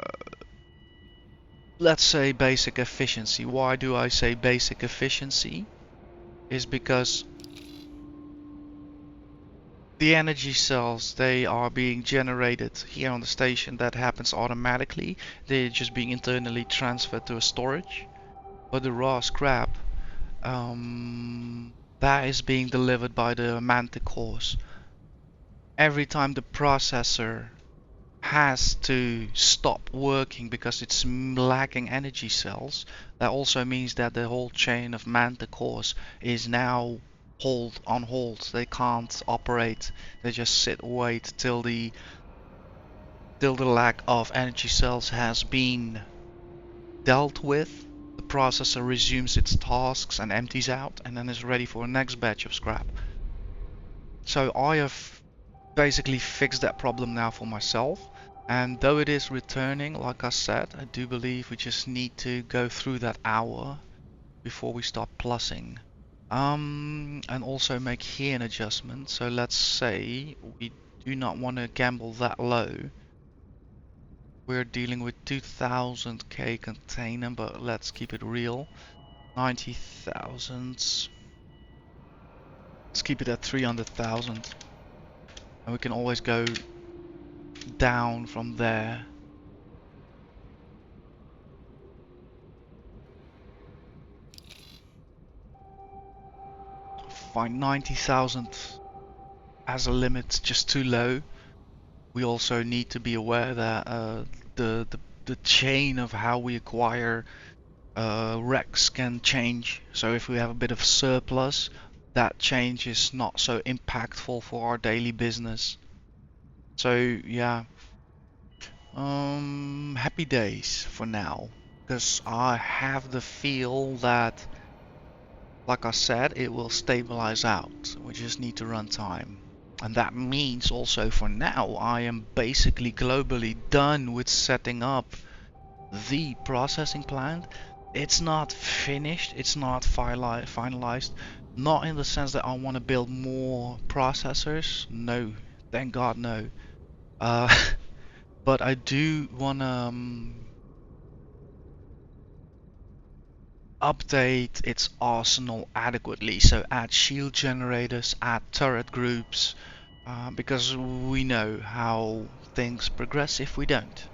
let's say, basic efficiency. Why do I say basic efficiency? Is because the energy cells, they are being generated here on the station. That happens automatically. They're just being internally transferred to a storage. But the raw scrap, that is being delivered by the manticores. Every time the processor has to stop working because it's lacking energy cells, that also means that the whole chain of manticores is now on hold. They can't operate. They just sit wait till the lack of energy cells has been dealt with. The processor resumes its tasks and empties out, and then is ready for a next batch of scrap. So I have basically fixed that problem now for myself. And though it is returning, like I said, I do believe we just need to go through that hour before we start plussing. And also make here an adjustment. So let's say we do not want to gamble that low. We're dealing with 2000k container, but let's keep it real. 90,000. Let's keep it at 300,000. And we can always go down from there. Find 90,000 as a limit just too low. We also need to be aware that the chain of how we acquire RECs can change. So if we have a bit of surplus, that change is not so impactful for our daily business. So yeah, happy days for now, because I have the feel that, like I said, it will stabilize out. We just need to run time. And that means also for now, I am basically globally done with setting up the processing plant. It's not finished, it's not finalized. Not in the sense that I want to build more processors. No, thank God, no. Uh, but I do want to update its arsenal adequately. So add shield generators, add turret groups, because we know how things progress if we don't.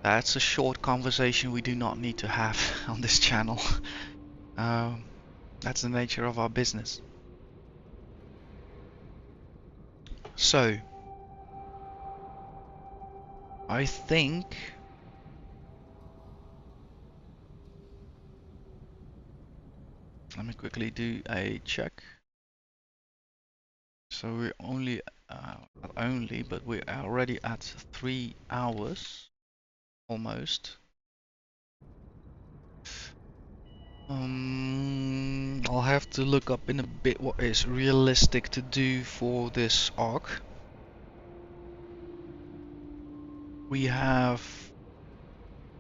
That's a short conversation we do not need to have on this channel. Um, that's the nature of our business. So, I think let me quickly do a check. So we're only, not only, but we're already at 3 hours. almost. I'll have to look up in a bit what is realistic to do for this arc. We have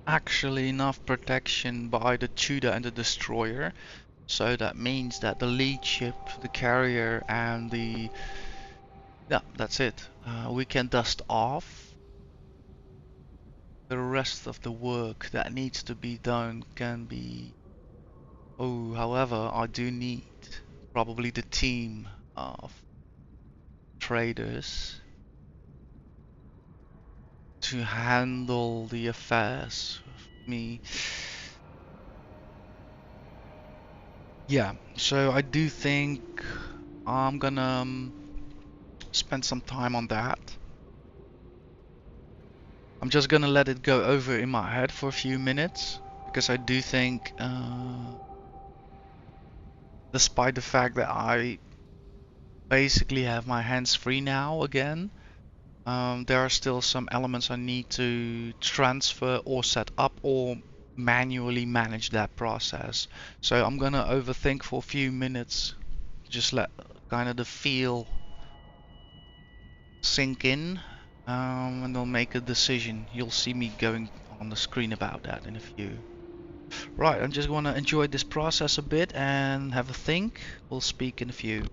actually enough protection by the Tudor and the Destroyer, so that means that the lead ship, the carrier, and the yeah, that's it. We can dust off. The rest of the work that needs to be done can be. Oh, however, I do need probably the team of traders to handle the affairs of me. Yeah, so I do think I'm gonna spend some time on that. I'm just gonna let it go over in my head for a few minutes because I do think, despite the fact that I basically have my hands free now again, there are still some elements I need to transfer or set up or manually manage that process. So I'm gonna overthink for a few minutes, just let kind of the feel sink in, and I'll make a decision. You'll see me going on the screen about that in a few. Right, I'm just gonna enjoy this process a bit and have a think. We'll speak in a few.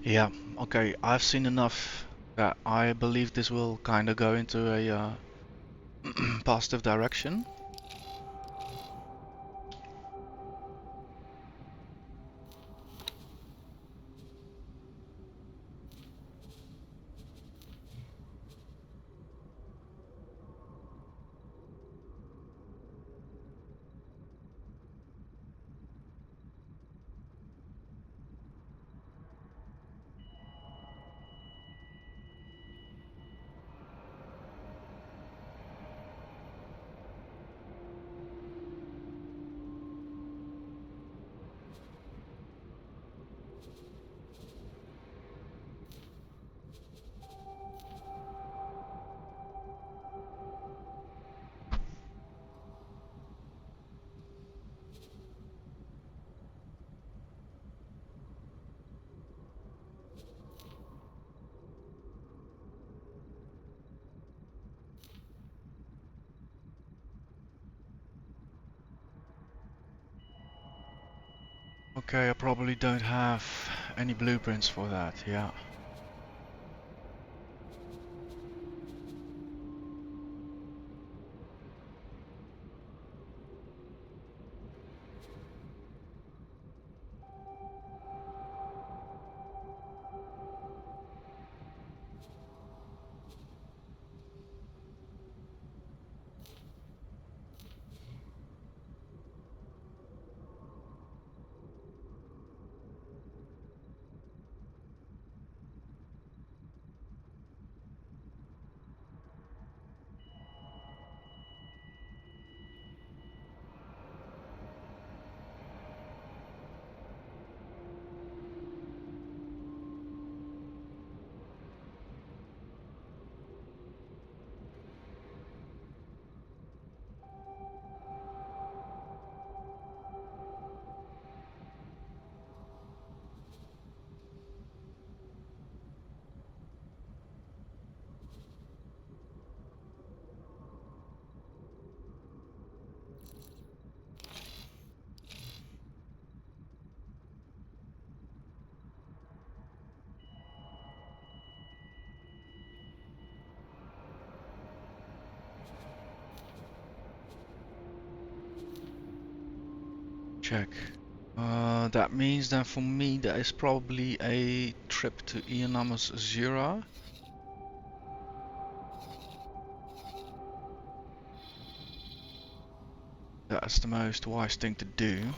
Yeah, okay, I've seen enough that I believe this will kind of go into a positive direction. Okay, I probably don't have any blueprints for that, yeah. Check. That means then for me that is probably a trip to Ionamus Zero. That's the most wise thing to do.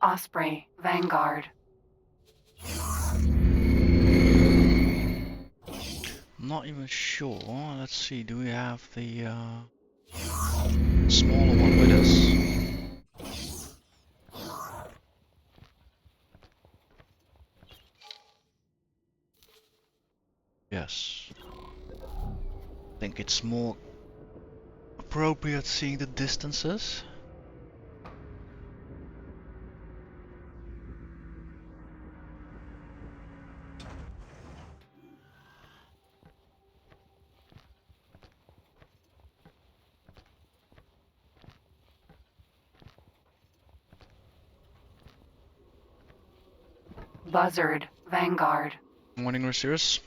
Osprey, Vanguard. Not even sure. Let's see, do we have the smaller one with us? Yes. I think it's more appropriate seeing the distances. Buzzard, Vanguard. Morning, Receivers.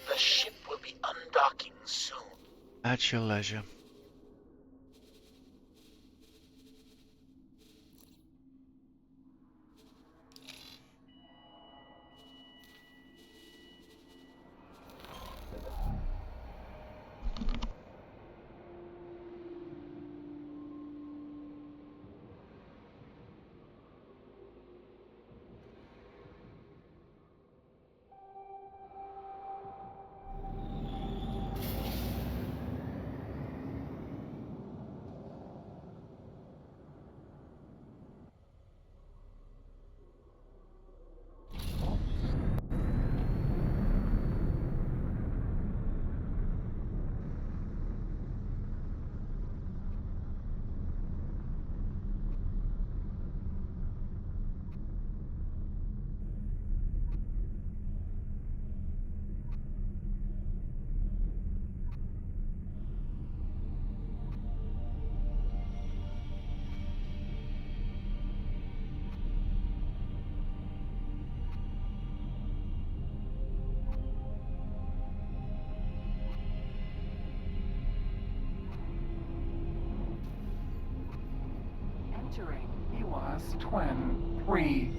The ship will be undocking soon. At your leisure. Entering EWAS Twin 3.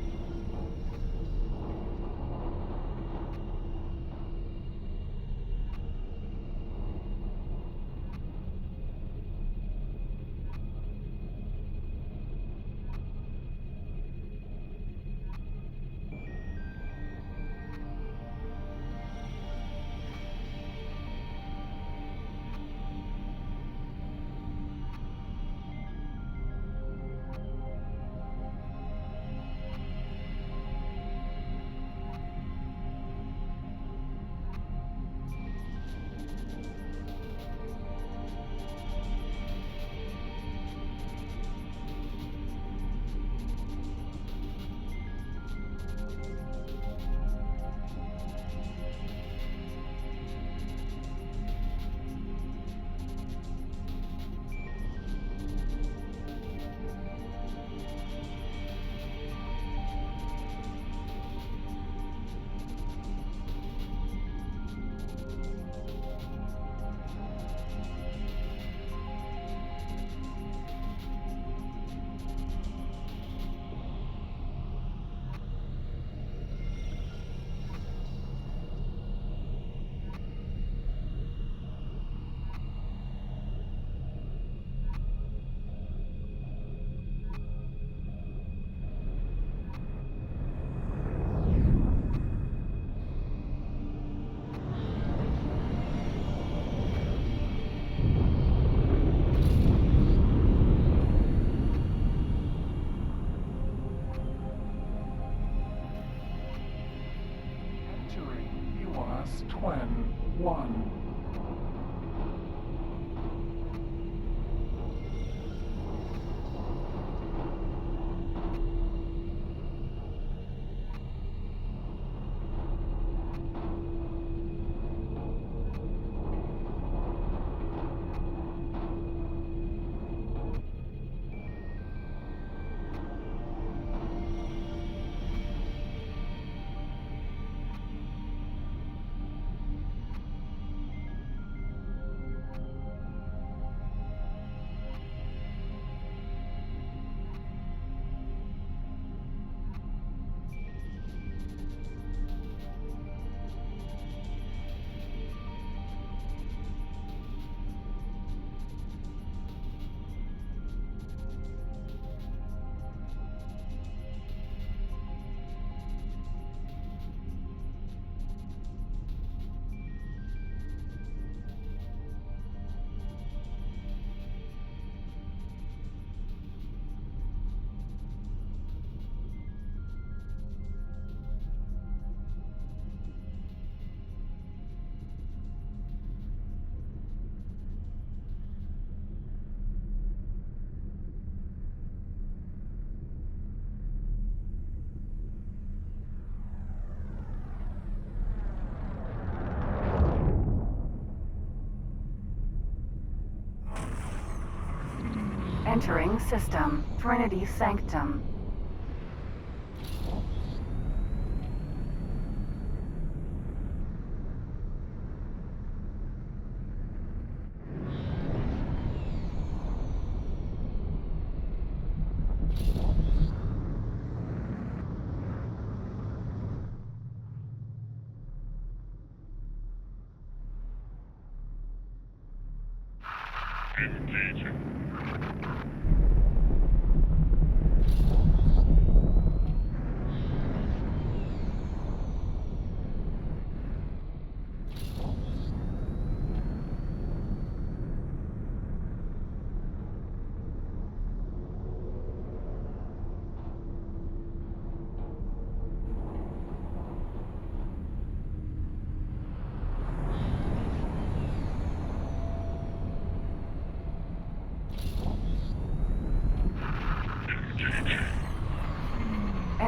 Entering system. Trinity Sanctum.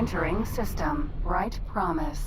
Entering system. Bright promise.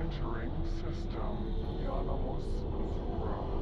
Entering system. Yanamus Zura.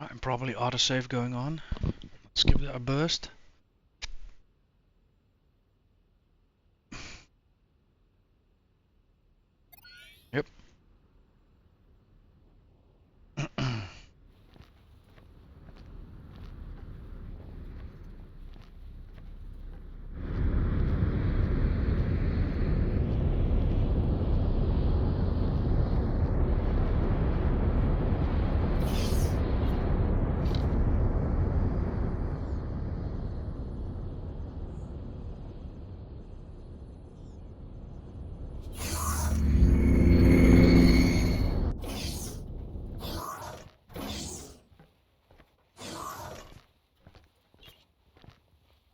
And probably autosave going on. Let's give it a burst. Yep.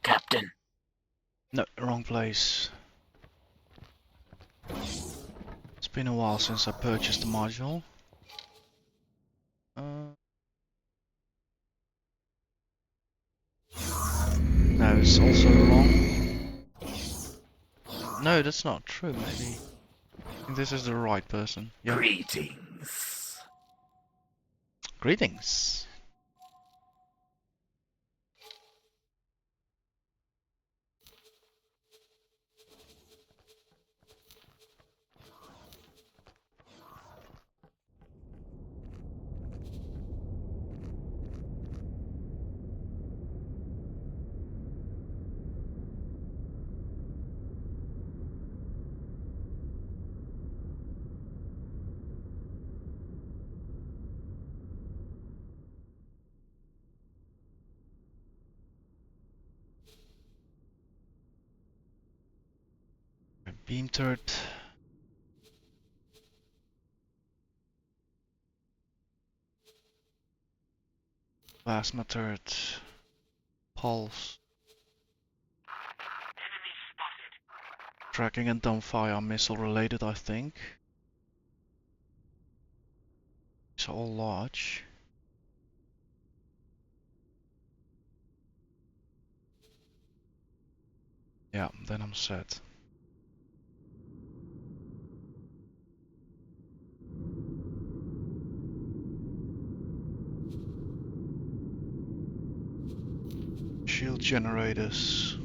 Captain. No, wrong place. It's been a while since I purchased the module. No, it's also wrong. No, that's not true, maybe. I think this is the right person. Yeah. Greetings. Greetings. Beam turret. Plasma turret. Pulse. Tracking and dumbfire are missile related, I think. It's all large. Yeah, then I'm set. Shield generators.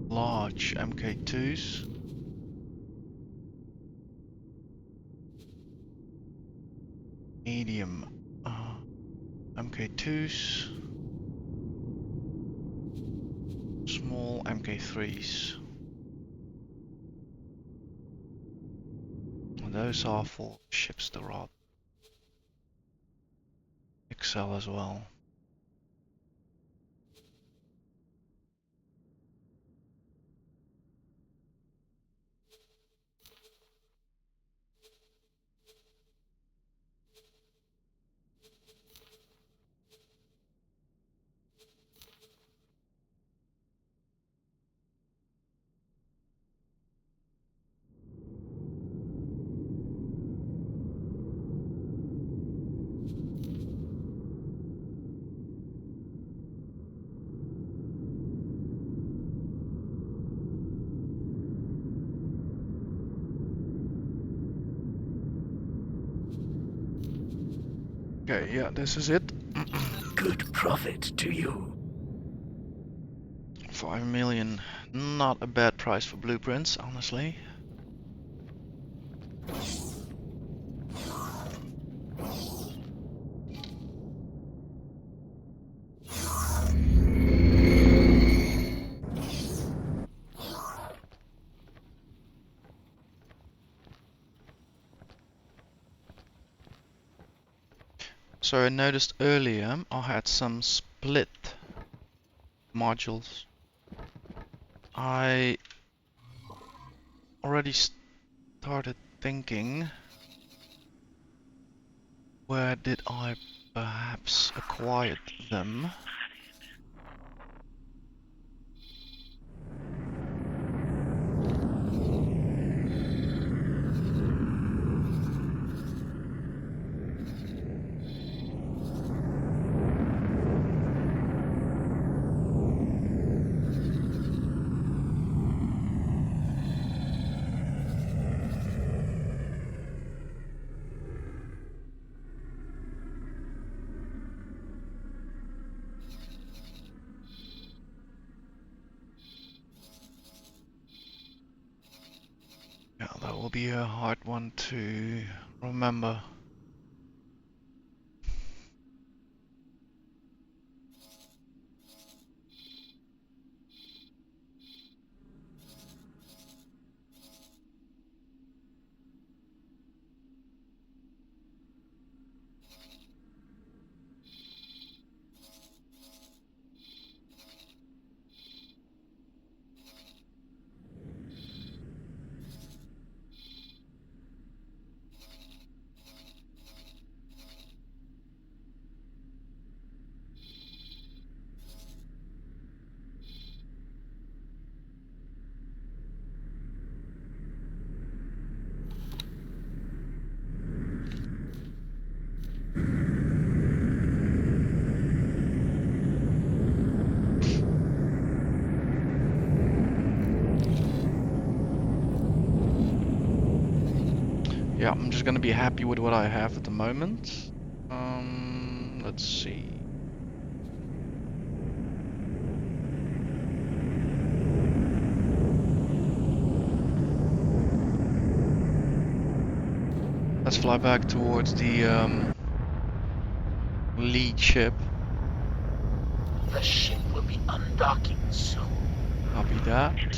Large MK2s. Medium MK2s. Small MK3s. And those are for ships to rob. Excel as well. Okay, yeah, this is it. Good profit to you. 5 million. Not a bad price for blueprints, honestly. So I noticed earlier I had some split modules. I already started thinking, where did I perhaps acquired them? will be a hard one to remember. Yeah, I'm just gonna be happy with what I have at the moment. Let's see. Let's fly back towards the lead ship. The ship will be undocking soon. Copy that.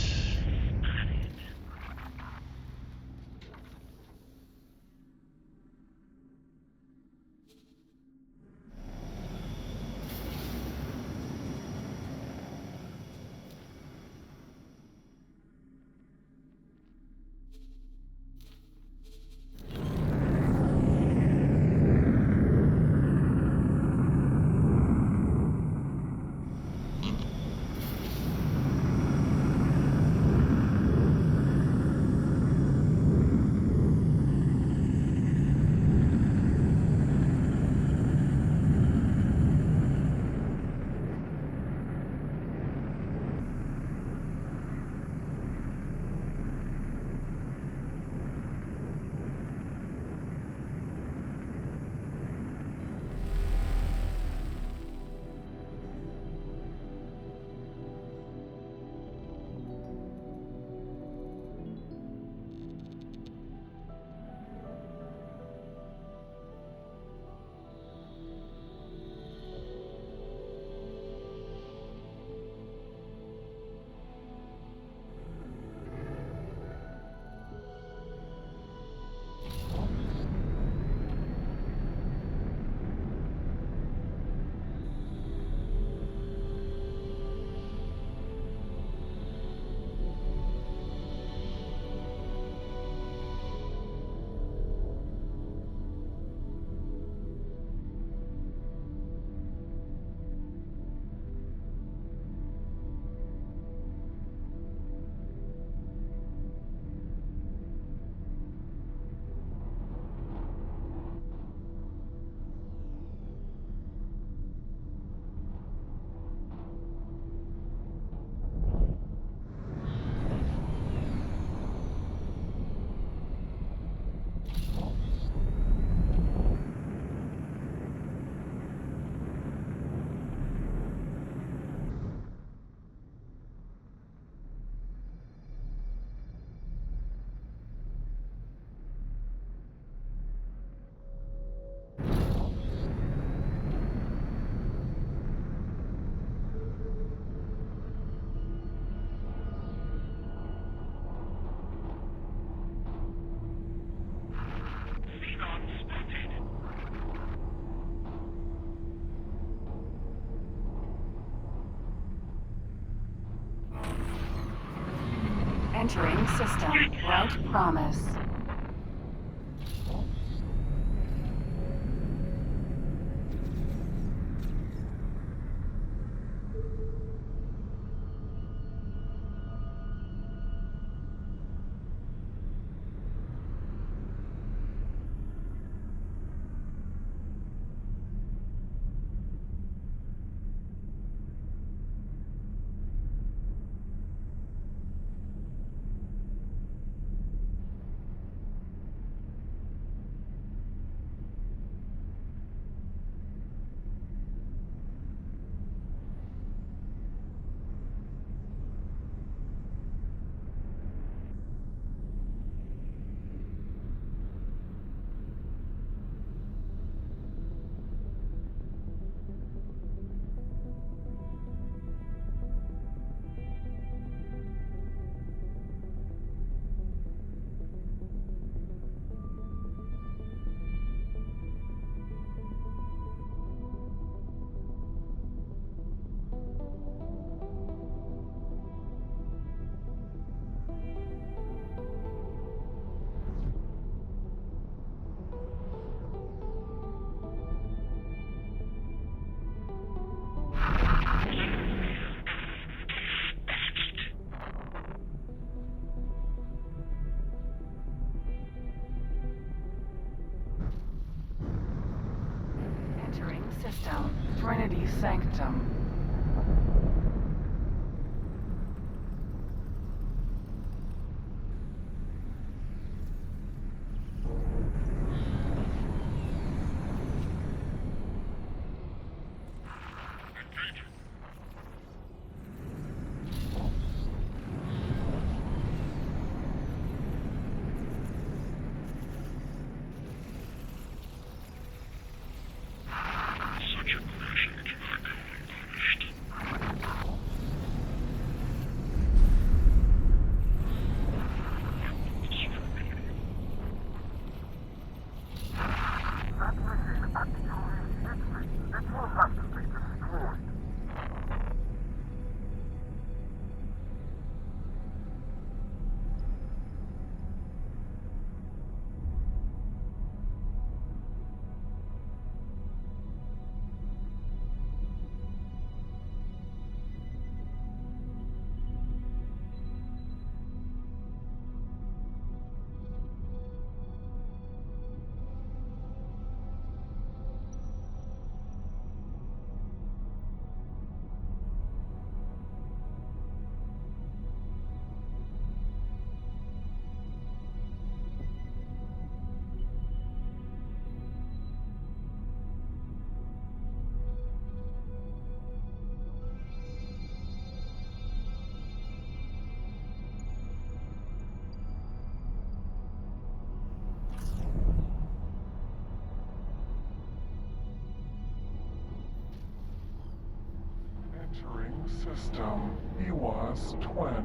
Entering system. Right promise. Holy sanctum. Entering system. EWAS twin.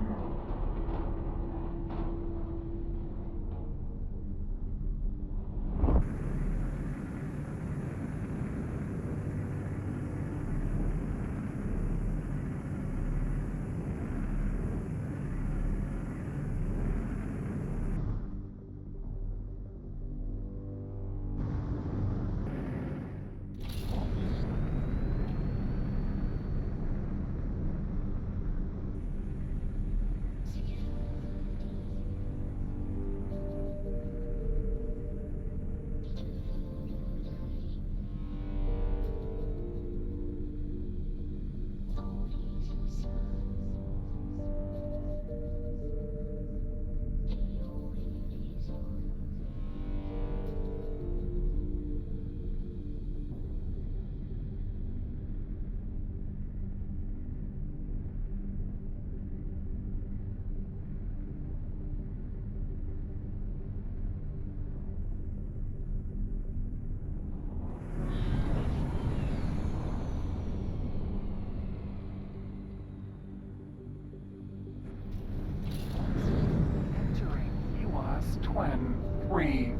Entering EWAS twin 3.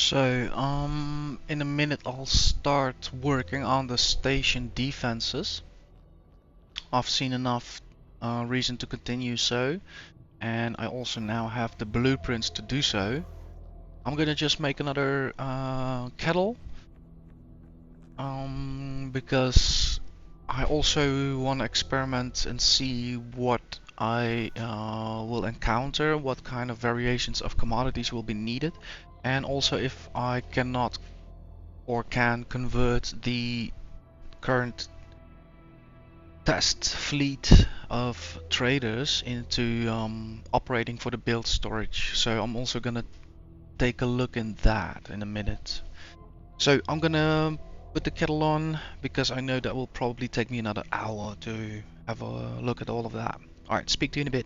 So, in a minute I'll start working on the station defenses. I've seen enough reason to continue so, and I also now have the blueprints to do so. I'm gonna just make another kettle, because I also want to experiment and see what I will encounter, what kind of variations of commodities will be needed, and also if I cannot or can convert the current test fleet of traders into operating for the build storage. So I'm also gonna take a look in that in a minute. So I'm gonna put the kettle on because I know that will probably take me another hour to have a look at all of that. Alright, speak to you in a bit.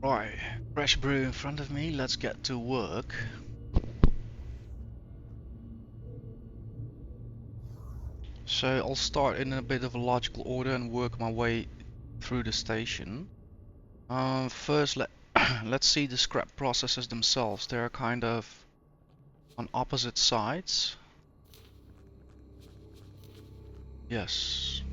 Right, fresh brew in front of me, let's get to work. So I'll start in a bit of a logical order and work my way through the station. First, let's see the scrap processes themselves. They're kind of on opposite sides. Yes.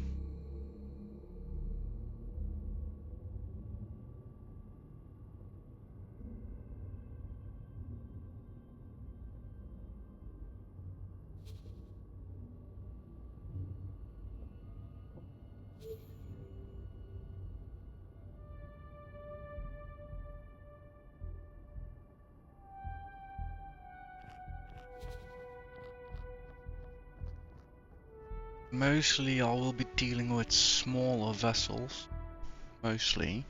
Mostly I will be dealing with smaller vessels. Mostly.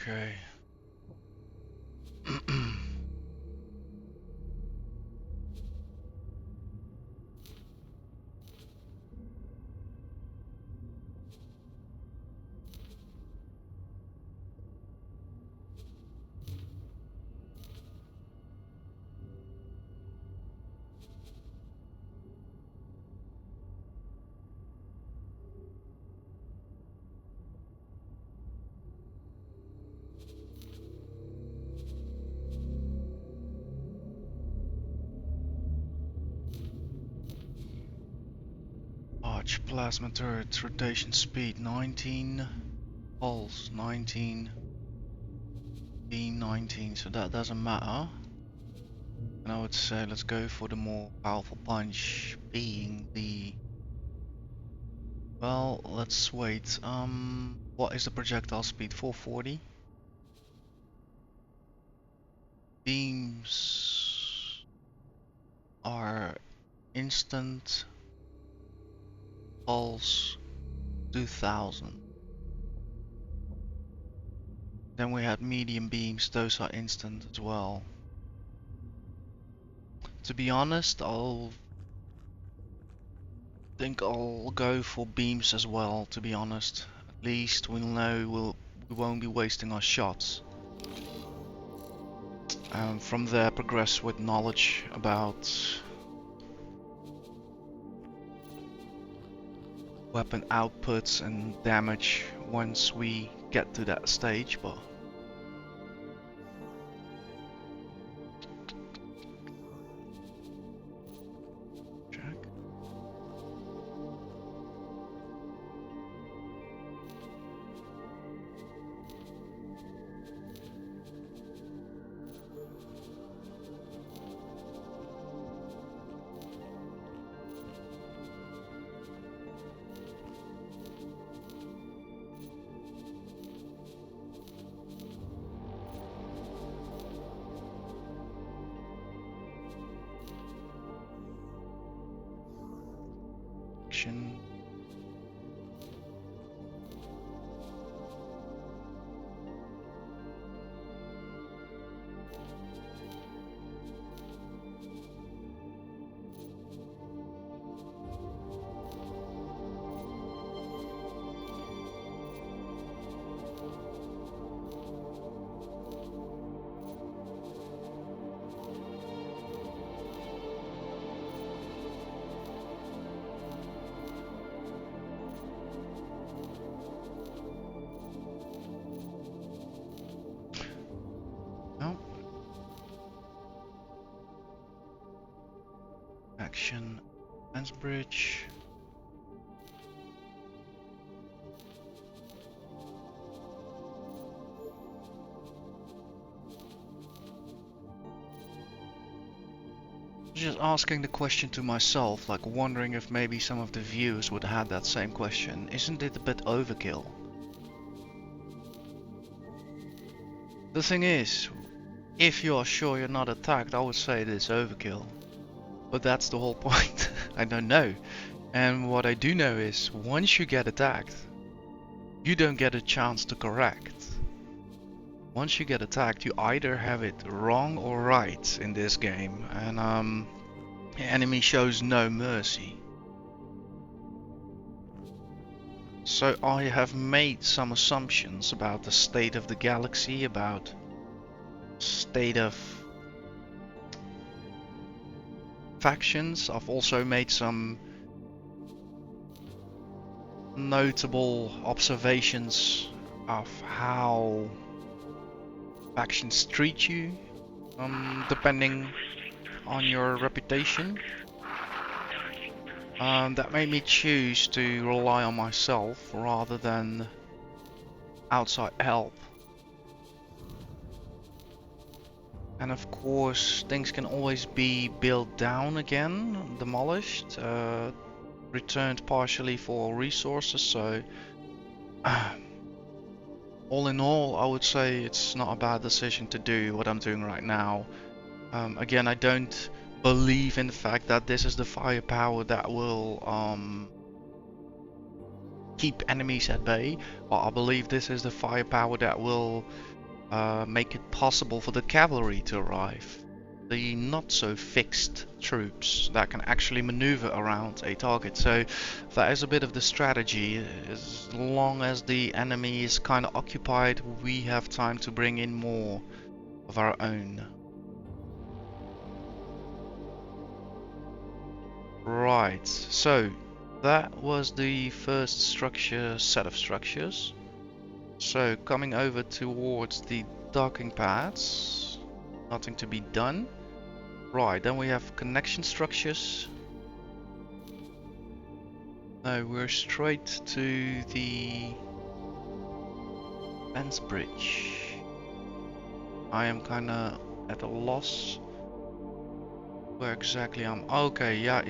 Okay. Arch plasma turret rotation speed 19, pulse 19, beam 19, so that doesn't matter. And I would say let's go for the more powerful punch, being the... Well, let's wait. What is the projectile speed? 440? Beams are instant, pulse 2000. Then we had medium beams, those are instant as well. To be honest, I'll go for beams as well, to be honest. At least we'll know we won't be wasting our shots. And from there progress with knowledge about weapon outputs and damage once we get to that stage, but check. action. No. Action, fence bridge. Just asking the question to myself, like wondering if maybe some of the viewers would have that same question. Isn't it a bit overkill? The thing is, if you are sure you're not attacked, I would say it is overkill. But that's the whole point. I don't know. And what I do know is, once you get attacked, you don't get a chance to correct. Once you get attacked, you either have it wrong or right in this game, and the enemy shows no mercy. So I have made some assumptions about the state of the galaxy, about state of factions. I've also made some notable observations of how factions treat you, depending on your reputation. That made me choose to rely on myself rather than outside help. And of course, things can always be built down again, demolished, returned partially for resources, so all in all, I would say it's not a bad decision to do what I'm doing right now. Again, I don't believe in the fact that this is the firepower that will keep enemies at bay, but I believe this is the firepower that will make it possible for the cavalry to arrive. The not so fixed troops that can actually maneuver around a target. So that is a bit of the strategy. As long as the enemy is kind of occupied, we have time to bring in more of our own. Right, so that was the first set of structures. So coming over towards the docking pads, nothing to be done. Right, then we have connection structures. No, we're straight to the fence bridge. I am kinda at a loss where exactly I'm. Okay, yeah.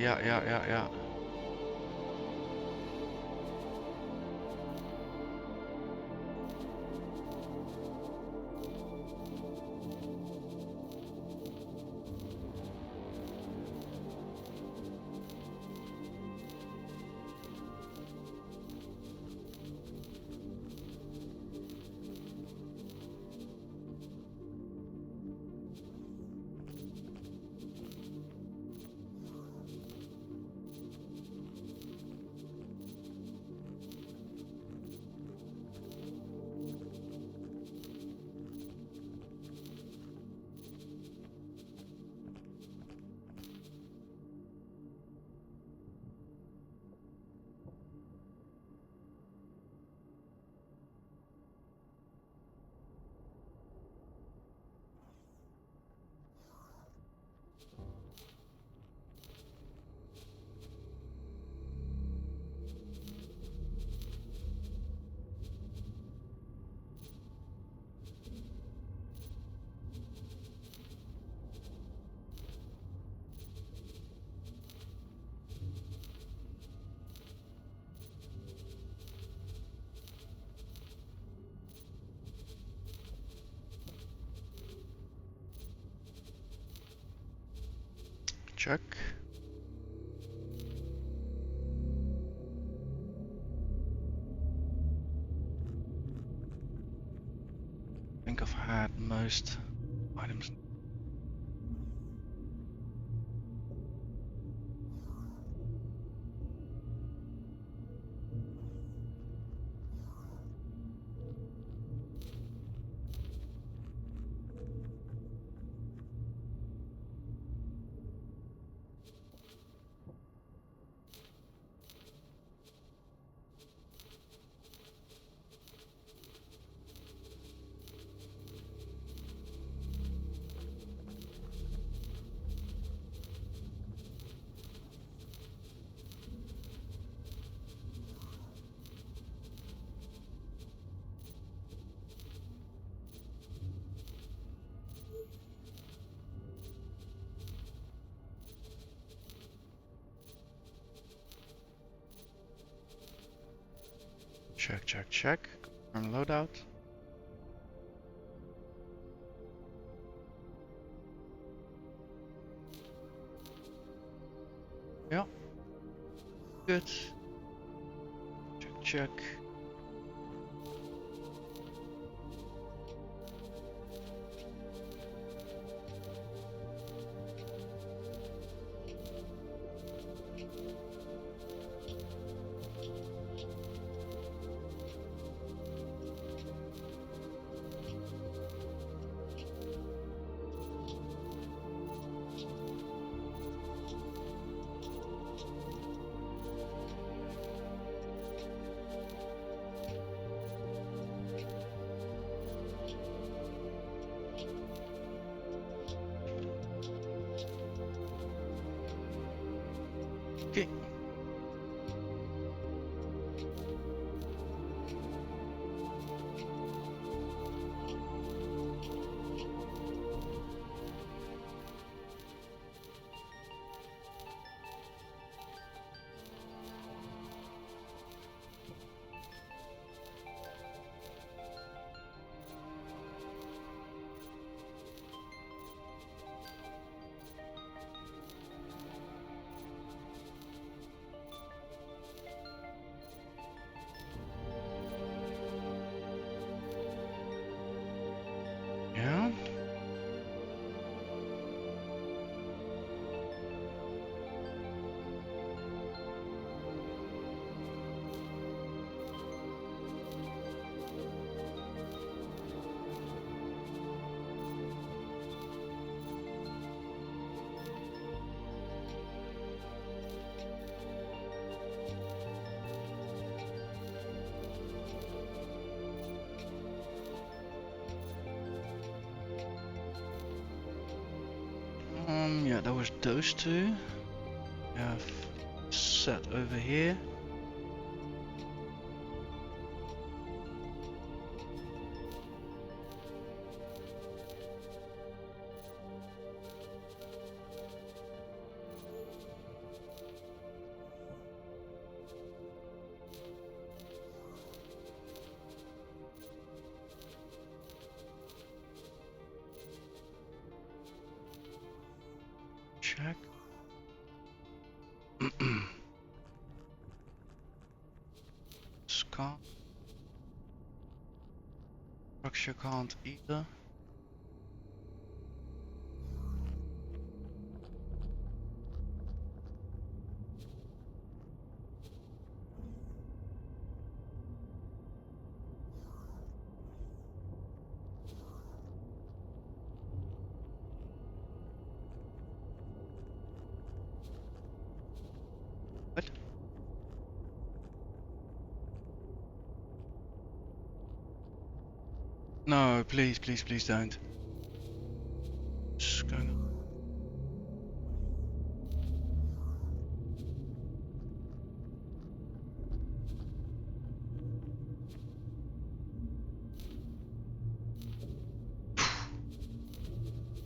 think I've had most items. Check, check, check. Confirm loadout. Yeah. Good. Check, check. Okay. Yeah. Yeah, that was those two. We have set over here. Check. Can't. Structure can't either. What? No, please, please, please don't. Just going.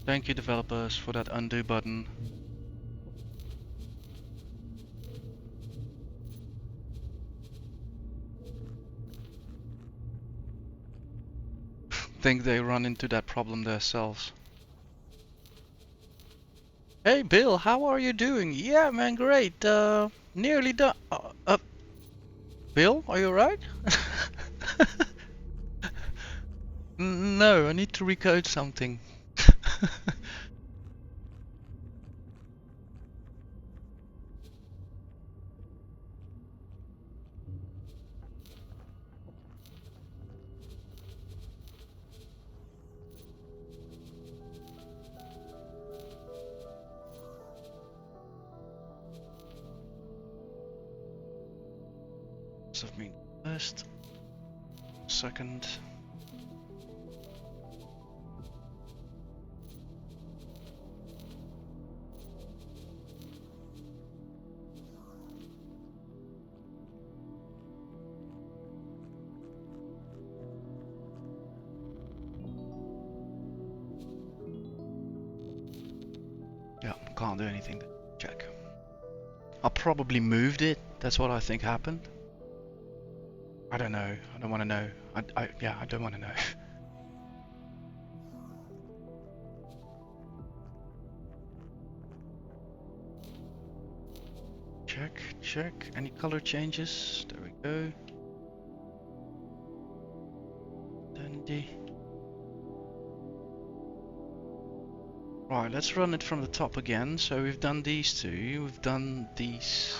Thank you, developers, for that undo button. Think they run into that problem themselves. Hey Bill, how are you doing? Yeah man, great. Nearly done. Bill, are you alright? No, I need to recode something. So I've been first, second. Yeah, can't do anything. Check. I probably moved it. That's what I think happened. I don't know. I don't want to know. Yeah, I don't want to know. Check, check. Any color changes? There we go. Dandy. Right, let's run it from the top again. So we've done these two. We've done these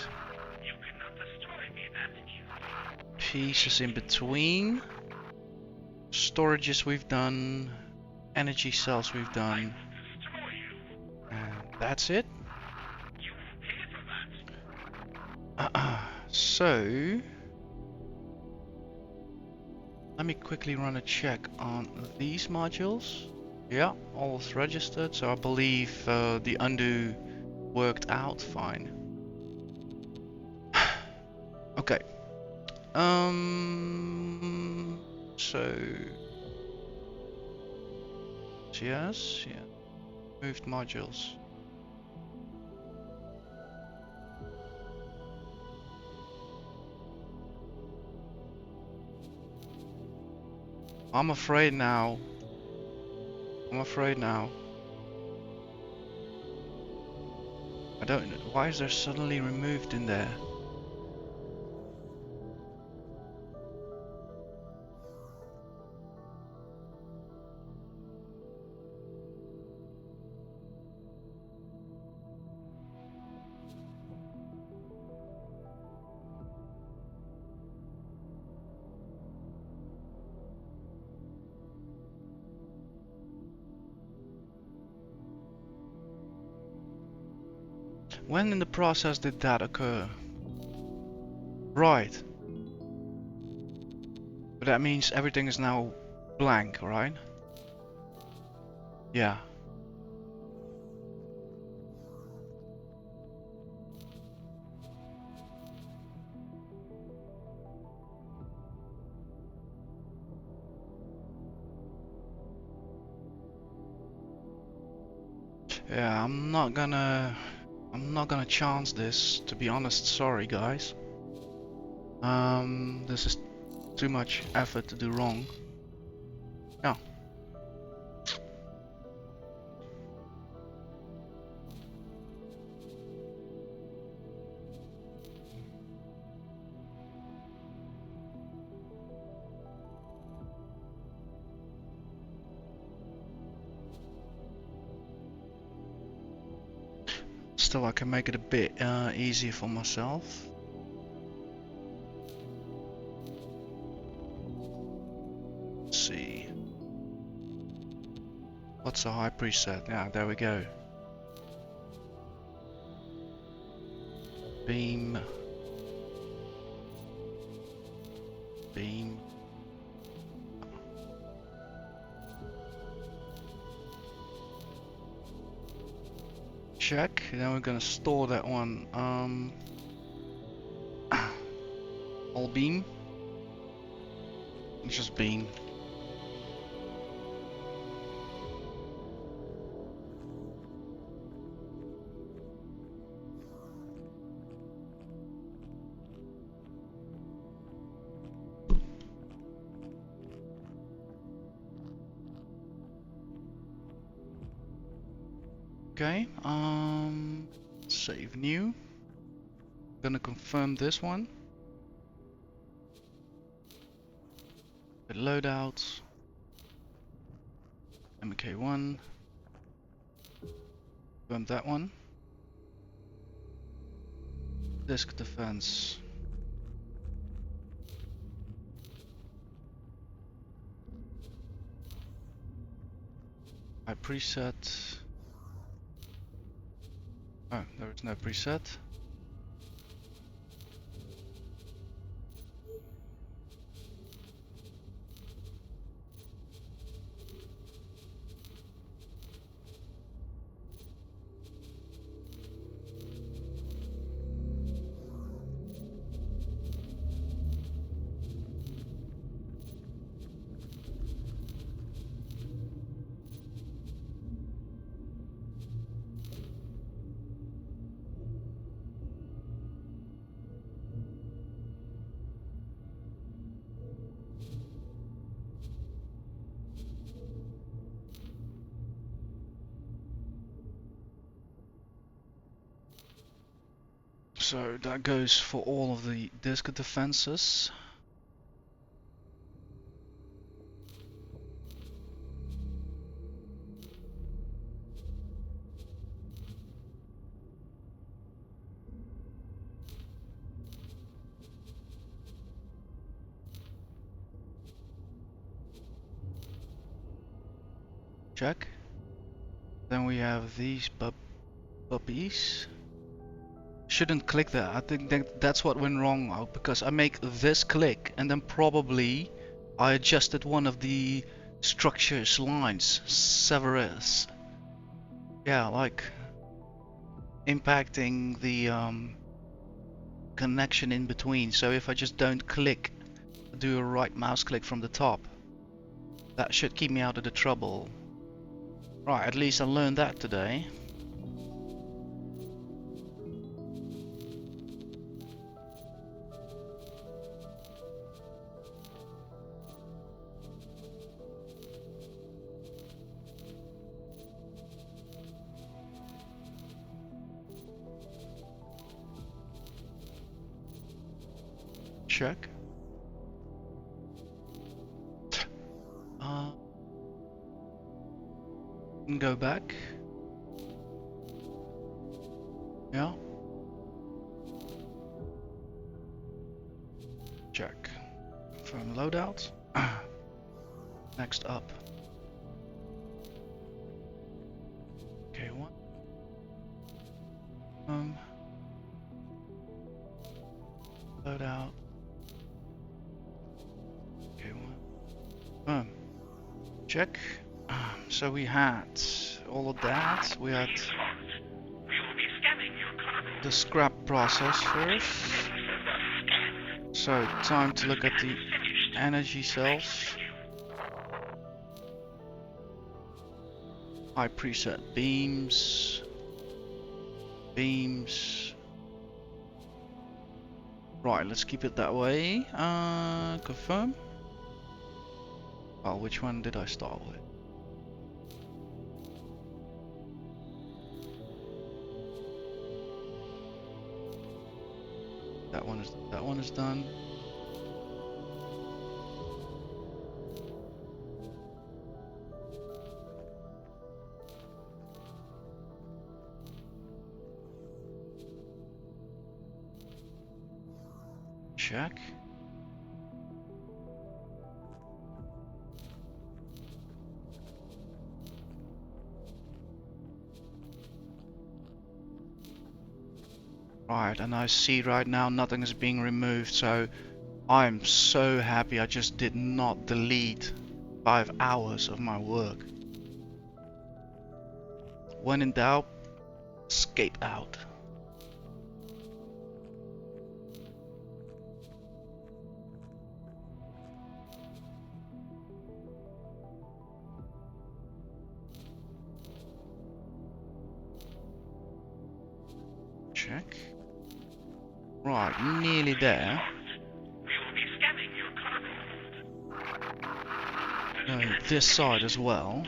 pieces in between. Storages we've done. Energy cells we've done. And that's it. So let me quickly run a check on these modules. Yeah, all is registered, so I believe the undo worked out fine. Okay. So yes, yeah. Moved modules. I'm afraid now. I'm afraid now. I don't know. Why is there suddenly removed in there? When in the process did that occur? Right. But that means everything is now blank, right? Yeah. Yeah, I'm not gonna chance this, to be honest. Sorry, guys. This is too much effort to do wrong. Yeah. Still, I can make it a bit easier for myself. Let's see. What's a high preset? Yeah, there we go. Beam. Beam. Check. Then we're gonna store that one. All beam. It's just beam. Okay, save new. Gonna confirm this one. The loadouts. MK1. Confirm that one. Disk defense. I preset. Oh, there is no preset. So that goes for all of the disk defenses. Check. Then we have these puppies. Shouldn't click that. I think that's what went wrong now, because I make this click and then probably I adjusted one of the structures lines, severus. Yeah, like impacting the connection in between. So if I just don't click, do a right mouse click from the top, that should keep me out of the trouble. Right, at least I learned that today. Check. Go back. Yeah. Check. Confirm loadout. Next up. Okay, one. Loadout. Okay, one. Check. So we had all of that. We had the scrap process first. So time to look at the energy cells. I preset beams. Beams. Right, let's keep it that way. Confirm. Well, which one did I start with? That one is done. Check. Right, and I see right now nothing is being removed, so I'm so happy I just did not delete 5 hours of my work. When in doubt, escape out. Check. Right, nearly there. This side as well.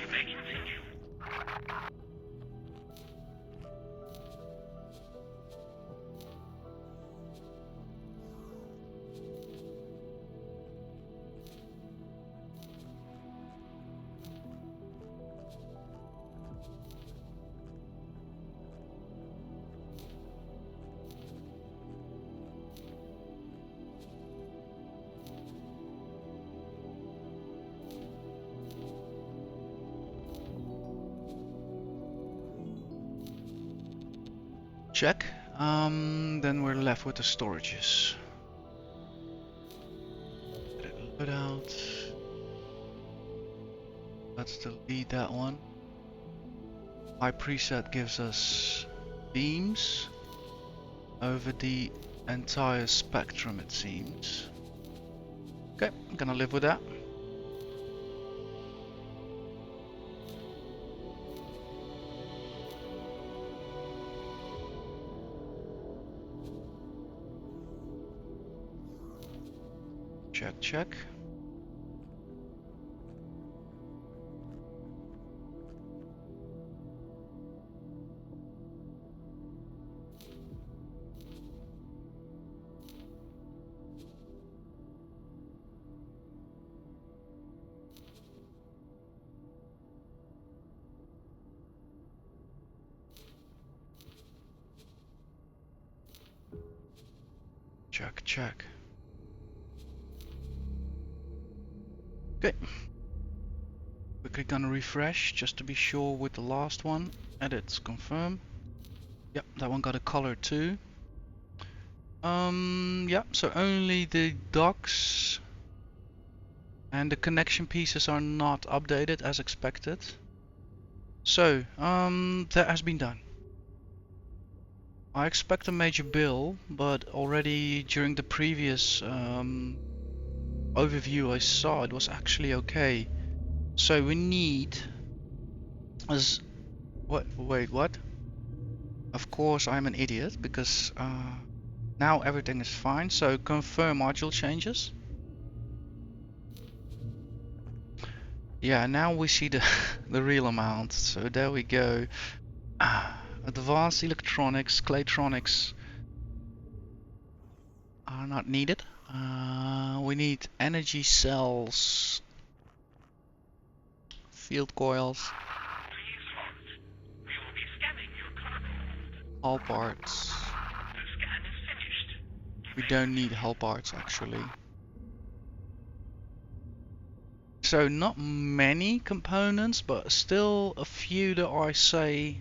check. Then we're left with the storages. Load out. Let's delete that one. My preset gives us themes over the entire spectrum, it seems. Okay, I'm gonna live with that. Check, check. Check, check. Okay. Quickly gonna refresh just to be sure with the last one. Edits, confirm. Yep, that one got a color too. Yeah, so only the docks and the connection pieces are not updated as expected. So, that has been done. I expect a major bill, but already during the previous overview I saw it was actually okay. So we need as wait, what? Of course I'm an idiot because now everything is fine. So confirm module changes. Yeah, now we see the the real amount. So there we go. Advanced electronics, claytronics are not needed. We need energy cells, field coils, hull parts. We don't need hull parts actually. So not many components, but still a few that I say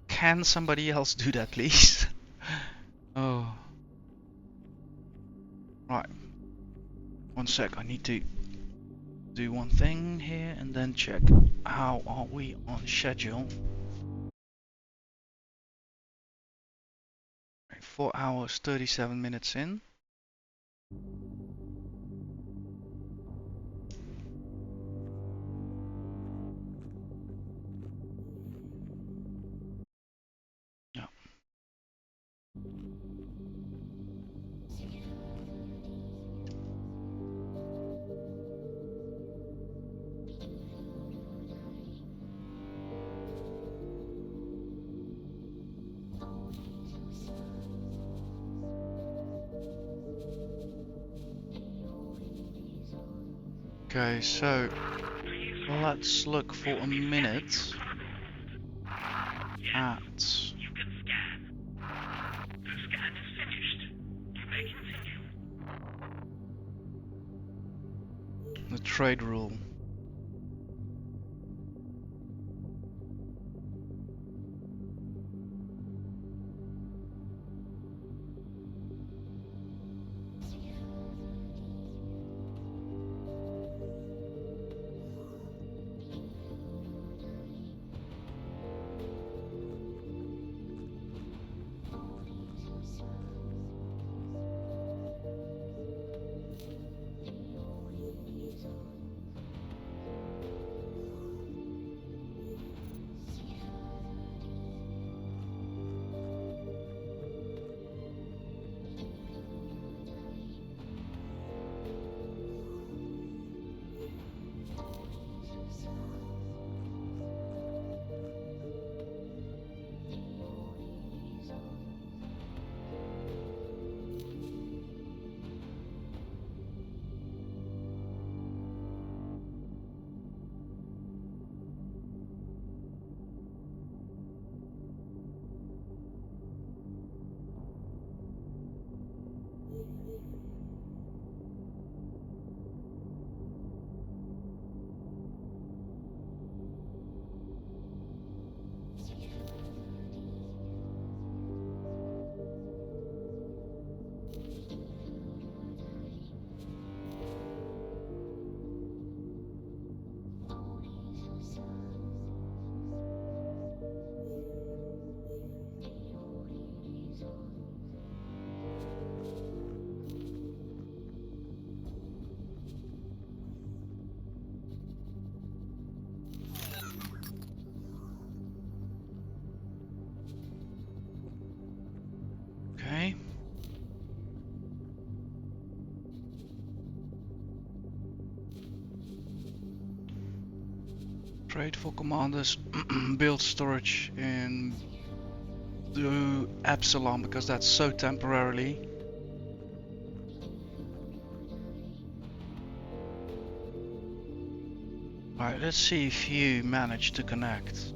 can somebody else do that please? Oh. Right. One sec, I need to do one thing here and then check how are we on schedule. 4 hours 37 minutes in. Yeah. Okay, so let's look for a minute at the trade rule. Trade for commanders, build storage in the Epsilon because that's so temporarily. Alright, let's see if you manage to connect.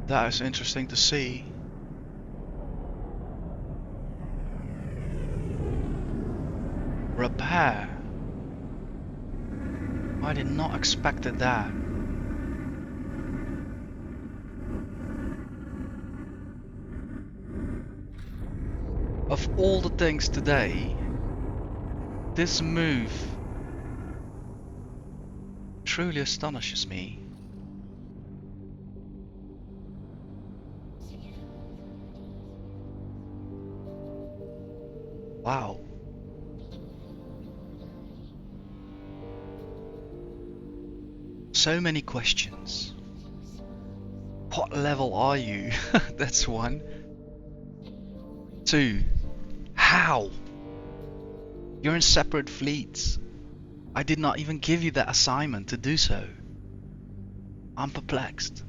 That is interesting to see. Repair. I did not expect that. Of all the things today, this move truly astonishes me. Wow. So many questions. What level are you? That's one. Two, how? You're in separate fleets. I did not even give you that assignment to do so. I'm perplexed.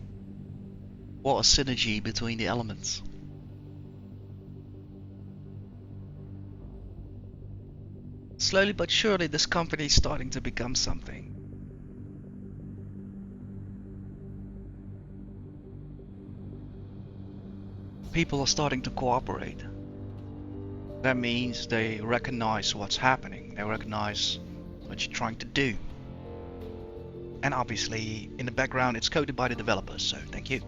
What a synergy between the elements. Slowly but surely this company is starting to become something. People are starting to cooperate. That means they recognize what's happening. They recognize what you're trying to do. And obviously, in the background, it's coded by the developers, so thank you.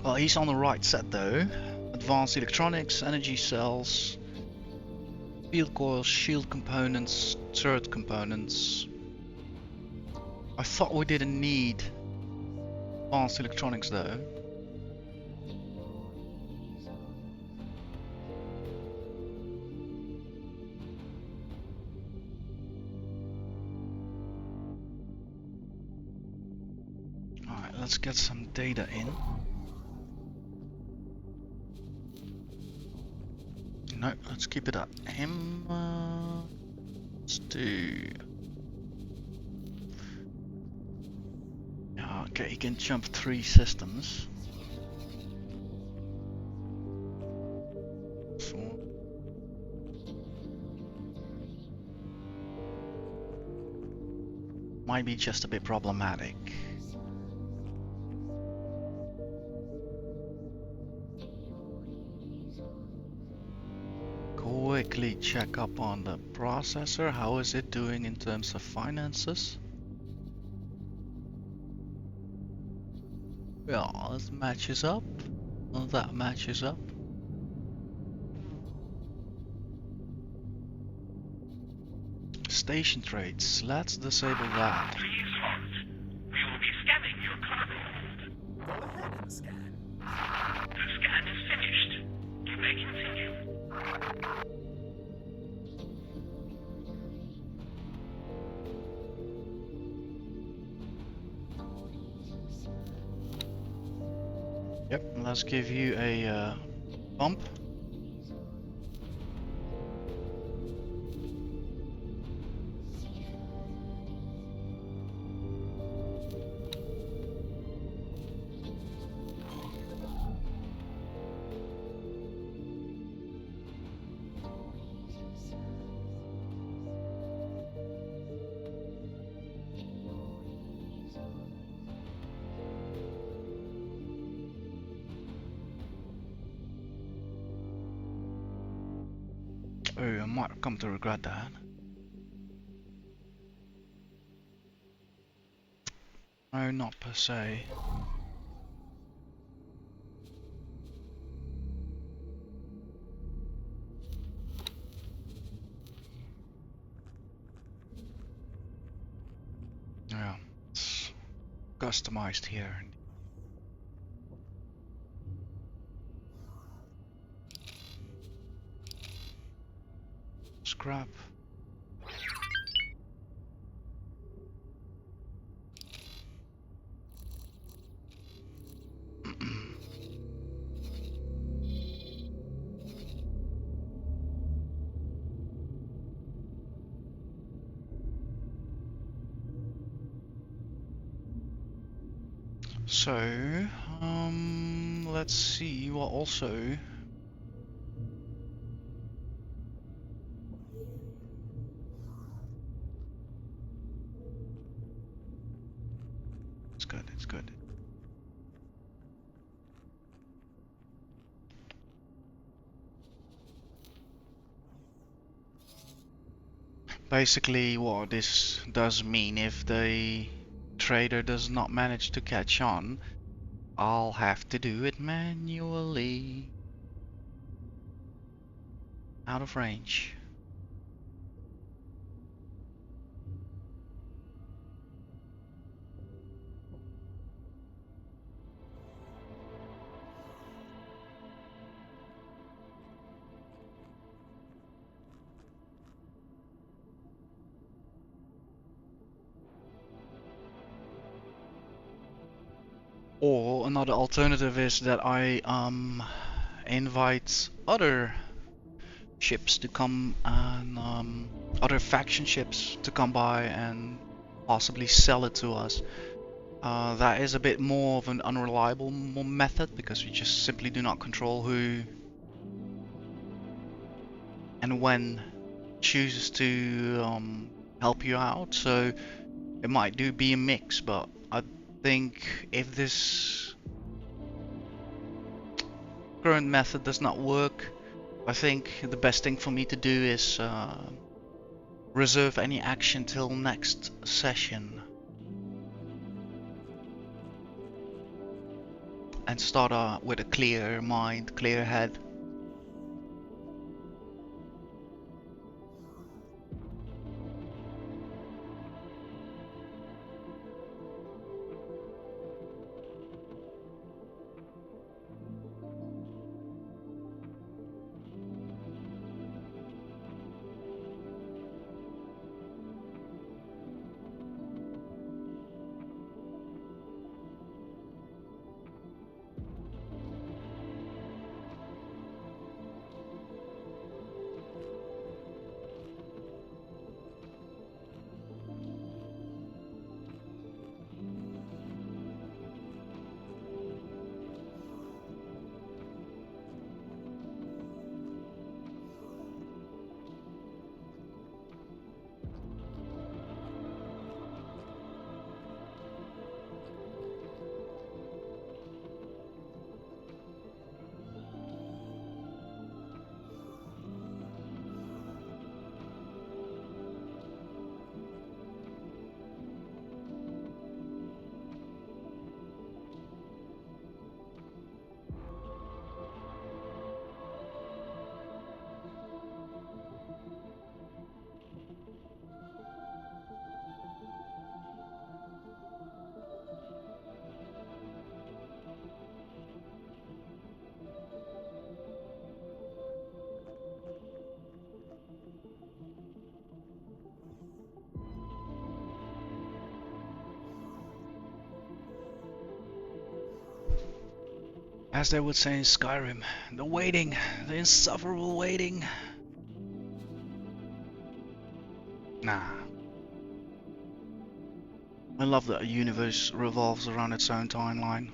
Well, he's on the right set though. Advanced electronics, energy cells, field coils, shield components, turret components. I thought we didn't need advanced electronics though. Alright, let's get some data in. No, let's keep it at him. Let's do... Okay, he can jump 3 systems. might be just a bit problematic. Quickly check up on the processor. How is it doing in terms of finances? Yeah, that matches up. That matches up. Station trades. Let's disable that. Please hold. We will be scanning your cargo. Go ahead and scan. The scan is finished. You may continue. Yep, let's give you a bump. Oh, I might come to regret that. No, not per se. Yeah, it's customized here. Scrap. So, let's see what also. It's good, it's good. Basically, what this does mean, if the trader does not manage to catch on, I'll have to do it manually. Out of range. Or another alternative is that I invite other ships to come and other faction ships to come by and possibly sell it to us. That is a bit more of an unreliable method because we just simply do not control who and when chooses to help you out. So it might be a mix, but I think if this current method does not work, I think the best thing for me to do is reserve any action till next session and start with a clear mind, clear head. As they would say in Skyrim, the waiting, the insufferable waiting. Nah. I love that a universe revolves around its own timeline.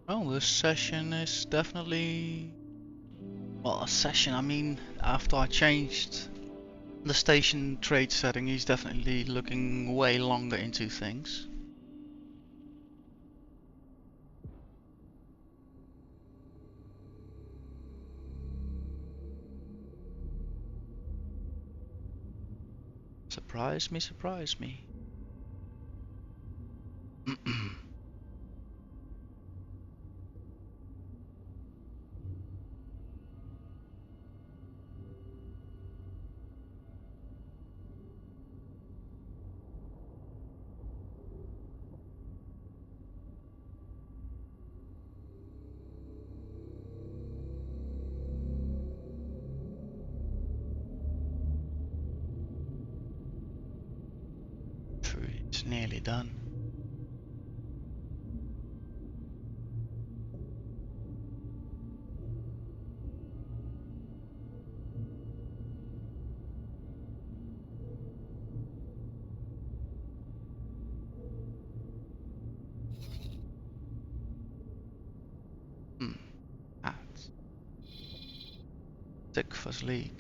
Well, this session is definitely, well, a session, I mean, after I changed the station trade setting, he's definitely looking way longer into things. Surprise me, surprise me. True, it's nearly done. That's thick fuzz leak.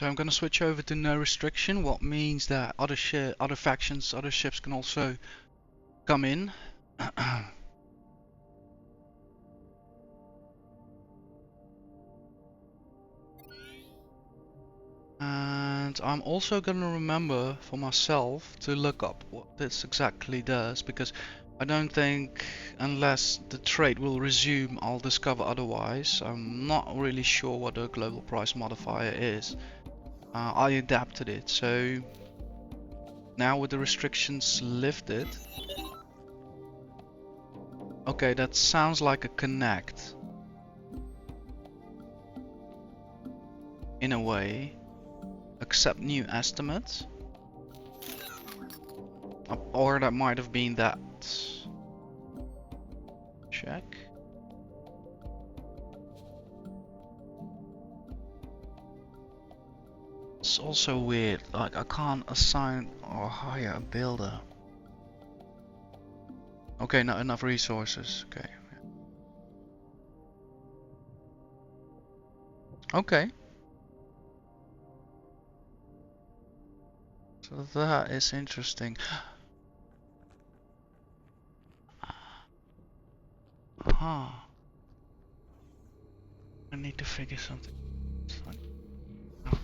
So I'm gonna switch over to no restriction, what means that other factions, other ships can also come in. And I'm also gonna remember for myself to look up what this exactly does, because I don't think unless the trade will resume I'll discover otherwise. I'm not really sure what the global price modifier is. I adapted it, so now with the restrictions lifted, okay, that sounds like a connect in a way. Accept new estimates, or that might have been that. Check. It's also weird, like I can't assign or hire a builder. Okay, not enough resources. Okay. Okay. So that is interesting. Huh. I need to figure something out.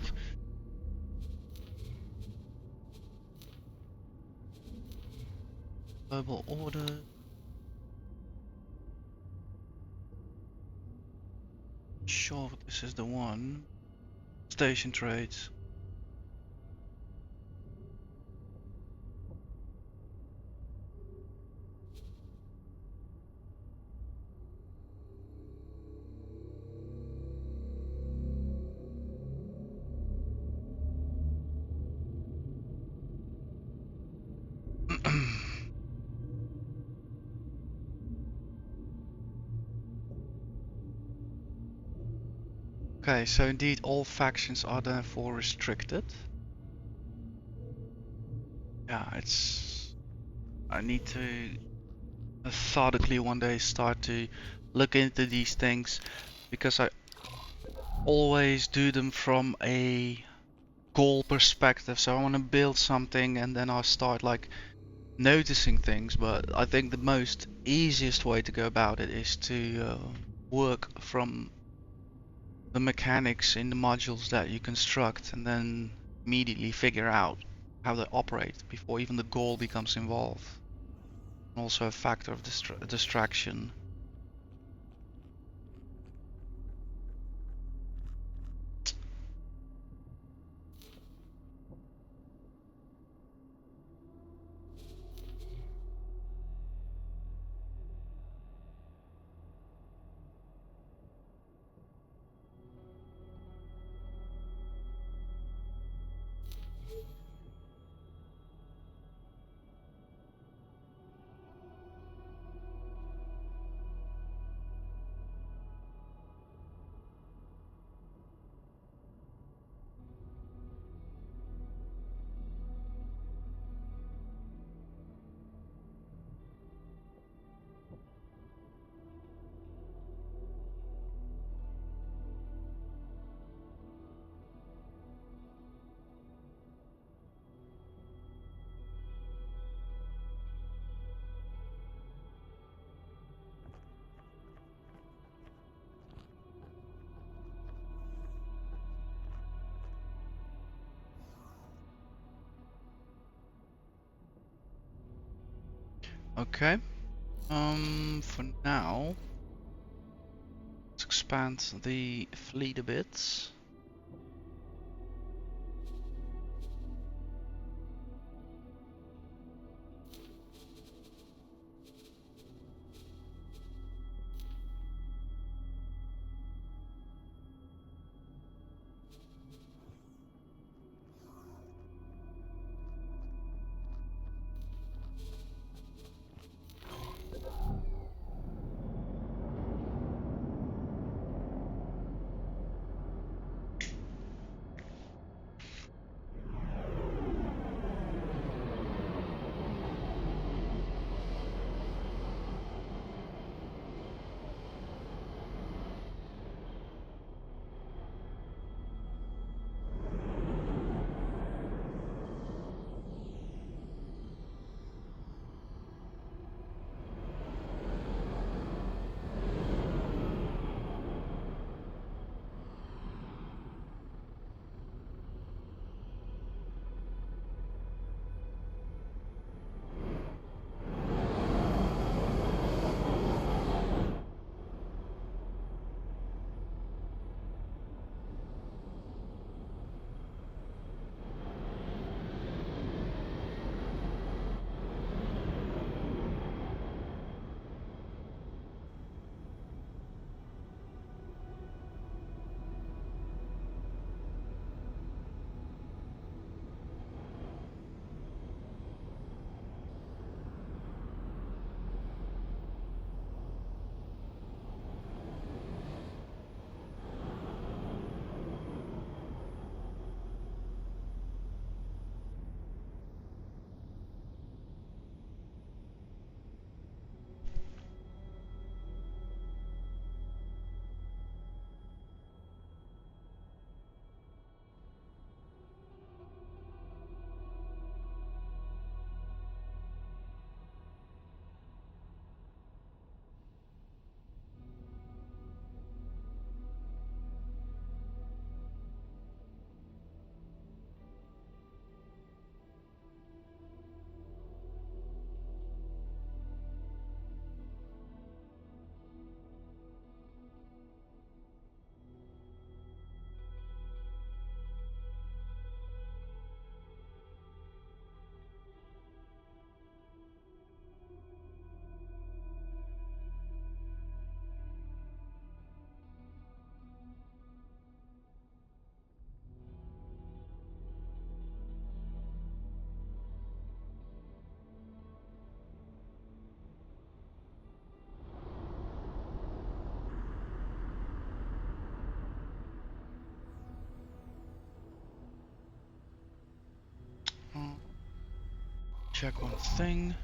Global order. Sure, this is the one. Station trades. Okay, so indeed all factions are therefore restricted. Yeah, it's... I need to methodically one day start to look into these things, because I always do them from a goal perspective. So I want to build something and then I'll start like noticing things, but I think the most easiest way to go about it is to work from the mechanics in the modules that you construct and then immediately figure out how they operate before even the goal becomes involved. Also a factor of distraction. Okay. For now, let's expand the fleet a bit. check one thing.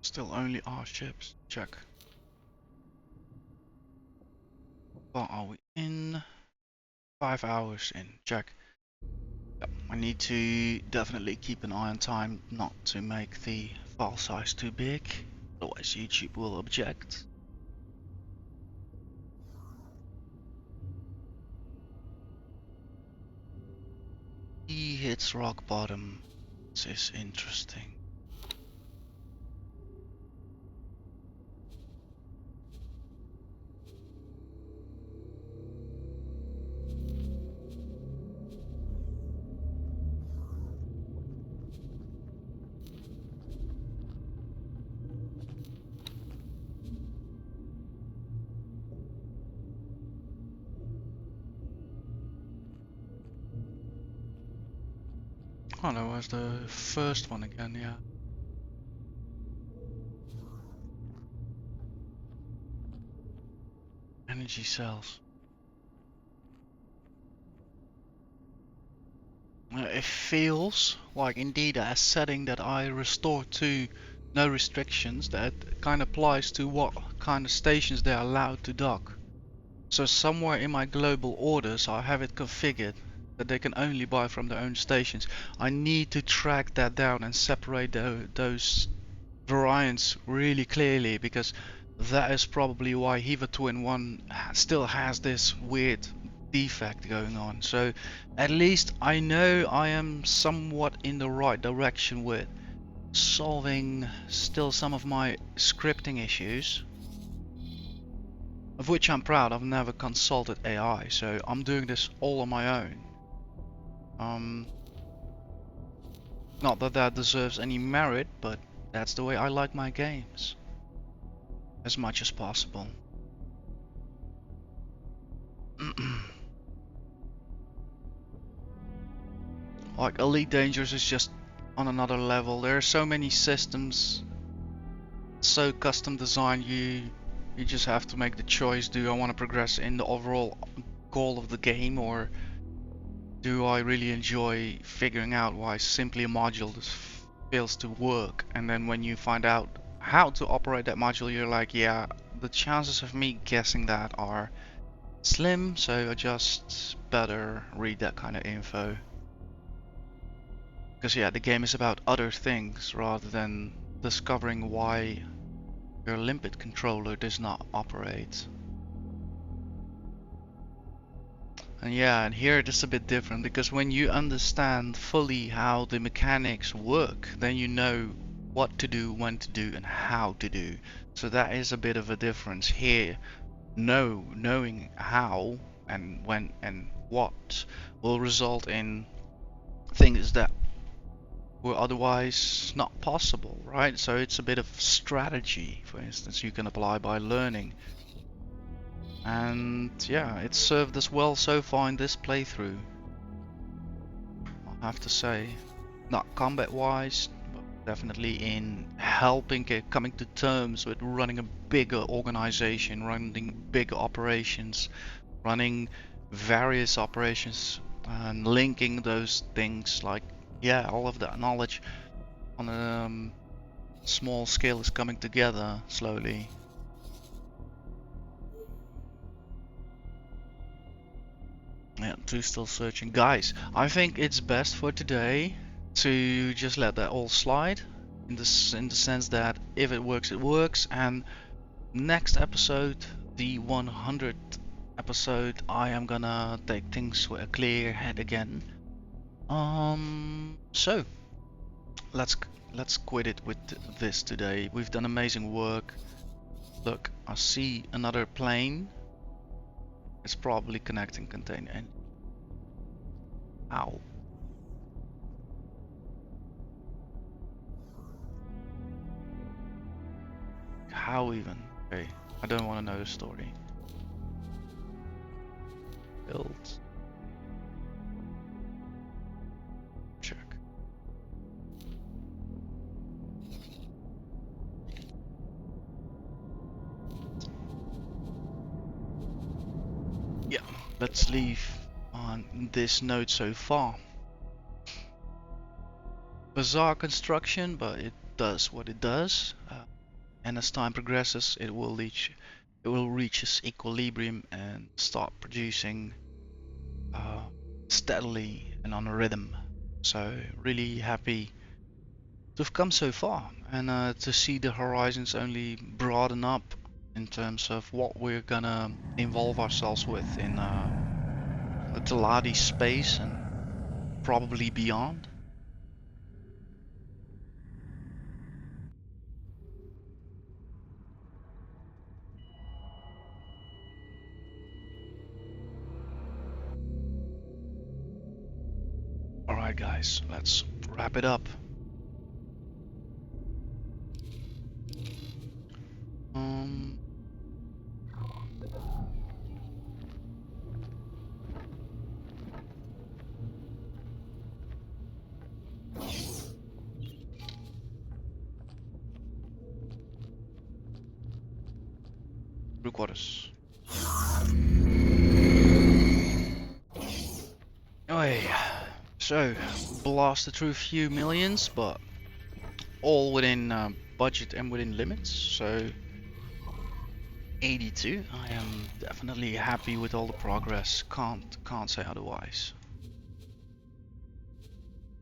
Still only our ships. Check. What are we in? 5 hours in. Check. Yep. I need to definitely keep an eye on time not to make the file size too big. Otherwise YouTube will object. He hits rock bottom. This is interesting. Oh no, where's the first one again? Yeah. Energy cells. It feels like indeed a setting that I restore to no restrictions that kind of applies to what kind of stations they're allowed to dock. So somewhere in my global orders I have it configured that they can only buy from their own stations. I need to track that down and separate those variants really clearly, because that is probably why Hiva Twin 1 still has this weird defect going on. So at least I know I am somewhat in the right direction with solving still some of my scripting issues, of which I'm proud. I've never consulted AI, so I'm doing this all on my own. Not that that deserves any merit, but that's the way I like my games, as much as possible. Like Elite Dangerous is just on another level. There are so many systems, so custom designed. You just have to make the choice: do I want to progress in the overall goal of the game, or do I really enjoy figuring out why simply a module just fails to work? And then when you find out how to operate that module, you're like, yeah, the chances of me guessing that are slim, so I just better read that kind of info. Because yeah, the game is about other things rather than discovering why your limpet controller does not operate. And yeah, and here it is a bit different, because when you understand fully how the mechanics work, then you know what to do, when to do, and how to do. So that is a bit of a difference here. Knowing how and when and what will result in things that were otherwise not possible, right? So it's a bit of strategy, for instance, you can apply by learning. And yeah, it's served us well so far in this playthrough, I have to say. Not combat wise, but definitely in helping coming to terms with running a bigger organization, running bigger operations, running various operations, and linking those things. Like, yeah, all of that knowledge on a small scale is coming together slowly. Yeah, two still searching. Guys, I think it's best for today to just let that all slide, in the sense that if it works, and next episode, the 100th episode, I am gonna take things with a clear head again. So let's quit it with this today. We've done amazing work. Look, I see another plane. It's probably connecting container. And ow. How even? Okay, I don't want to know the story. Build. Check. let's leave on this note so far. Bizarre construction, but it does what it does, and as time progresses, it will reach its equilibrium and start producing steadily and on a rhythm. So really happy to have come so far, and to see the horizons only broaden up in terms of what we're gonna involve ourselves with in the Teladi space and probably beyond. Alright guys, let's wrap it up. Um, Recorders. Anyway, so blasted through a few millions, but all within budget and within limits. So 82. I am definitely happy with all the progress. Can't say otherwise.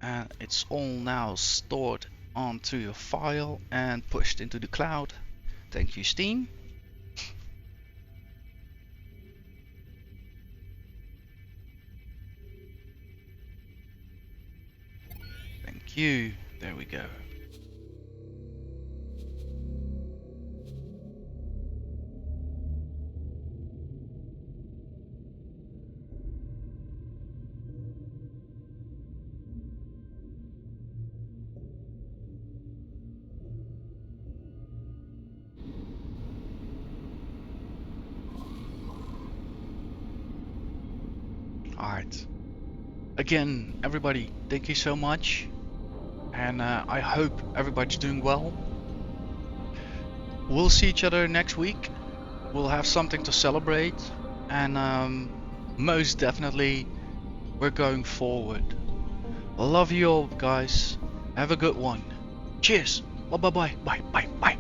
And it's all now stored onto a file and pushed into the cloud. Thank you, Steam. Thank you. There we go. Alright. Again, everybody, thank you so much. And I hope everybody's doing well. We'll see each other next week. We'll have something to celebrate. And most definitely, we're going forward. I love you all, guys. Have a good one. Cheers. Bye bye bye bye bye bye.